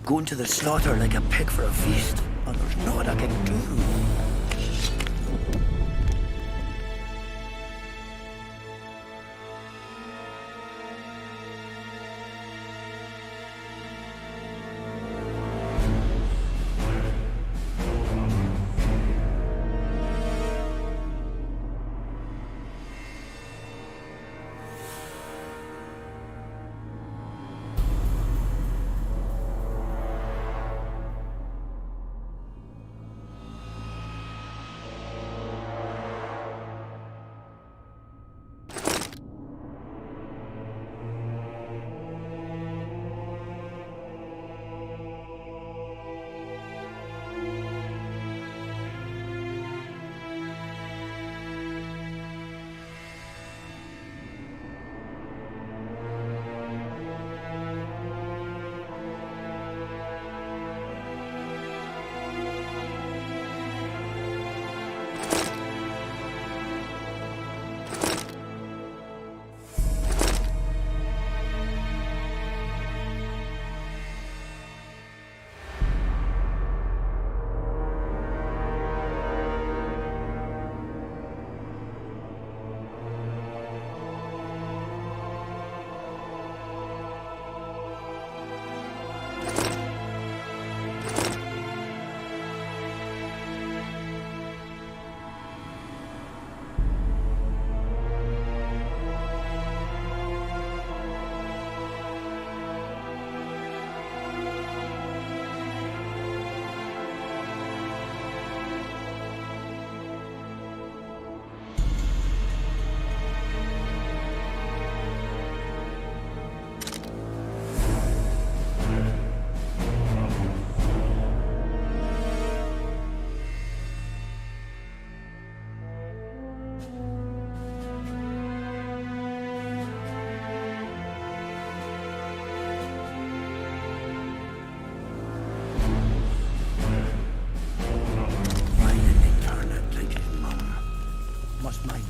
Going to the slaughter like a pig for a feast, and there's naught I can do.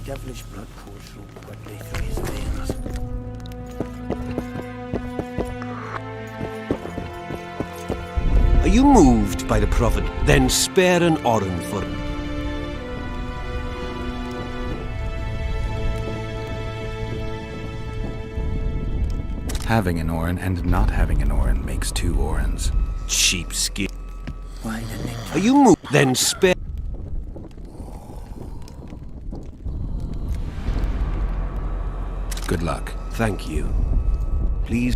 Devilish blood pours so quickly through his veins. Are you moved by the prophet? Then spare an Oren for... Having an Oren and not having an Oren makes two Orens. Cheapskate. Why didn't they... Are you moved? Then spare... Good luck. Thank you. Please...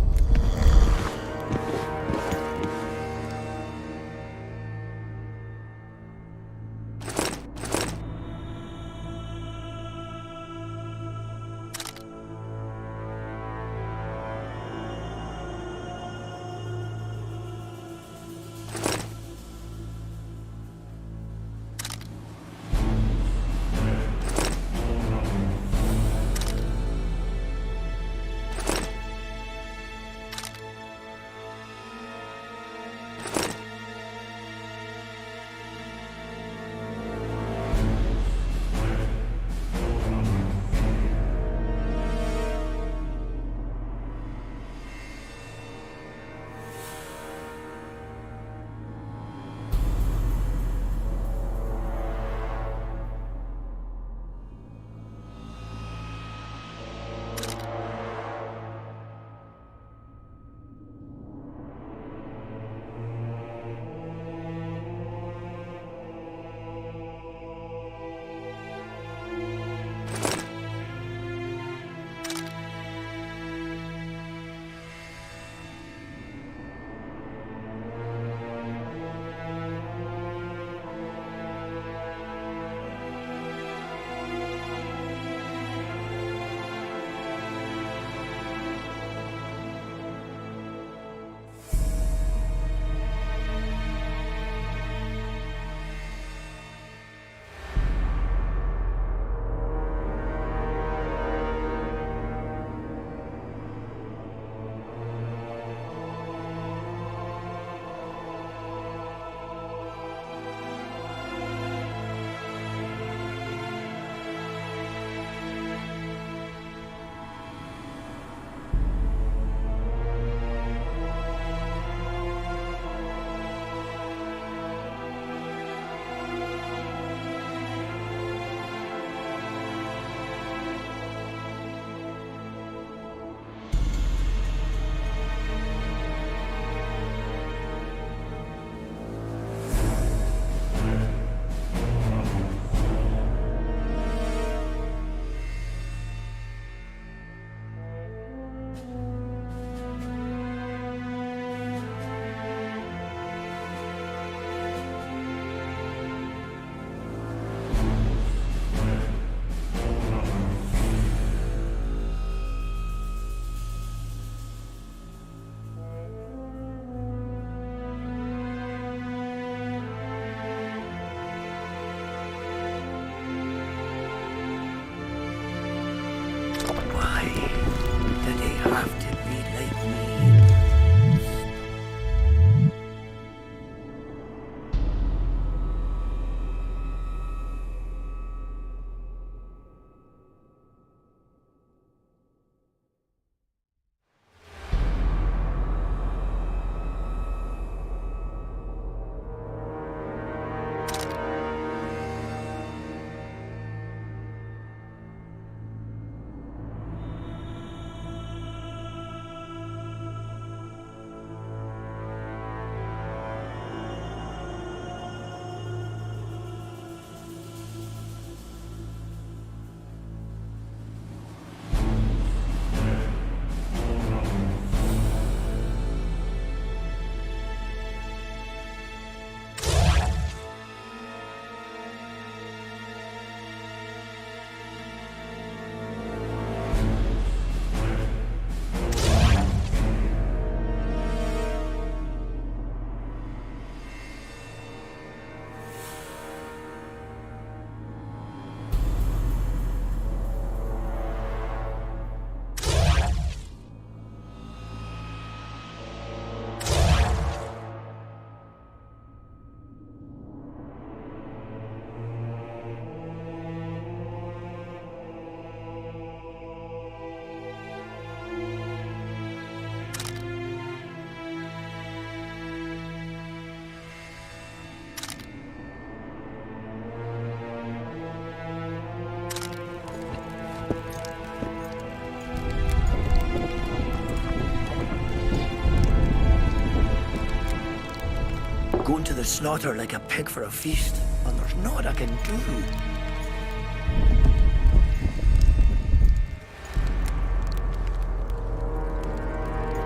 the slaughter like a pig for a feast, and there's naught I can do.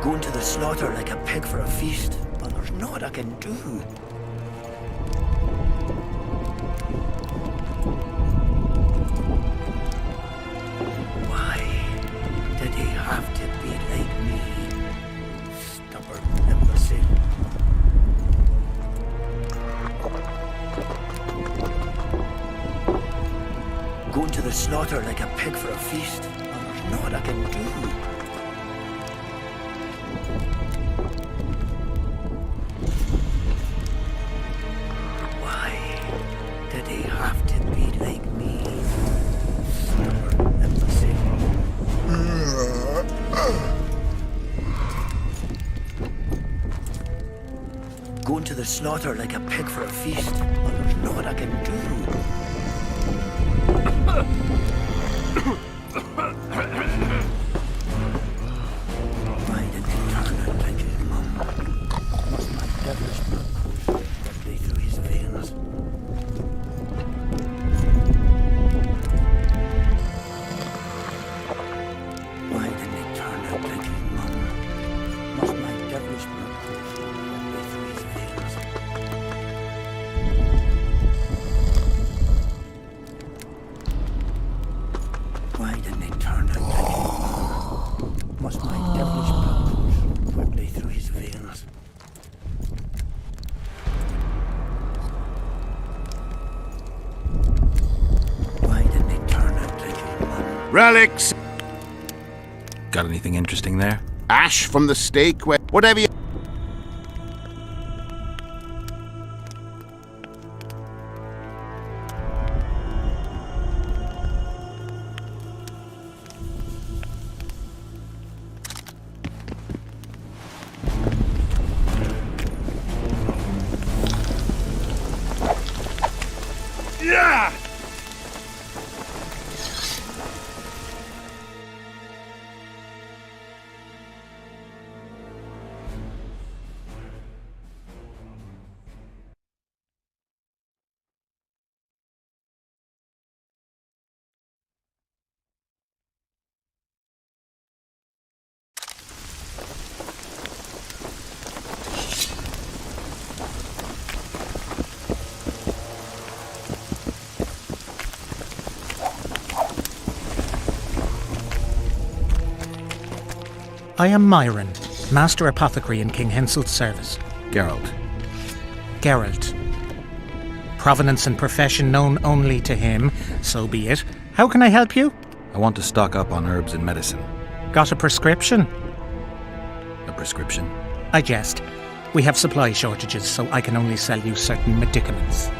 Going to the slaughter like a pig for a feast, and there's naught I can do. Why did he have to be like me? Stubborn imbecile. Going to the slaughter like a pig for a feast, and there's naught I can do. Going to the slaughter like a pig for a feast, and there's naught I can do. Why did he turn out like his mum? Must my devilish blood course directly through his veins? Why didn't he turn out like his mum? Must my devilish blood course directly through his veins? Why didn't he turn out like his mum? Must my devilish blood course quickly through his veins? Why didn't he turn out like his mum? Relics! Got anything interesting there? Ash from the stake, whatever you... Yeah! I am Myron, Master Apothecary in King Henselt's service. Geralt. Geralt. Provenance and profession known only to him, so be it. How can I help you? I want to stock up on herbs and medicine. Got a prescription? A prescription? I jest. We have supply shortages, so I can only sell you certain medicaments.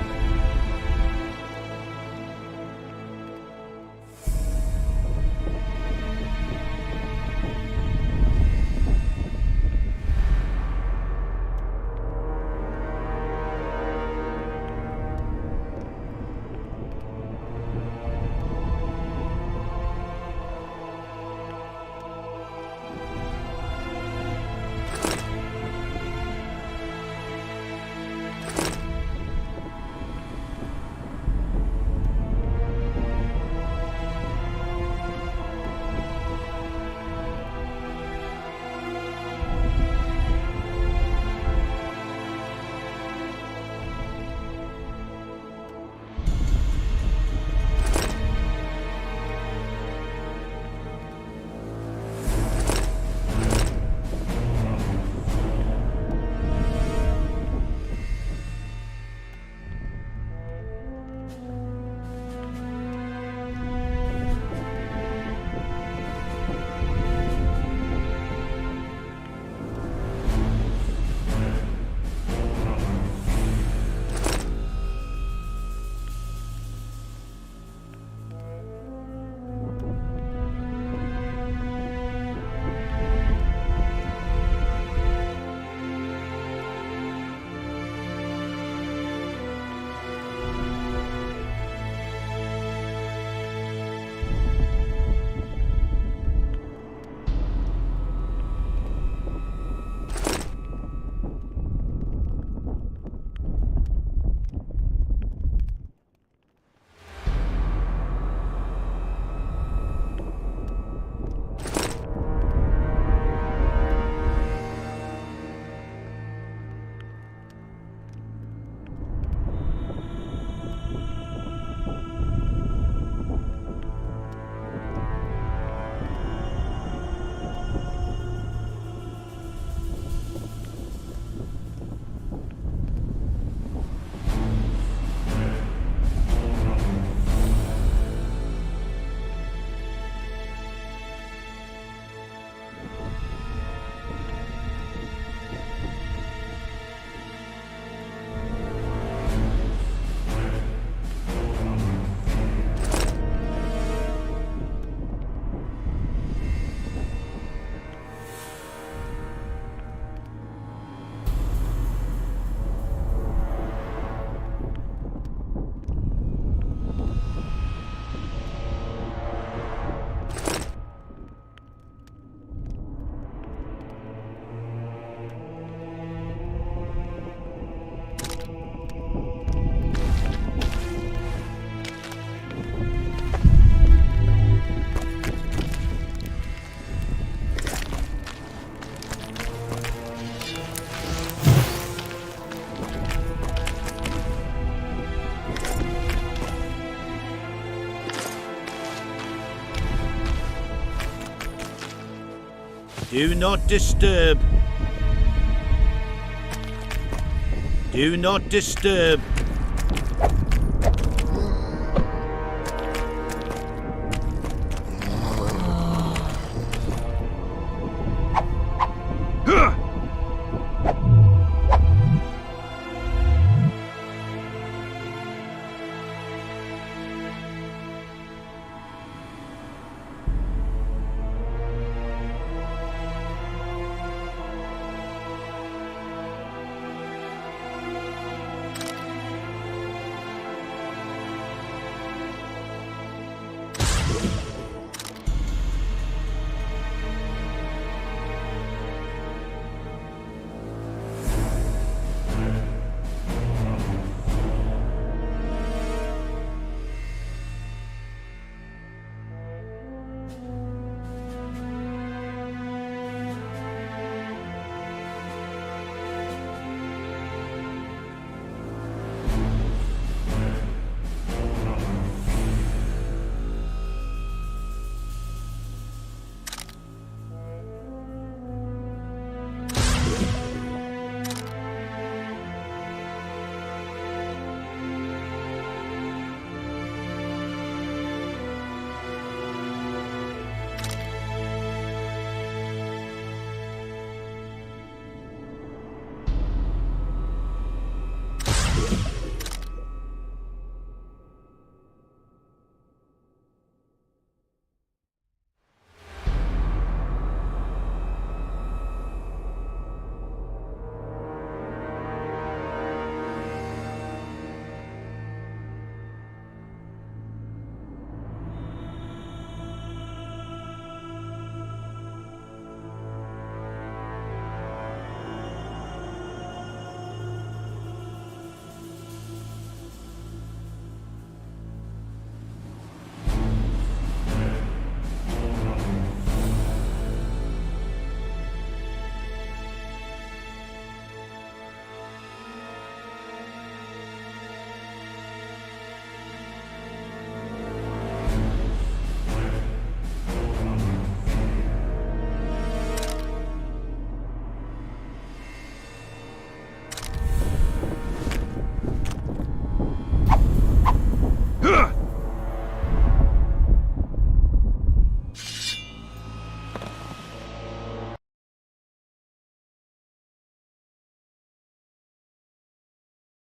Do not disturb. Do not disturb.